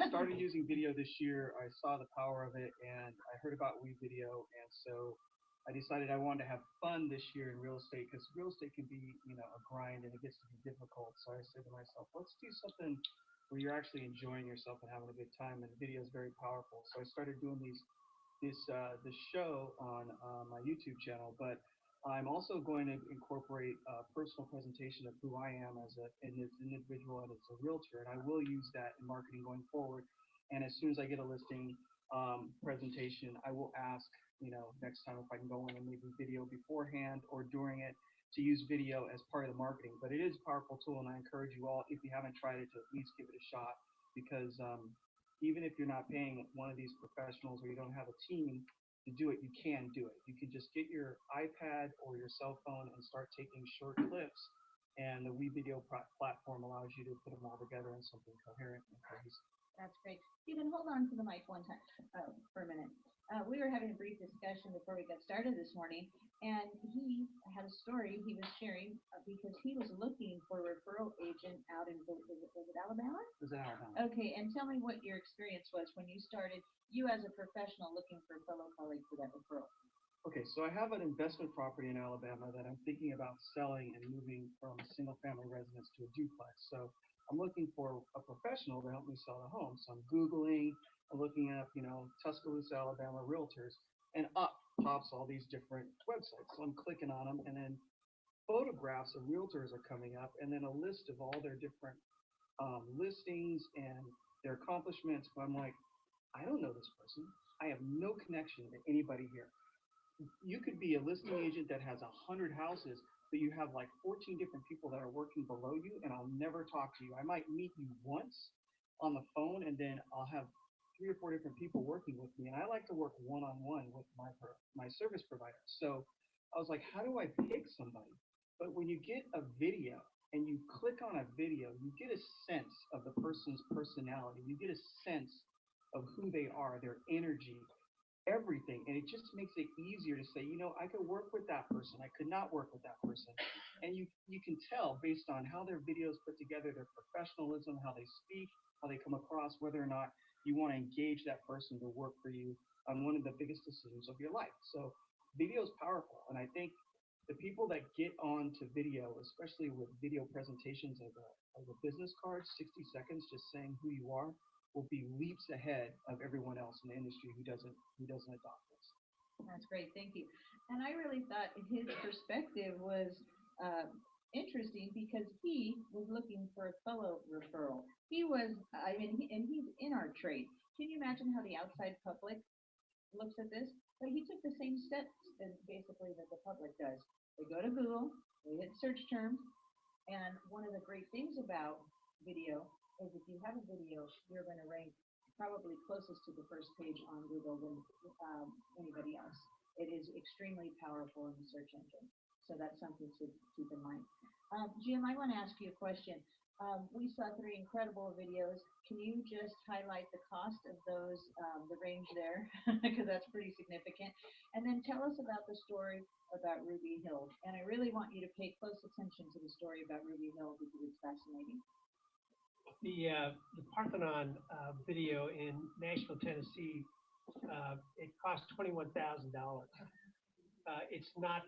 Speaker 16: started using video this year. I saw the power of it, and I heard about WeVideo, and so I decided I wanted to have fun this year in real estate, because real estate can be, a grind, and it gets to be difficult. So I said to myself, let's do something where you're actually enjoying yourself and having a good time, and video is very powerful. So I started doing this show on my YouTube channel, but I'm also going to incorporate a personal presentation of who I am as an individual and as a realtor, and I will use that in marketing going forward. And as soon as I get a listing presentation, I will ask, next time if I can go in and maybe video beforehand or during it, to use video as part of the marketing. But it is a powerful tool, and I encourage you all, if you haven't tried it, to at least give it a shot, because even if you're not paying one of these professionals or you don't have a team to do it, you can do it. You can just get your iPad or your cell phone and start taking short clips, and the WeVideo platform allows you to put them all together in something coherent and cohesive.
Speaker 5: That's great. Stephen, hold on to the mic one time for a minute. We were having a brief discussion before we got started this morning, and he had a story he was sharing because he was looking for a referral agent out in, was it Alabama?
Speaker 16: It was in Alabama.
Speaker 5: Okay, and tell me what your experience was when you started, you as a professional looking for a fellow colleague for that referral.
Speaker 16: Okay, so I have an investment property in Alabama that I'm thinking about selling and moving from a single family residence to a duplex. So I'm looking for a professional to help me sell the home. So I'm Googling, I'm looking up, Tuscaloosa, Alabama realtors, and up pops all these different websites. So I'm clicking on them, and then photographs of realtors are coming up, and then a list of all their different listings and their accomplishments. But I'm like, I don't know this person. I have no connection to anybody here. You could be a listing agent that has 100 houses, but you have like 14 different people that are working below you, and I'll never talk to you. I might meet you once on the phone, and then I'll have 3 or 4 different people working with me, and I like to work one-on-one with my service provider. So I was like, how do I pick somebody? But when you get a video and you click on a video, you get a sense of the person's personality. You get a sense of who they are, their energy, everything. And it just makes it easier to say, you know, I could work with that person. I could not work with that person. And you can tell based on how their videos put together, their professionalism, how they speak, how they come across, whether or not you want to engage that person to work for you on one of the biggest decisions of your life. So video is powerful. And I think the people that get onto video, especially with video presentations of a business card, 60 seconds just saying who you are, will be leaps ahead of everyone else in the industry who doesn't adopt this.
Speaker 5: That's great, thank you. And I really thought his perspective was interesting because he was looking for a fellow referral. He was, I mean, and he's in our trade. Can you imagine how the outside public looks at this? But he took the same steps as basically that the public does. They go to Google, they hit search terms, and one of the great things about video is if you have a video, you're going to rank probably closest to the first page on Google than anybody else. It is extremely powerful in the search engine. So that's something to keep in mind. Jim, I want to ask you a question. We saw 3 incredible videos. Can you just highlight the cost of those, the range there, because that's pretty significant. And then tell us about the story about Ruby Hill. And I really want you to pay close attention to the story about Ruby Hill because it's fascinating.
Speaker 17: The Parthenon video in Nashville, Tennessee, it cost $21,000. It's not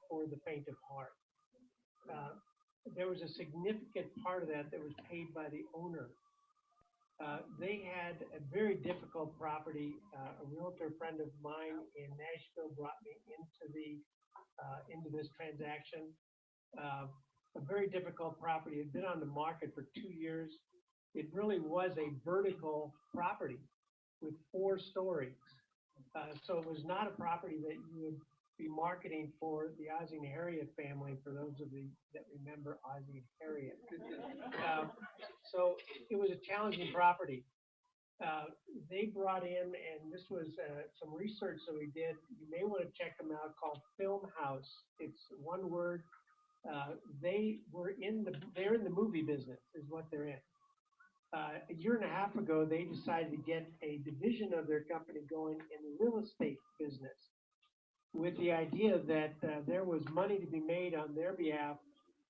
Speaker 17: for the faint of heart. There was a significant part of that was paid by the owner. They had a very difficult property. A realtor friend of mine in Nashville brought me into this transaction. A very difficult property. It had been on the market for 2 years. It really was a vertical property with 4 stories. So it was not a property that you would be marketing for the Ozzie and Harriet family, for those of you that remember Ozzie and Harriet. So it was a challenging property. They brought in, and this was some research that we did. You may want to check them out, called Film House. It's one word. They're in the movie business, is what they're in. A year and a half ago, they decided to get a division of their company going in the real estate business, with the idea that there was money to be made on their behalf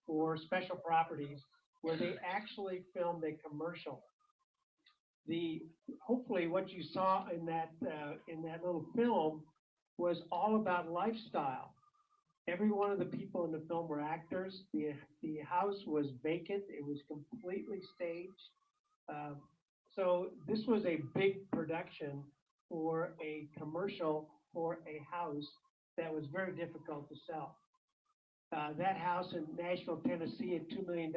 Speaker 17: for special properties where they actually filmed a commercial. Hopefully what you saw in that little film was all about lifestyle. Every one of the people in the film were actors. The house was vacant. It was completely staged. So this was a big production for a commercial for a house that was very difficult to sell. That house in Nashville, Tennessee at $2 million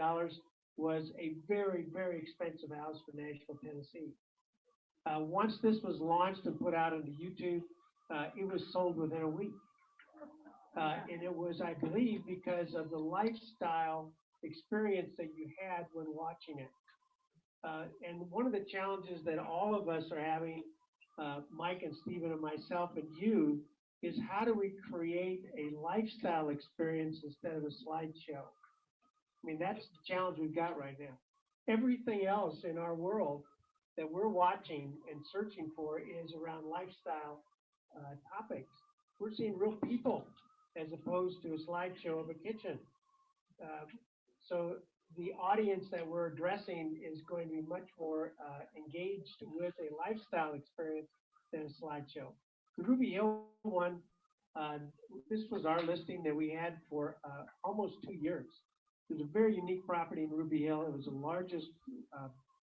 Speaker 17: was a very, very expensive house for Nashville, Tennessee. Once this was launched and put out onto YouTube, it was sold within a week. And it was, I believe, because of the lifestyle experience that you had when watching it. And one of the challenges that all of us are having, Mike and Stephen and myself and you, is how do we create a lifestyle experience instead of a slideshow? I mean, that's the challenge we've got right now. Everything else in our world that we're watching and searching for is around lifestyle topics. We're seeing real people as opposed to a slideshow of a kitchen. So the audience that we're addressing is going to be much more engaged with a lifestyle experience than a slideshow. The Ruby Hill one, this was our listing that we had for almost 2 years. It was a very unique property in Ruby Hill. It was the largest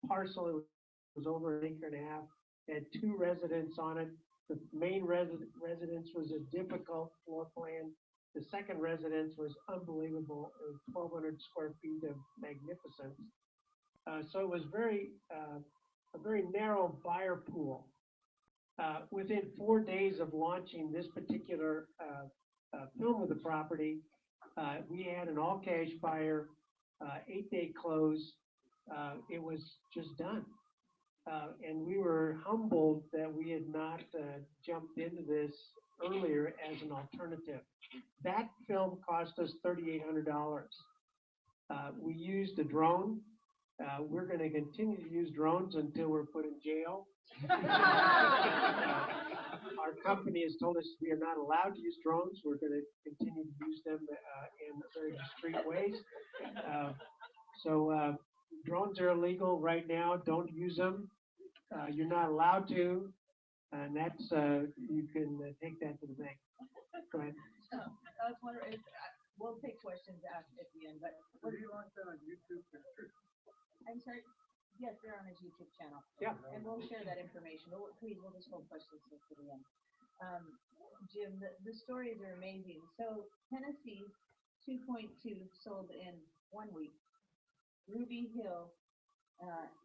Speaker 17: parcel. It was over an acre and a half. It had 2 residents on it. The main residence was a difficult floor plan. The second residence was unbelievable. It was 1,200 square feet of magnificence. So it was a very narrow buyer pool. Within 4 days of launching this particular film of the property, we had an all-cash buyer, 8-day close. It was just done. And we were humbled that we had not jumped into this earlier as an alternative. That film cost us $3,800. We used a drone. We're going to continue to use drones until we're put in jail. Our company has told us we are not allowed to use drones. We're going to continue to use them in very discreet ways. So drones are illegal right now. Don't use them. You're not allowed to, and that's you can take that to the bank. Go ahead.
Speaker 5: I was wondering, we'll take questions at the end, but
Speaker 17: What do you want on YouTube?
Speaker 5: I'm sorry. Yes, they're on his YouTube channel.
Speaker 17: Yeah.
Speaker 5: And we'll share that information. We'll just hold questions until the end. Jim, the stories are amazing. So Tennessee 2.2 sold in 1 week. Ruby Hill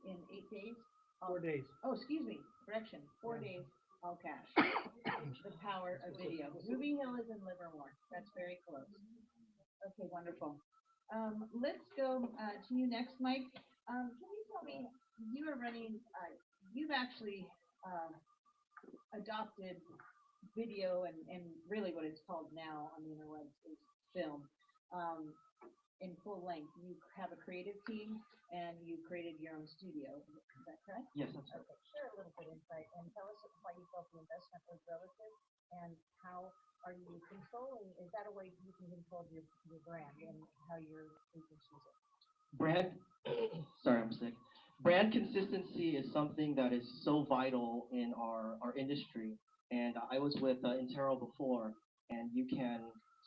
Speaker 5: in 8 days.
Speaker 17: 4 days.
Speaker 5: Oh, excuse me. Correction. 4 days. All cash. The power of video. Ruby Hill is in Livermore. That's very close. Okay, wonderful. Let's go to you next, Mike. Can you tell me, you are running, you've actually adopted video and really what it's called now on the interwebs is film in full length. You have a creative team and you created your own studio. Is that correct?
Speaker 15: Yes, that's right.
Speaker 5: Okay, share a little bit of insight and tell us why you felt the investment was relative and how are you controlling, is that a way you can control your brand and how your agents use it?
Speaker 15: Brand, sorry, I'm sick. Brand consistency is something that is so vital in our industry. And I was with Intero before, and you can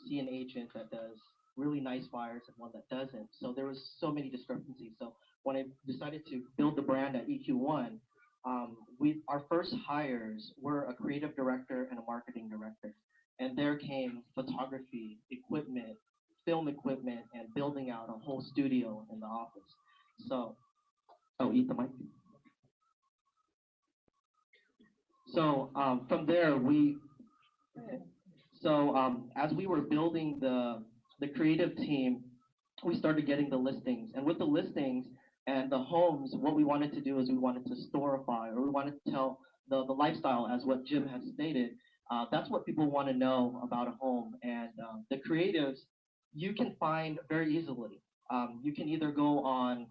Speaker 15: see an agent that does really nice fires and one that doesn't. So there was so many discrepancies. So when I decided to build the brand at EQ1, our first hires were a creative director and a marketing director. And there came photography, equipment, film equipment, and building out a whole studio in the office. So, eat the mic. So from there, as we were building the creative team, we started getting the listings. And with the listings and the homes, what we wanted to do is we wanted to storify, or we wanted to tell the lifestyle, as what Jim has stated. That's what people want to know about a home. And the creatives, you can find very easily. You can either go on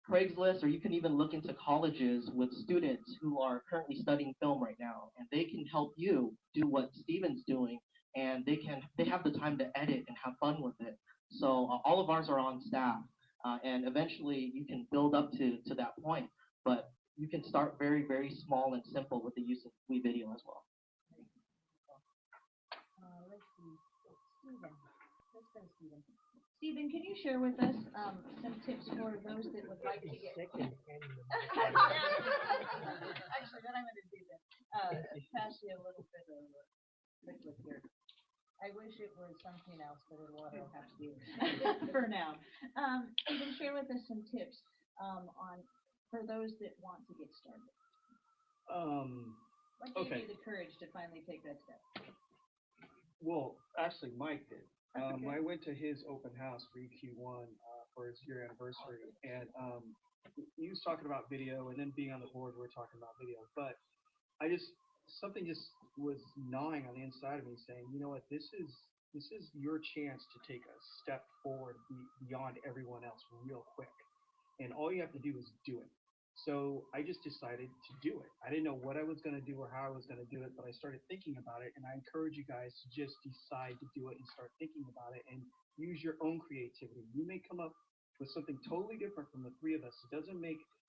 Speaker 15: Craigslist, or you can even look into colleges with students who are currently studying film right now, and they can help you do what Steven's doing, and they have the time to edit and have fun with it. So all of ours are on staff, and eventually you can build up to that point, but you can start very, very small and simple with the use of WeVideo as well.
Speaker 5: Let's see, Steven. Let's go, Steven. Steven, can you share with us some tips for those that would like to get... Actually, what I'm going to do then, pass you a little bit of liquid here. I wish it was something else, but it'll have to be for now. Steven, share with us some tips for those that want to get started. What gave you the courage to finally take that step?
Speaker 16: Well, actually, Mike did. I went to his open house for EQ1 for his year anniversary, and he was talking about video, and then being on the board, we were talking about video. But something just was gnawing on the inside of me, saying, you know what, this is your chance to take a step forward beyond everyone else real quick, and all you have to do is do it. So I just decided to do it. I didn't know what I was going to do or how I was going to do it, but I started thinking about it, and I encourage you guys to just decide to do it and start thinking about it and use your own creativity. You may come up with something totally different from the three of us.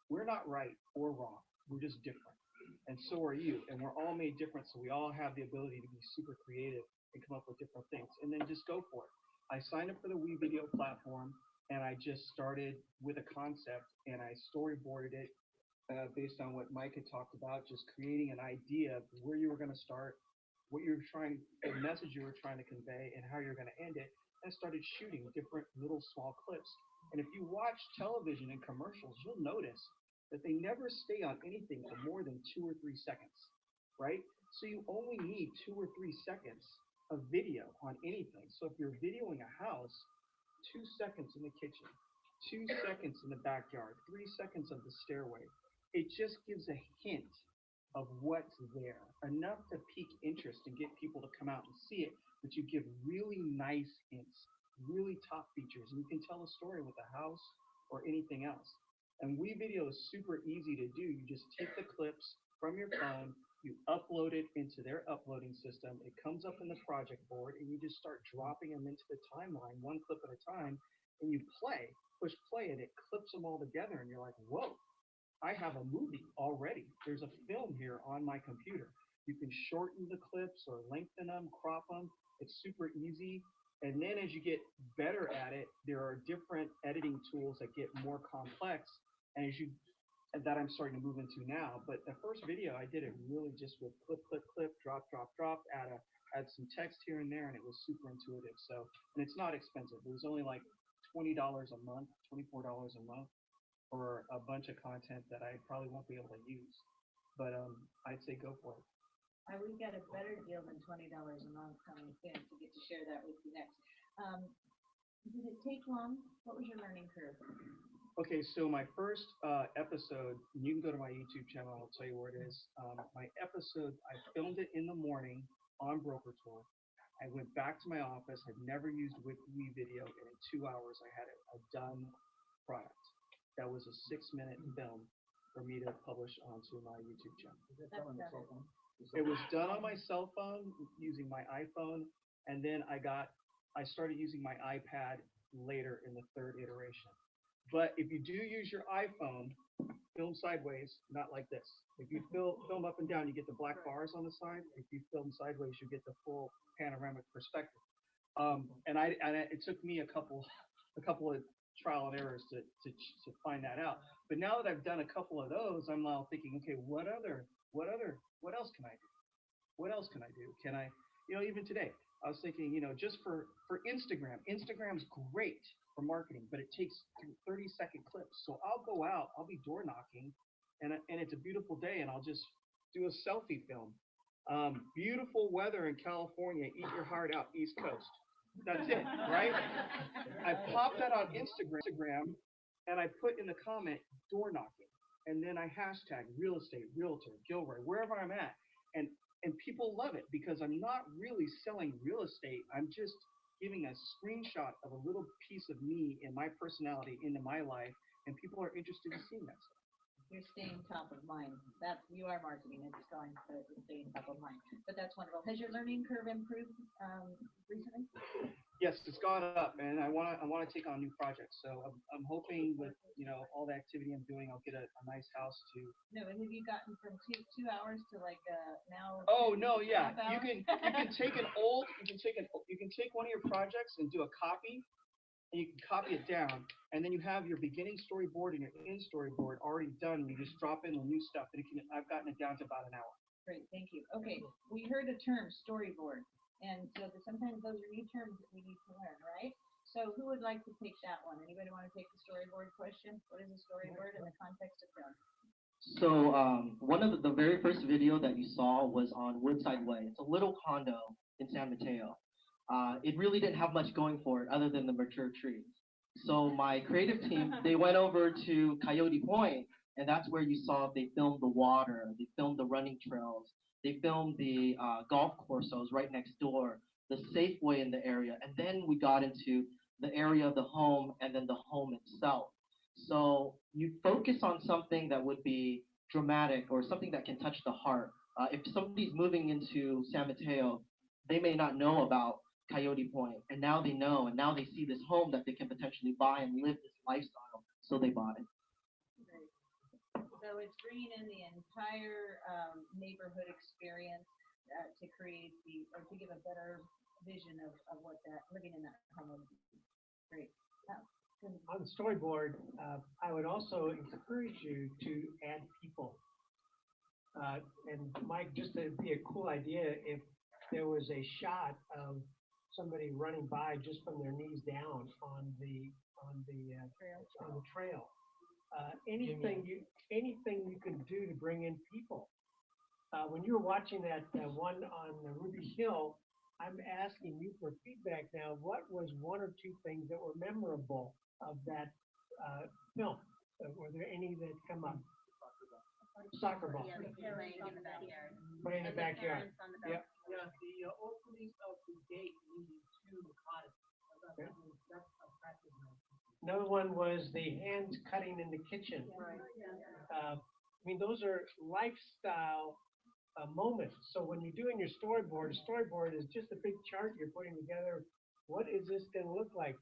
Speaker 16: We're not right or wrong. We're just different. And so are you. And we're all made different, so we all have the ability to be super creative and come up with different things. And then just go for it. I signed up for the WeVideo platform, and I just started with a concept, and I storyboarded it based on what Mike had talked about, just creating an idea of where you were going to start, what you were the message you were trying to convey, and how you're going to end it, and started shooting different little small clips. And if you watch television and commercials, you'll notice that they never stay on anything for more than 2 or 3 seconds, right? So you only need 2 or 3 seconds of video on anything. So if you're videoing a house, 2 seconds in the kitchen, 2 seconds in the backyard, 3 seconds of the stairway, it just gives a hint of what's there, enough to pique interest and get people to come out and see it, but you give really nice hints, really top features, and you can tell a story with a house or anything else. And WeVideo is super easy to do. You just take the clips from your phone, you upload it into their uploading system, it comes up in the project board, and you just start dropping them into the timeline, one clip at a time, and you push play, and it clips them all together, and you're like, whoa, I have a movie already. There's a film here on my computer. You can shorten the clips or lengthen them, crop them. It's super easy. And then as you get better at it, there are different editing tools that get more complex. And that I'm starting to move into now. But the first video, I did it really just with clip, clip, clip, drop, drop, drop, add some text here and there, and it was super intuitive. So, and it's not expensive. It was only like $20 a month, $24 a month for a bunch of content that I probably won't be able to use. But I'd say go for it.
Speaker 5: We got a better deal than $20 a month coming soon to get to share that with you next. Did it take long? What was your learning curve?
Speaker 16: Okay, so my first episode, you can go to my YouTube channel, I'll tell you where it is. My episode, I filmed it in the morning on Broker Tour. I went back to my office. I'd never used WeVideo, and in 2 hours I had a done product. That was a 6-minute film for me to publish onto my YouTube channel. It was done on my cell phone using my iPhone, and then I started using my iPad later in the third iteration. But if you do use your iPhone, film sideways, not like this. If you film up and down, you get the black bars on the side. If you film sideways, you get the full panoramic perspective. And it took me a couple of trial and errors to find that out. But now that I've done a couple of those, I'm now thinking, okay, what else can I do? What else can I do? Can I, even today, I was thinking, just for Instagram's great for marketing, but it takes 30-second clips. So I'll go out, I'll be door knocking, and it's a beautiful day, and I'll just do a selfie film. Beautiful weather in California, eat your heart out, East Coast. That's it, right? I pop that on Instagram, and I put in the comment, door knocking. And then I hashtag real estate, realtor, Gilroy, wherever I'm at. And people love it because I'm not really selling real estate. I'm just giving a screenshot of a little piece of me and my personality into my life, and people are interested in seeing that stuff.
Speaker 5: You're staying top of mind. You are marketing. It's going to stay top of mind. But that's wonderful. Has your learning curve improved recently?
Speaker 16: Yes, it's gone up, and I want to take on new projects. So I'm hoping with all the activity I'm doing, I'll get a nice house to.
Speaker 5: No, but have you gotten from 2 hours to like now?
Speaker 16: Oh no, yeah. You can take one of your projects and do a copy. And you can copy it down, and then you have your beginning storyboard and your end storyboard already done. And you just drop in the new stuff, and I've gotten it down to about an hour.
Speaker 5: Great, thank you. Okay, we heard the term storyboard, and so sometimes those are new terms that we need to learn, right? So who would like to take that one? Anybody want to take the storyboard question? What is a storyboard in the context of film?
Speaker 15: So one of the very first video that you saw was on Woodside Way. It's a little condo in San Mateo. It really didn't have much going for it other than the mature trees. So my creative team, they went over to Coyote Point, and that's where you saw they filmed the water, they filmed the running trails, they filmed the golf courses right next door, the Safeway in the area, and then we got into the area of the home and then the home itself. So you focus on something that would be dramatic or something that can touch the heart. If somebody's moving into San Mateo, they may not know about Coyote Point, and now they know, and now they see this home that they can potentially buy and live this lifestyle, so they bought it.
Speaker 5: Great. So it's bringing in the entire neighborhood experience to create to give a better vision of what that living in that home would be. Great.
Speaker 17: On the storyboard, I would also encourage you to add people. And Mike, just to be a cool idea, if there was a shot of somebody running by just from their knees down on the trail. Anything you can do to bring in people. When you were watching that one on Ruby Hill, I'm asking you for feedback now. What was one or two things that were memorable of that film? Were there any that come up? Soccer ball.
Speaker 3: Yeah, playing in the backyard.
Speaker 17: Playing in the
Speaker 3: And the
Speaker 17: backyard.
Speaker 3: parents on the
Speaker 17: Yep.
Speaker 7: Yeah, the opening of the gate leading to the cottage. That's a practice now.
Speaker 17: Another one was the hands cutting in the kitchen. I mean, those are lifestyle moments. So when you're doing your storyboard, a storyboard is just a big chart you're putting together. What is this going to look like?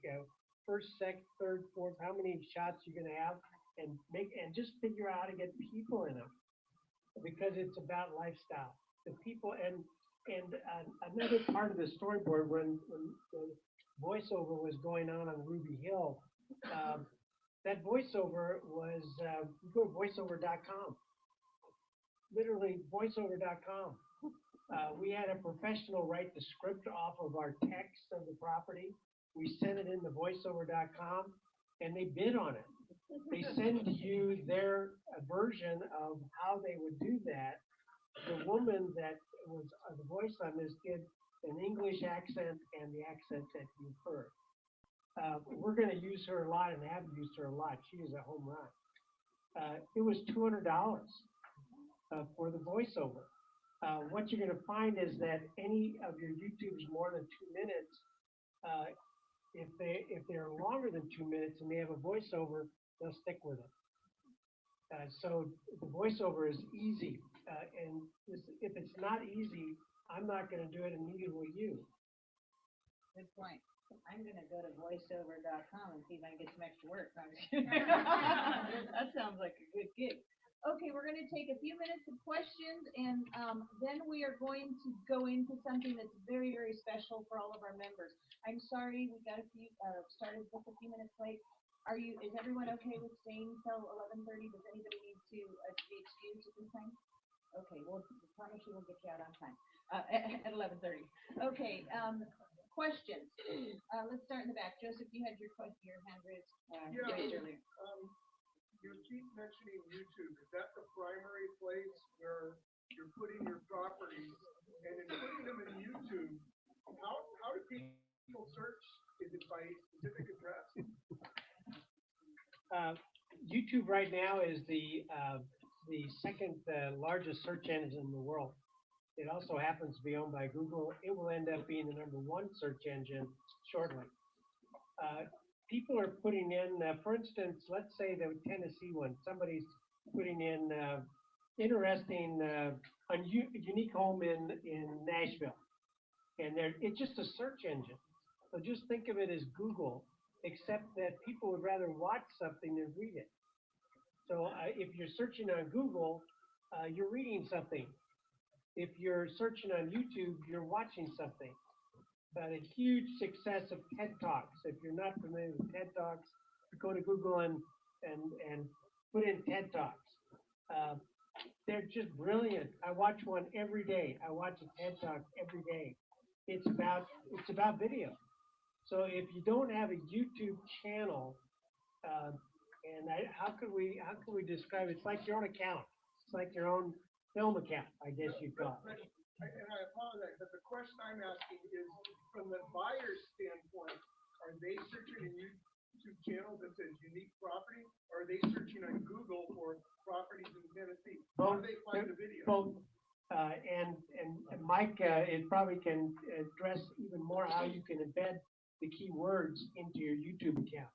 Speaker 17: First, second, third, fourth, how many shots you're going to have, and just figure out how to get people in them, because it's about lifestyle. The people and another part of the storyboard when the voiceover was going on Ruby Hill, that voiceover was you go to voiceover.com. Literally voiceover.com. We had a professional write the script off of our text of the property. We sent it into voiceover.com, and they bid on it. They send you their version of how they would do that. The woman that was the voice on this did an English accent and the accent that you've heard. We're going to use her a lot and have used her a lot. She is a home run. It was $200 for the voiceover. What you're going to find is that any of your YouTubes more than 2 minutes, if they're longer than 2 minutes and they have a voiceover, they'll stick with it. So the voiceover is easy, and if it's not easy, I'm not going to do it, and neither will you.
Speaker 5: Good point. I'm gonna go to voiceover.com and see if I can get some extra work. That sounds like a good gig. Okay, we're gonna take a few minutes of questions, and then we are going to go into something that's very, very special for all of our members. I'm sorry, we got a few started just a few minutes late. Is everyone okay with staying till 11:30? Does anybody need to be excused at this time? Okay, well, we promise you we'll get you out on time at 11:30. Okay, questions. Let's start in the back. Joseph, you had your hand raised earlier.
Speaker 11: You keep mentioning YouTube. Is that the primary place where you're putting your properties? And in putting them in YouTube, how do people search? Is it by specific address?
Speaker 17: YouTube right now is the second largest search engine in the world. It also happens to be owned by Google. It will end up being the #1 search engine shortly. People are putting in, for instance, let's say the Tennessee one. Somebody's putting in interesting, unique home in Nashville, and it's just a search engine. So just think of it as Google, except that people would rather watch something than read it. So if you're searching on Google, you're reading something. If you're searching on YouTube, you're watching something. But a huge success of TED Talks. If you're not familiar with TED Talks, go to Google and put in TED Talks. They're just brilliant. I watch one every day. I watch a TED Talk every day. It's about video. So if you don't have a YouTube channel, how could we describe it? It's like your own account. It's like your own film account, I guess you'd call it.
Speaker 11: And I apologize, but the question I'm asking is, from the buyer's standpoint, are they searching a YouTube channel that says unique property, or are they searching on Google for properties in Tennessee? How do they find the video?
Speaker 17: Both. And Mike, it probably can address even more how you can embed the keywords into your YouTube account.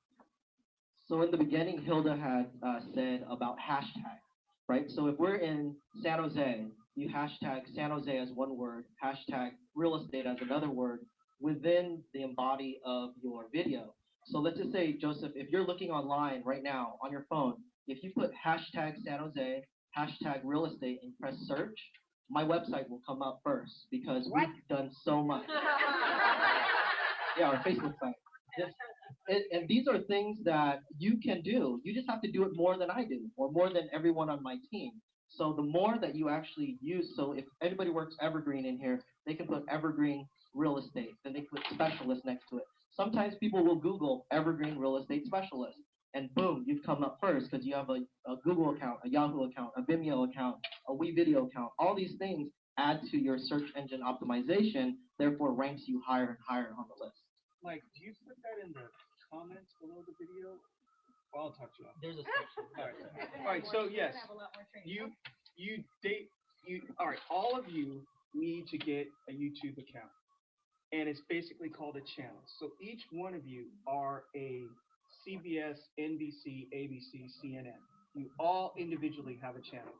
Speaker 15: So in the beginning, Hilda had said about hashtag, right? So if we're in San Jose, you hashtag San Jose as one word, hashtag real estate as another word within the embody of your video. So let's just say, Joseph, if you're looking online right now on your phone, if you put hashtag San Jose, hashtag real estate and press search, my website will come up first because we've done so much. Yeah, our Facebook site. And these are things that you can do. You just have to do it more than I do, or more than everyone on my team. So the more that you actually use, so if anybody works Evergreen in here, they can put Evergreen real estate, then they put specialist next to it. Sometimes people will Google Evergreen real estate specialist, and boom, you've come up first because you have a Google account, a Yahoo account, a Vimeo account, a WeVideo account. All these things add to your search engine optimization, therefore ranks you higher and higher on the list.
Speaker 16: Mike, do you put that in the comments below the video? Well, I'll talk to you after.
Speaker 7: There's a section.
Speaker 16: All right, so yes,
Speaker 5: Have a lot more training.
Speaker 16: all right, all of you need to get a YouTube account. And it's basically called a channel. So each one of you are a CBS, NBC, ABC, CNN. You all individually have a channel.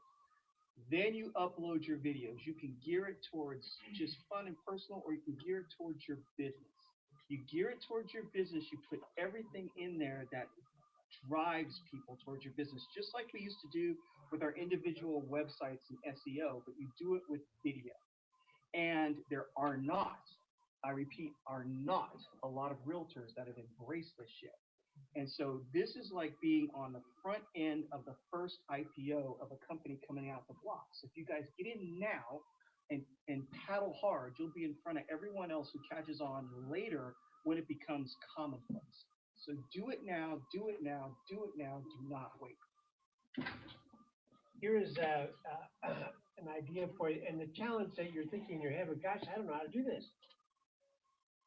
Speaker 16: Then you upload your videos. You can gear it towards just fun and personal, or you can gear it towards your business. You gear it towards your business, you put everything in there that drives people towards your business, just like we used to do with our individual websites and SEO, but you do it with video. And there are not, I repeat, are not a lot of realtors that have embraced this shit. And so this is like being on the front end of the first IPO of a company coming out the blocks. If you guys get in now and paddle hard, you'll be in front of everyone else who catches on later when it becomes commonplace. So do it now, do it now, do it now, do not wait.
Speaker 17: Here is an idea for you, and the challenge that you're thinking in your head, but gosh, I don't know how to do this.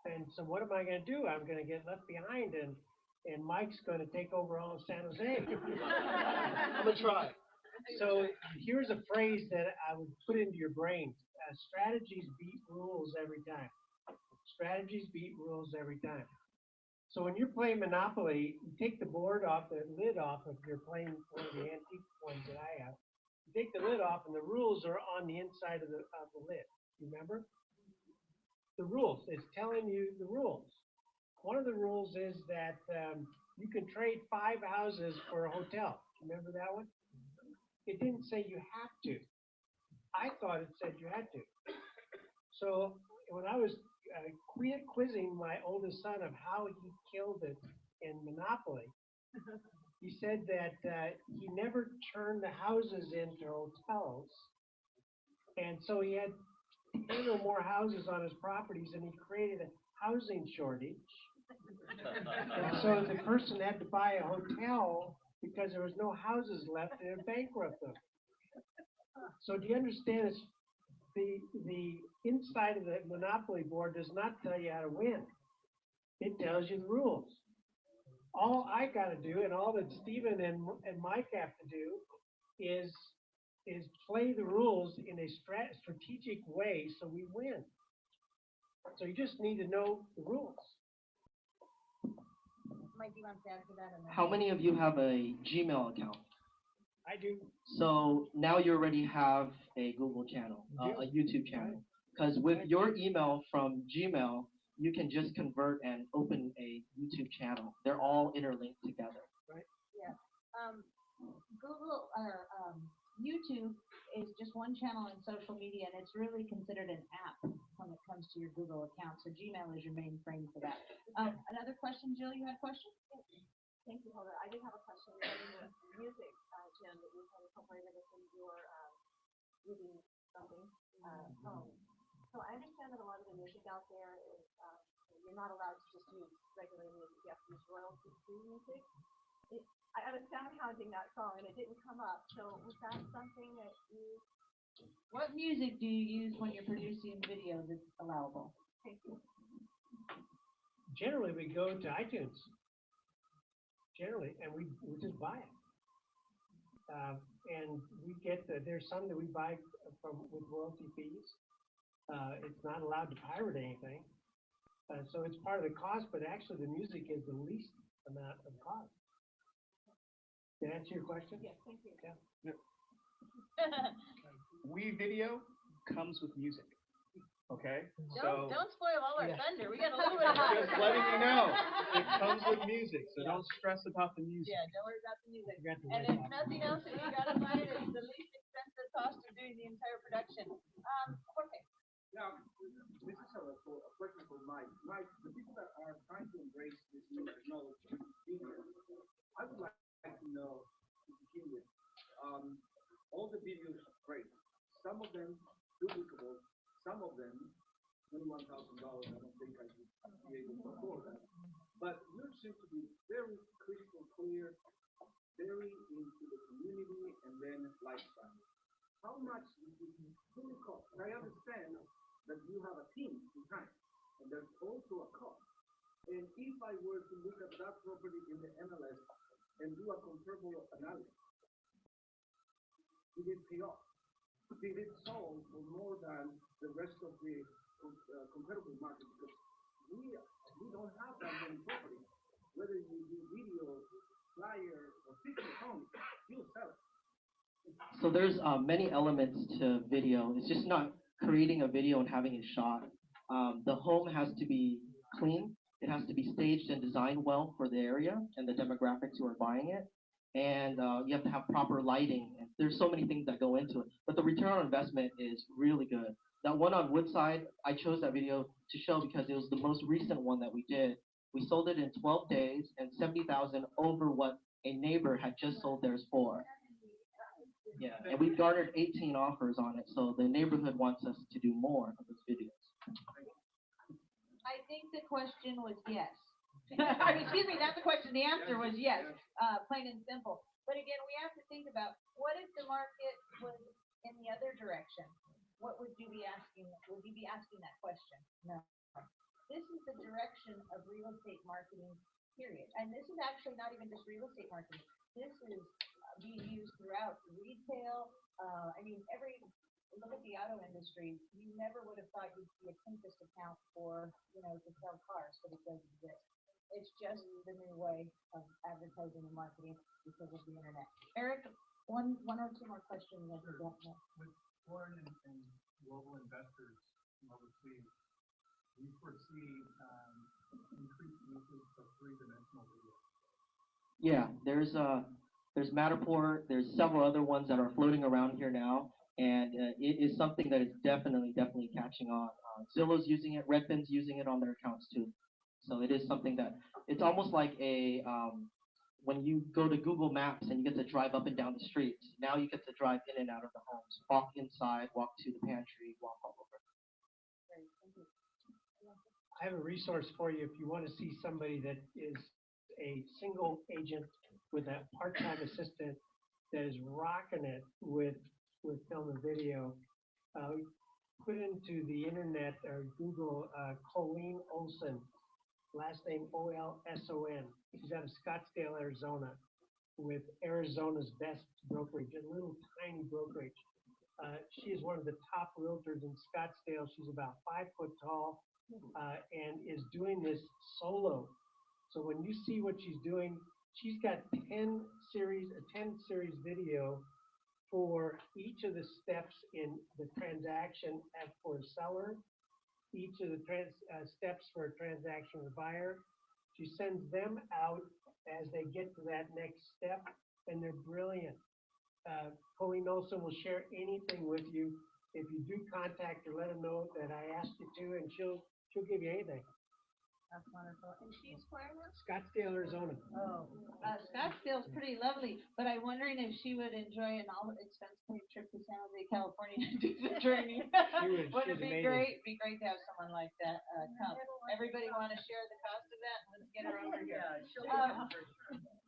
Speaker 17: And so what am I going to do? I'm going to get left behind, and Mike's going to take over all of San Jose.
Speaker 16: I'm going to try.
Speaker 17: So here's a phrase that I would put into your brain. Strategies beat rules every time. Strategies beat rules every time. So when you're playing Monopoly, you take the board off, the lid off, if you're playing one of the antique ones that I have. You take the lid off, and the rules are on the inside of the lid. Remember? The rules. It's telling you the rules. One of the rules is that you can trade 5 houses for a hotel. Remember that one? It didn't say you have to. I thought it said you had to. So when I was quizzing my oldest son of how he killed it in Monopoly, he said that he never turned the houses into hotels. And so he had 10 or more houses on his properties, and he created a housing shortage. And so the person had to buy a hotel because there was no houses left, and it bankrupted them. So do you understand? It's the inside of the Monopoly board does not tell you how to win. It tells you the rules. All I got to do, and all that Stephen and Mike have to do, is play the rules in a strategic way so we win. So you just need to know the rules.
Speaker 5: Mike, you want to add to that?
Speaker 15: How many of you have a Gmail account?
Speaker 17: I do.
Speaker 15: So now you already have a Google channel, a YouTube channel. Because with your email from Gmail, you can just convert and open a YouTube channel. They're all interlinked together.
Speaker 17: Right?
Speaker 5: Yeah. Google or YouTube is just one channel in social media, and it's really considered an app when it comes to your Google account. So Gmail is your main frame for that. Another question, Jill? You had a question?
Speaker 18: Thank you, Hilda. I did have a question regarding the music, Jim, that you had incorporated within your reading something home. So I understand that a lot of the music out there is you're not allowed to just use regular music. You have to use royalty-free music. I was soundhounding that song and it didn't come up. So was that something that you?
Speaker 5: What music do you use when you're producing video that's allowable?
Speaker 18: Thank you.
Speaker 17: Generally, we go to iTunes. Generally, and we just buy it. And we get there's some that we buy with royalty fees. It's not allowed to pirate anything. So it's part of the cost, but actually the music is the least amount of cost. Did I answer your question?
Speaker 18: Yes, thank you.
Speaker 17: Yeah.
Speaker 16: We video comes with music. Okay?
Speaker 18: Don't spoil all our thunder. We got a little bit of time.
Speaker 16: Just letting you know, it comes with music, so don't stress about the music.
Speaker 18: Yeah, don't worry about the music. And if nothing else, if you gotta buy it, it's the least expensive cost of doing the entire production. Okay.
Speaker 6: Now, this is a question for Mike. Mike, the people that are trying to embrace this new technology, I would like to know, to begin with, all the videos are great. Some of them duplicable, some of them $21,000. I don't think I would be able to afford that. But yours seem to be very crystal clear, very into the community, and then lifestyle. How much does it fully cost? I understand that you have a team behind, and there's also a cost. And if I were to look at that property in the MLS,
Speaker 11: and do a comparable analysis. Did it pay off? Did it sell for more than the rest of the comparable market? Because we don't have that many properties. Whether you do video, flyer, or picture phone, you'll sell it.
Speaker 15: So there's many elements to video. It's just not creating a video and having it shot. The home has to be clean. It has to be staged and designed well for the area and the demographics who are buying it. And you have to have proper lighting. And there's so many things that go into it. But the return on investment is really good. That one on Woodside, I chose that video to show because it was the most recent one that we did. We sold it in 12 days and 70,000 over what a neighbor had just sold theirs for. Yeah, and we garnered 18 offers on it, so the neighborhood wants us to do more of those videos.
Speaker 5: I think the question was yes. I mean, excuse me, not the question, the answer was yes, plain and simple. But again, we have to think about, what if the market was in the other direction? What would you be asking? Would you be asking that question? No. This is the direction of real estate marketing, period. And this is actually not even just real estate marketing. This is being used throughout retail. I mean, look at the auto industry. You never would have thought you'd see a Pinterest account for, to sell cars, but it does exist. It's just the new way of advertising and marketing because of the internet. Eric, one or two more questions.
Speaker 4: With foreign and global investors from overseas, do you foresee increased usage of three-dimensional video?
Speaker 15: Yeah, there's Matterport, there's several other ones that are floating around here now, and it is something that is definitely catching on. Zillow's using it, Redfin's using it on their accounts too. So it is something that, it's almost like when you go to Google Maps and you get to drive up and down the streets, now you get to drive in and out of the homes, walk inside, walk to the pantry, walk all over.
Speaker 17: I have a resource for you if you want to see somebody that is a single agent with a part-time assistant that is rocking it with film and video. Put into the internet or Google Colleen Olson, last name Olson. She's out of Scottsdale, Arizona, with Arizona's best brokerage, a little tiny brokerage. She is one of the top realtors in Scottsdale. She's about 5 foot tall and is doing this solo. So when you see what she's doing, she's got a 10 series video for each of the steps in the transaction for a seller, each of the steps for a transaction with a buyer. She sends them out as they get to that next step, and they're brilliant. Colleen Olson will share anything with you. If you do contact her, let her know that I asked you to, and she'll give you anything.
Speaker 5: That's wonderful. And she's where?
Speaker 17: Scottsdale, Arizona.
Speaker 5: Oh, Scottsdale's pretty lovely, but I'm wondering if she would enjoy an all-expense-paid trip to San Jose, California to do the training.
Speaker 17: She would.
Speaker 5: Wouldn't it be great? It'd be great to have someone like that come. Everybody want to share the cost of that? Let's get her over here.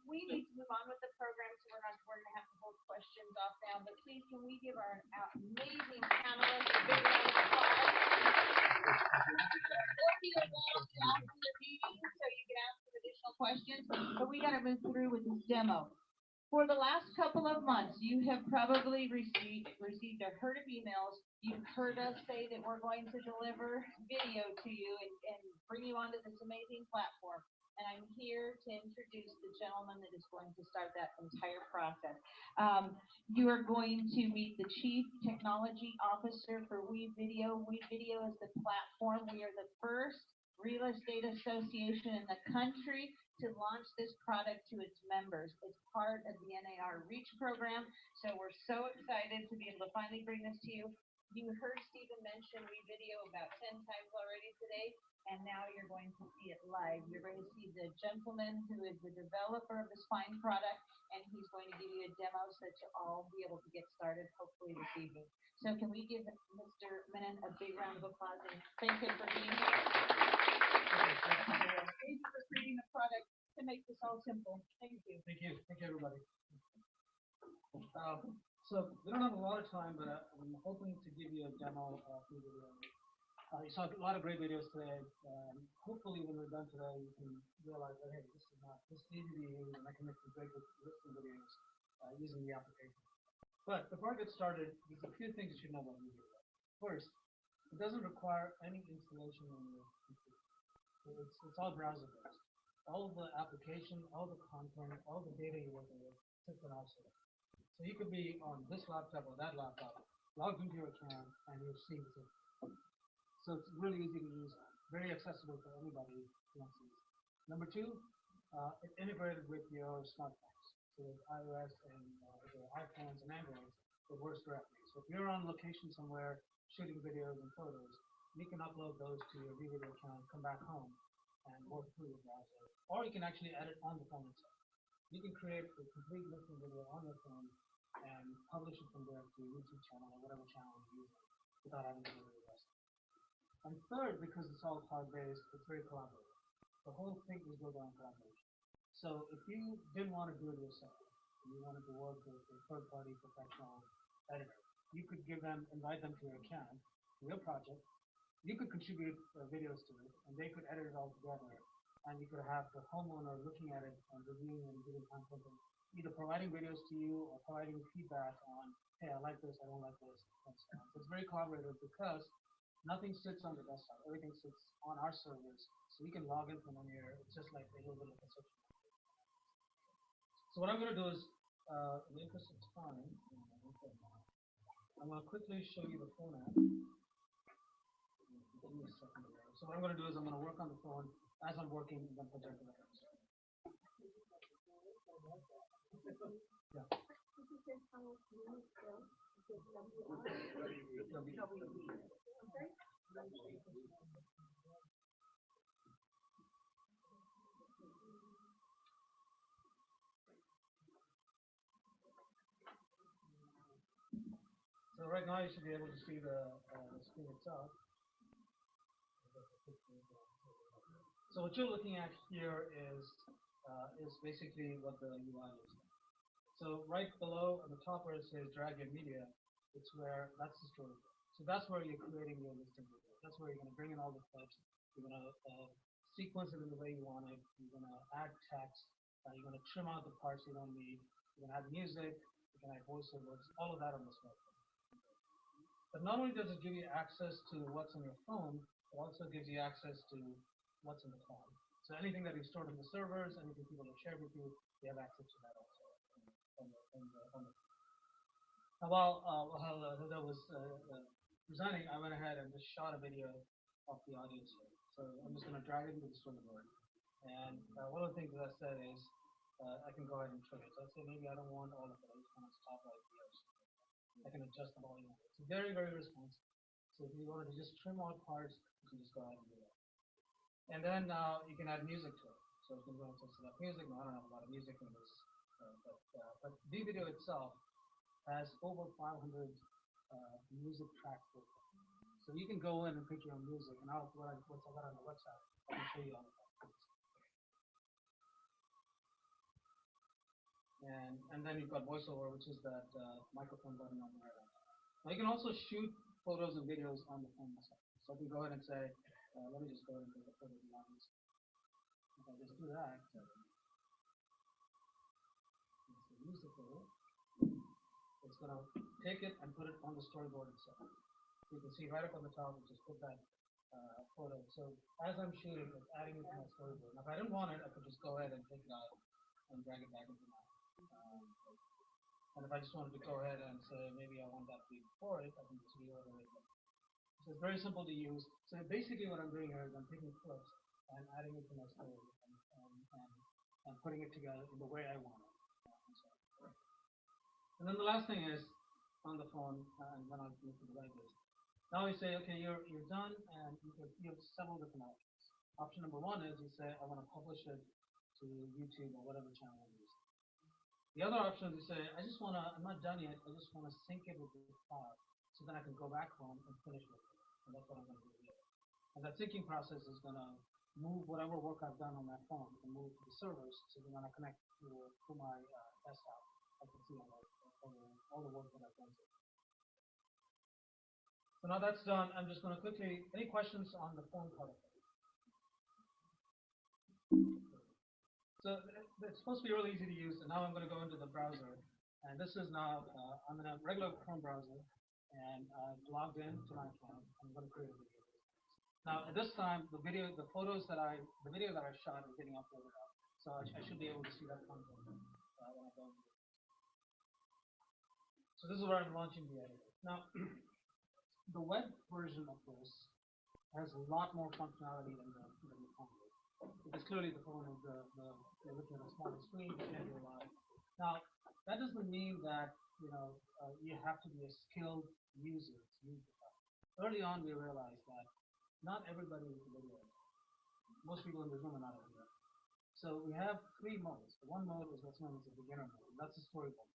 Speaker 5: We need to move on with the program, so we're going to have to hold questions off now. But please, can we give our amazing panelists a big round of applause? There'll be a wall after the meeting, so you can ask some additional questions. But we got to move through with this demo. For the last couple of months, you have probably received a herd of emails. You've heard us say that we're going to deliver video to you and bring you onto this amazing platform. And I'm here to introduce the gentleman that is going to start that entire process. You are going to meet the Chief Technology Officer for WeVideo. WeVideo is the platform. We are the first real estate association in the country to launch this product to its members. It's part of the NAR REACH program, so we're so excited to be able to finally bring this to you. You heard Stephen mention WeVideo about 10 times already today, and now you're going to see it live. You're going to see the gentleman who is the developer of this fine product, and he's going to give you a demo so that you'll all be able to get started, hopefully this evening. So can we give Mr. Menon a big round of applause and thank him for being here? Thank you for creating a product to make this all simple. Thank you.
Speaker 19: Thank you. Thank you, everybody. So we don't have a lot of time, but I'm hoping to give you a demo of WeVideo.
Speaker 7: You saw a lot of great videos today. Hopefully, when we're done today, you can realize that hey, this is easy to use, and I can make some great listing videos using the application. But before I get started, there's a few things you should know about Media. First, it doesn't require any installation on your computer. So it's all browser based. All of the application, all the content, all the data you're working with sits in our server. So you could be on this laptop or that laptop, logged into your account, and you're seeing the same. So it's really easy to use, very accessible for anybody who wants to use it. Number two, it's integrated with your smartphones. So with iOS and your iPhones and Androids, it works directly. So if you're on location somewhere shooting videos and photos, you can upload those to your video account, come back home, and work through your browser. Or you can actually edit on the phone itself. You can create a complete listing video on your phone and publish it from there to your YouTube channel or whatever channel you're using without having to go to the rest. And third, because it's all cloud-based, it's very collaborative. The whole thing is built on collaboration. So if you didn't want to do it yourself, and you wanted to work with a third-party professional editor, you could invite them to your account, to your project. You could contribute videos to it, and they could edit it all together. And you could have the homeowner looking at it and reviewing and giving content, and either providing videos to you or providing feedback on, hey, I like this, I don't like this, and so on. So it's very collaborative because nothing sits on the desktop. Everything sits on our servers, so you can log in from anywhere. It's just like a little bit of a search. So what I'm going to do is, in the interest of time, I'm going to quickly show you the phone app. Give me a second here. So what I'm going to do is I'm going to work on the phone as I'm working, and then project the records. Yeah. So right now you should be able to see the screen itself. So what you're looking at here is basically what the UI looks like. So right below at the top where it says drag your media, that's the story. So that's where you're creating your listing video. That's where you're going to bring in all the clips. You're going to sequence it in the way you want it. You're going to add text. You're going to trim out the parts you don't need. You're going to add music. You can add voiceovers. All of that on the smartphone. But not only does it give you access to what's on your phone, it also gives you access to what's in the cloud. So anything that you've stored on the servers, anything people have shared with you, you have access to that also. Now, while Hilda was presenting, I went ahead and just shot a video of the audience here. So I'm just going to drag it into the storyboard. And one of the things that I said is I can go ahead and trim it. So I say maybe I don't want all of it. I just want to stop right here. I can adjust the volume. It's very, very responsive. So if you wanted to just trim out parts, you can just go ahead and do that. And then you can add music to it. So if you want to select music, now I don't have a lot of music in this, but the video itself has over 500 music tracks. So you can go in and pick your own music, and what's I got on the website, I can show you all of that. And then you've got voiceover, which is that microphone button on the right. Now you can also shoot photos and videos on the phone itself. So I can go ahead and say, let me just go ahead and take a photo of the audience. If I just do that, use the photo. It's going to take it and put it on the storyboard itself. So you can see right up on the top, just put that photo. So as I'm shooting, it's adding it to my storyboard. Now if I didn't want it, I could just go ahead and take it out and drag it back into my. And if I just wanted to go ahead and say maybe I want that to be before it, I can just reorder it. So it's very simple to use. So basically what I'm doing here is I'm taking clips and adding it to my story and putting it together in the way I want it. And then the last thing is on the phone, and then I'll move to the right list. Now you say, okay, you're done, and you have several different options. Option number one is you say, I want to publish it to YouTube or whatever channel I'm using. The other option is you say, I'm not done yet, I just want to sync it with the cloud so then I can go back home and finish it. And that's what I'm going to do here. And that syncing process is going to move whatever work I've done on my phone and move to the servers so that when I connect to my desktop, I can see all the work that I've done.
Speaker 19: So now that's done, I'm just going to quickly, any questions on the phone call? So it's supposed to be really easy to use, and now I'm going to go into the browser. And this is now, I'm in a regular Chrome browser, and I've logged in to my account. I'm going to create a video. Now at this time, the video that I shot is getting uploaded up. So I should be able to see that content when I go. So this is where I'm launching the editor. Now, the web version of this has a lot more functionality than the phone. Because clearly the phone is you're looking at a smaller screen, you can't do a lot. Now, that doesn't mean that you have to be a skilled user to use the phone. Early on, we realized that not everybody is a video editor. Most people in this room are not a video editor. So we have three modes. The one mode is what's known as the beginner mode. That's the storyboard.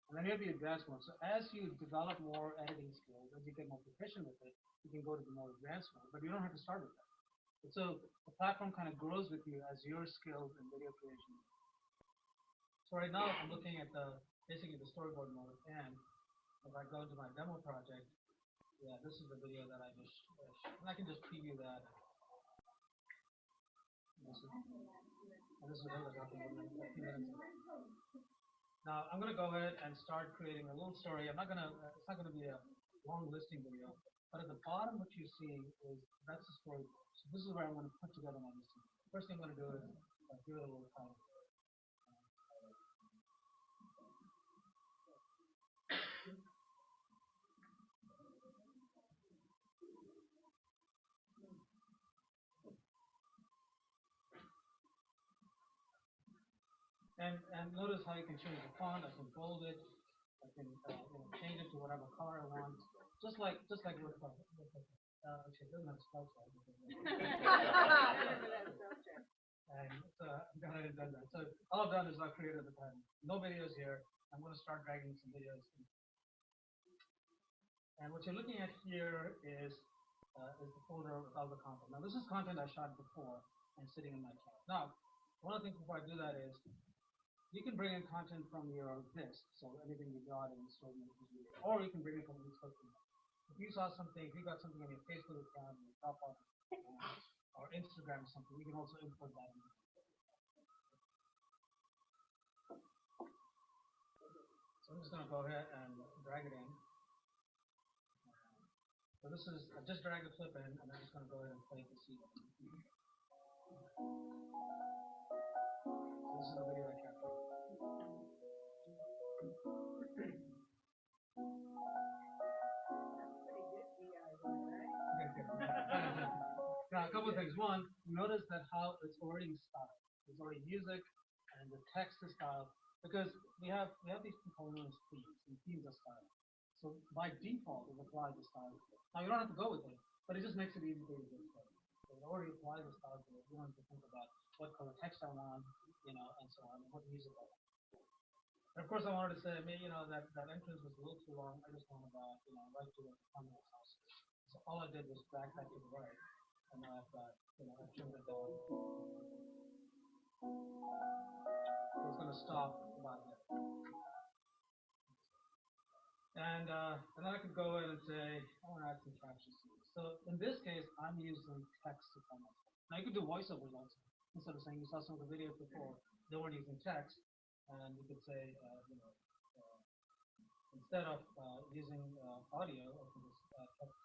Speaker 19: And then you have the advanced mode. So as you develop more editing skills, as you get more proficient with it, you can go to the more advanced mode, but you don't have to start with that. And so the platform kind of grows with you as your skills in video creation. So right now I'm looking at basically the storyboard mode, and if I go into my demo project, yeah, this is the video that I just, and I can just preview that. And this is what happened a few minutes ago. Now I'm going to go ahead and start creating a little story. It's not going to be a long listing video, but at the bottom what you see is that's the story. So this is where I'm going to put together my listing. First thing I'm going to do is give it a little title. And notice how you can change the font. I can bold it. I can change it to whatever color I want. Just like with actually it doesn't have spell check. And I'm glad I didn't done that. So all I've done is I've created the pattern. No videos here. I'm going to start dragging some videos in. And what you're looking at here is the folder with all the content. Now this is content I shot before and sitting in my account. Now, one of the things before I do that is you can bring in content from your disk, so anything you got in the store, or you can bring it from the store. If you saw something, if you got something on your Facebook account, your Dropbox, or Instagram or something, you can also import that in. So I'm just going to go ahead and drag it in. So this is, I just drag the clip in, and I'm just going to go ahead and play it to see. So this is the video I captured. Now, a couple of things. One, notice that how it's already styled. There's already music, and the text is styled, because we have these components themes, and themes are styled. So by default, it applies the style. Now you don't have to go with it, but it just makes it easy for you to get started. So it already applies the style to it. You don't have to think about what color text I want, and so on, and what music I want. And of course, I wanted to say, that entrance was a little too long. I just wanted right to the front of the house. So all I did was back that to the right, and now I've got, I've trimmed it down. So it's going to stop about there. And then I could go in and say, I want to add some captions. So in this case, I'm using text to tell myself. Now you could do voiceovers also. Instead of saying you saw some of the videos before, they weren't using text, and you could say, instead of using audio, I can just text.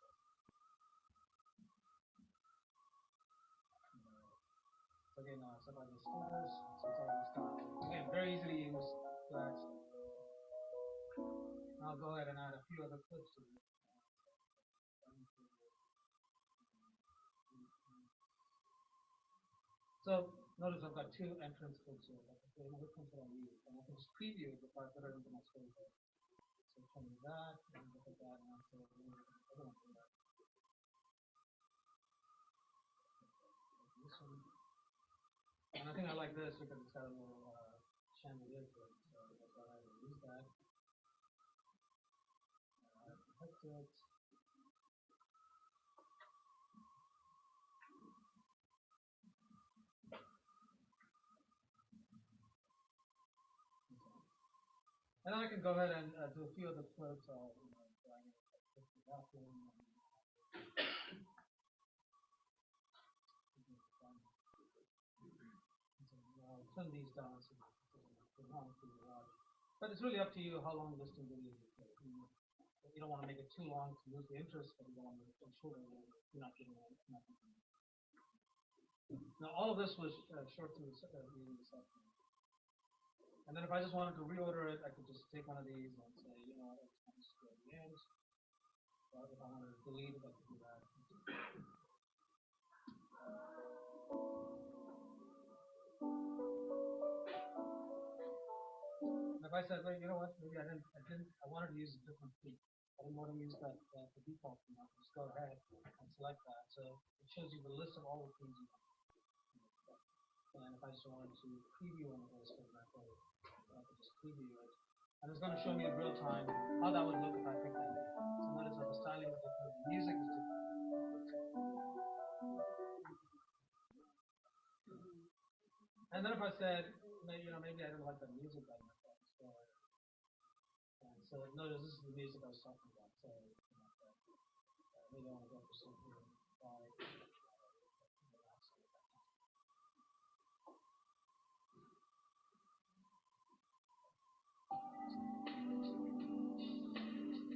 Speaker 19: So again, so if I just do this, so it's already started. Again, very easy to use to access. I'll go ahead and add a few other clips to it. So notice I've got two entrance clips here. Which ones should I use? And I can just preview it before I put it into my storyboard. So turn that, and look at that, and I'll say, I don't want to do that. This one. And I think I like this because it's got a little chandelier to it. So that's why I use that. Protect it. And I can go ahead and do a few other clips. Drag it, the bathroom. trim these down so they're long for your watch. But it's really up to you how long listing videos you take. You don't want to make it too long to lose the interest, but you don't want to make it short you're not getting nothing. Now all of this was short through reading this up. And then if I just wanted to reorder it, I could just take one of these and say, you know, I'll just go to the end. If I wanted to delete it, I could do that. And if I said, well, you know what, maybe I wanted to use a different fee. I didn't want to use the default fee. I can just go ahead and select that. So it shows you the list of all the fees you want. And if I just wanted to preview one of those, for example, I could just preview it. And it's going to show me in real time how that would look if I picked that. So notice that the styling is different, the music is different. And then if I said, you know, maybe I don't like the music that much, and so notice this is the music I was talking about. So maybe I want to go for something like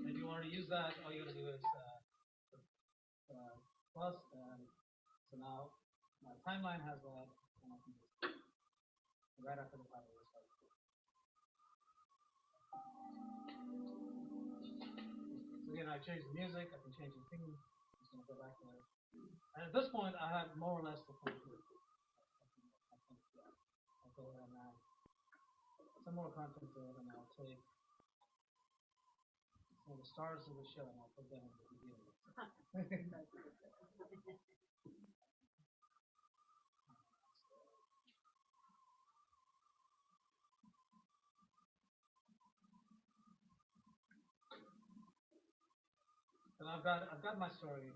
Speaker 19: if you wanted to use that, all you got to do is plus, and so now my timeline has that, and I can just right after the title is start. So again, I change the music, I can change the theme. I'm just going to go back there. And at this point, I have more or less the full group. I'll go ahead and add some more content to it, and I'll take some of the stars of the show, and I'll put them in the beginning. And I've got my story.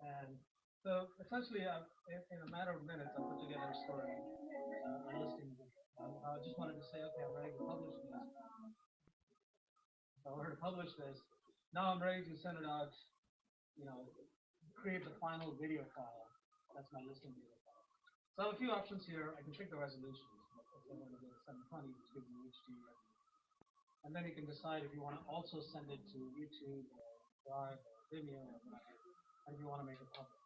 Speaker 19: And so essentially, in a matter of minutes, I put together a story, a listing video. I just wanted to say, okay, I'm ready to publish this. So I wanted to publish this. Now I'm ready to send it out, you know, create the final video file. That's my listing video file. So I have a few options here. I can pick the resolution. Like if I want to do 720, which gives me HD. And then you can decide if you want to also send it to YouTube or Drive or Vimeo or whatever, and if you want to make it public.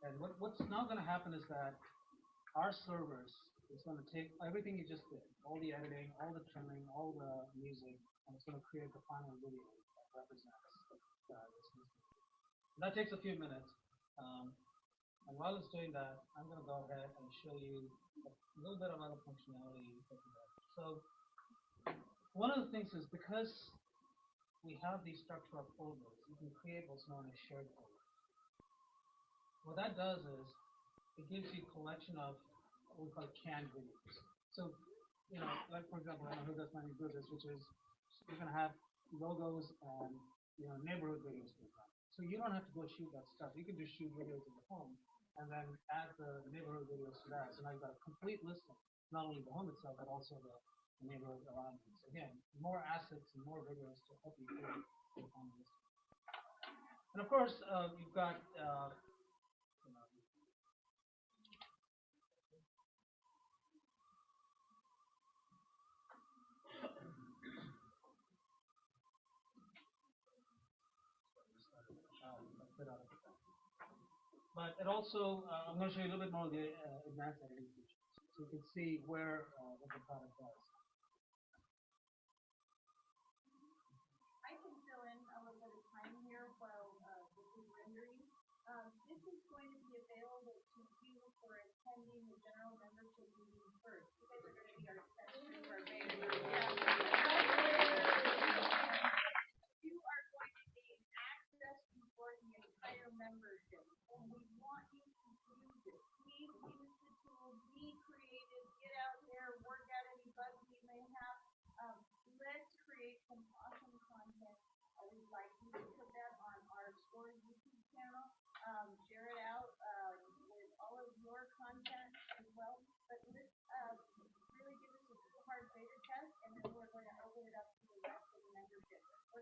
Speaker 19: And what's now going to happen is that our servers is going to take everything you just did, all the editing, all the trimming, all the music, and it's going to create the final video that represents this music. And that takes a few minutes. And while it's doing that, I'm going to go ahead and show you a little bit of other functionality. So one of the things is because we have these structural folders, you can create what's known as shared folders. What that does is it gives you a collection of what we call canned videos. So, you know, like for example, I don't know who does many do this, which is you're going to have logos and, you know, neighborhood videos, for example. So you don't have to go shoot that stuff. You can just shoot videos in the home and then add the neighborhood videos to that. So now you've got a complete listing, not only the home itself, but also the neighborhood around it. So again, more assets and more videos to help you create the home listing. And of course, you've got but it also, I'm going to show you a little bit more of the advanced editing features, so you can see where what the product does.
Speaker 5: I can fill in a little bit of time here while this is rendering. This is going to be available to you for attending the general membership meeting first. You guys are going to be our session for regular. You are going to gain access for the entire membership, and we want you to use it. Please use the tool, be creative, get out there, work out any bugs you may have. Let's create some awesome content. I would like you to put that on our SCCAOR YouTube channel. Share it out with all of your content as well. But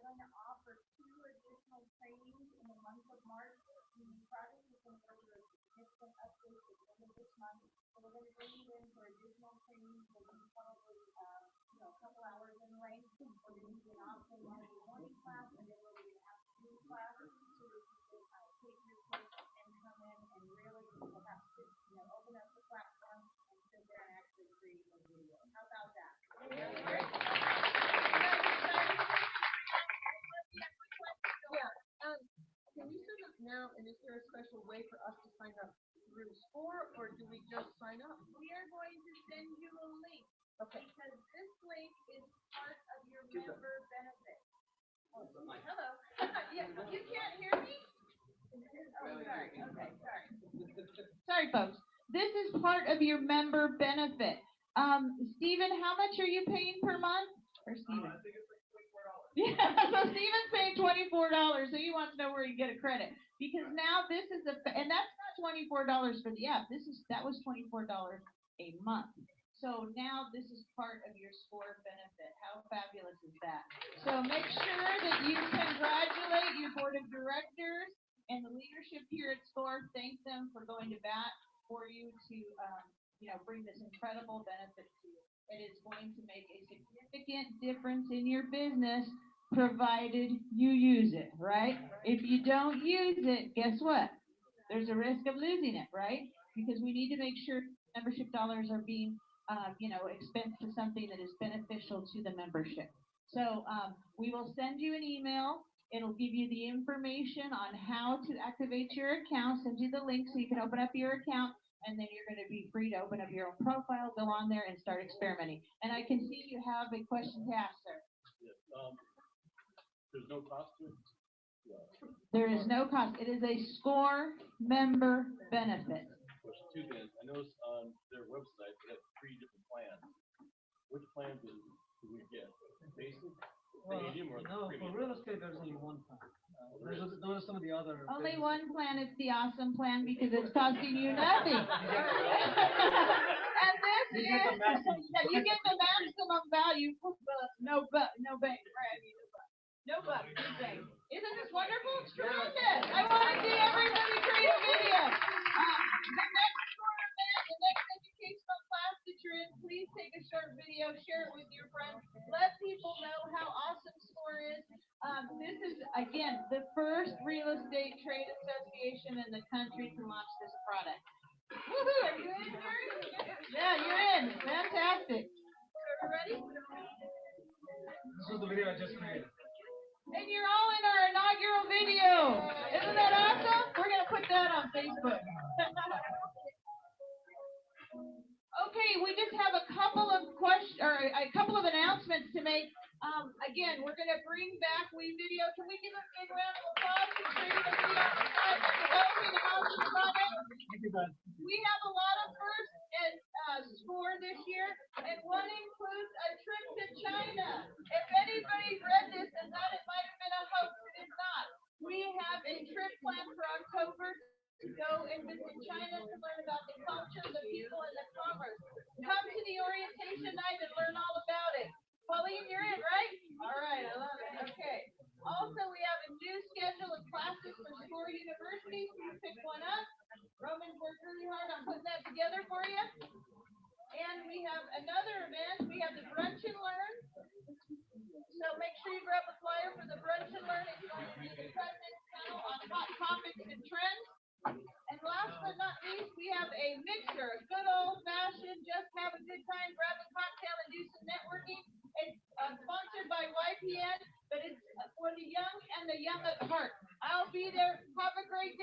Speaker 5: going to offer 2 additional trainings in the month of March. The project is going to go through a significant update at the end of this month. So we're going to bring you in for additional trainings. We'll be probably, a couple hours in length. We're going to do an option morning class, and then we're going to have 2 classes so that you can take your course and come in and really perhaps open up the platform and sit there and actually create a video. How about that? Great.
Speaker 3: Can you send us now, and is there a special way for us to sign up through SCORE, or do we just sign up?
Speaker 5: We are going to send you a link.
Speaker 3: Okay.
Speaker 5: Because this link is part of your member benefit.
Speaker 3: Oh, hello.
Speaker 5: Yeah, you can't hear me? Oh, sorry. Okay, sorry.
Speaker 20: Sorry, folks. This is part of your member benefit. Stephen, how much are you paying per month? Or Stephen?
Speaker 11: I think it's like $24.
Speaker 20: Yeah, so Stephen's paying $24, so he wants to know where you get a credit. Because now this is and that's not $24 for the app. That was $24 a month. So now this is part of your SCORE benefit. How fabulous is that? So make sure that you congratulate your board of directors and the leadership here at SCORE. Thank them for going to bat for you to bring this incredible benefit to you. It is going to make a significant difference in your business, provided you use it, right? If you don't use it, guess what? There's a risk of losing it, right? Because we need to make sure membership dollars are being, expensed to something that is beneficial to the membership. So we will send you an email. It'll give you the information on how to activate your account, send you the link so you can open up your account, and then you're going to be free to open up your own profile, go on there, and start experimenting. And I can see you have a question to ask, sir.
Speaker 13: Yes. There's no cost to it? Yeah.
Speaker 20: There is no cost. It is a SCORE member benefit.
Speaker 13: Question 2 then. I noticed on their website they have 3 different plans. Which plan do we get? Basic, medium, or
Speaker 19: no,
Speaker 13: premium?
Speaker 19: for real estate, there's only one plan. Those are some of the other.
Speaker 20: Only one plan. It's the awesome plan because it's costing you nothing. And this is you get the maximum value for no bank. No bank. Isn't this wonderful? It's tremendous. I want to see everybody create a video. The next educational class that you're in, please take a short video, share it with your friends, let people know how awesome SCORE is. This is, again, the first real estate trade association in the country to launch this product. Woohoo! Are you in, Gary? Yeah, you're in. Fantastic. Are you ready?
Speaker 19: This is the video I just created.
Speaker 20: And you're all in our inaugural video. Isn't that awesome? We're going to put that on Facebook. Okay, we just have a couple of announcements to make. Again, we're going to bring back WeVideo. Can we give a big round of applause to We have a lot of firsts at SCORE this year, and one includes a trip to China. If anybody read this and thought it might have been a hoax, it is not. We have a trip planned for October to go and visit China to learn about the culture, the people, and the commerce. Come to the orientation night and learn all about it. Pauline, you're in, right? All right, I love it. Okay. Also, we have a new schedule of classes for SCORE University. So you pick one up. Roman's worked really hard on putting that together for you. And we have another event. We have the Brunch and Learn. So make sure you grab a flyer for the Brunch and Learn. It's going to be the President's Panel on hot topics and trends. And last but not least, we have a mixer, a good old-fashioned, just have a good time, grab a cocktail, and do some networking. It's sponsored by YPN, but it's for the young and the young at heart. I'll be there. Have a great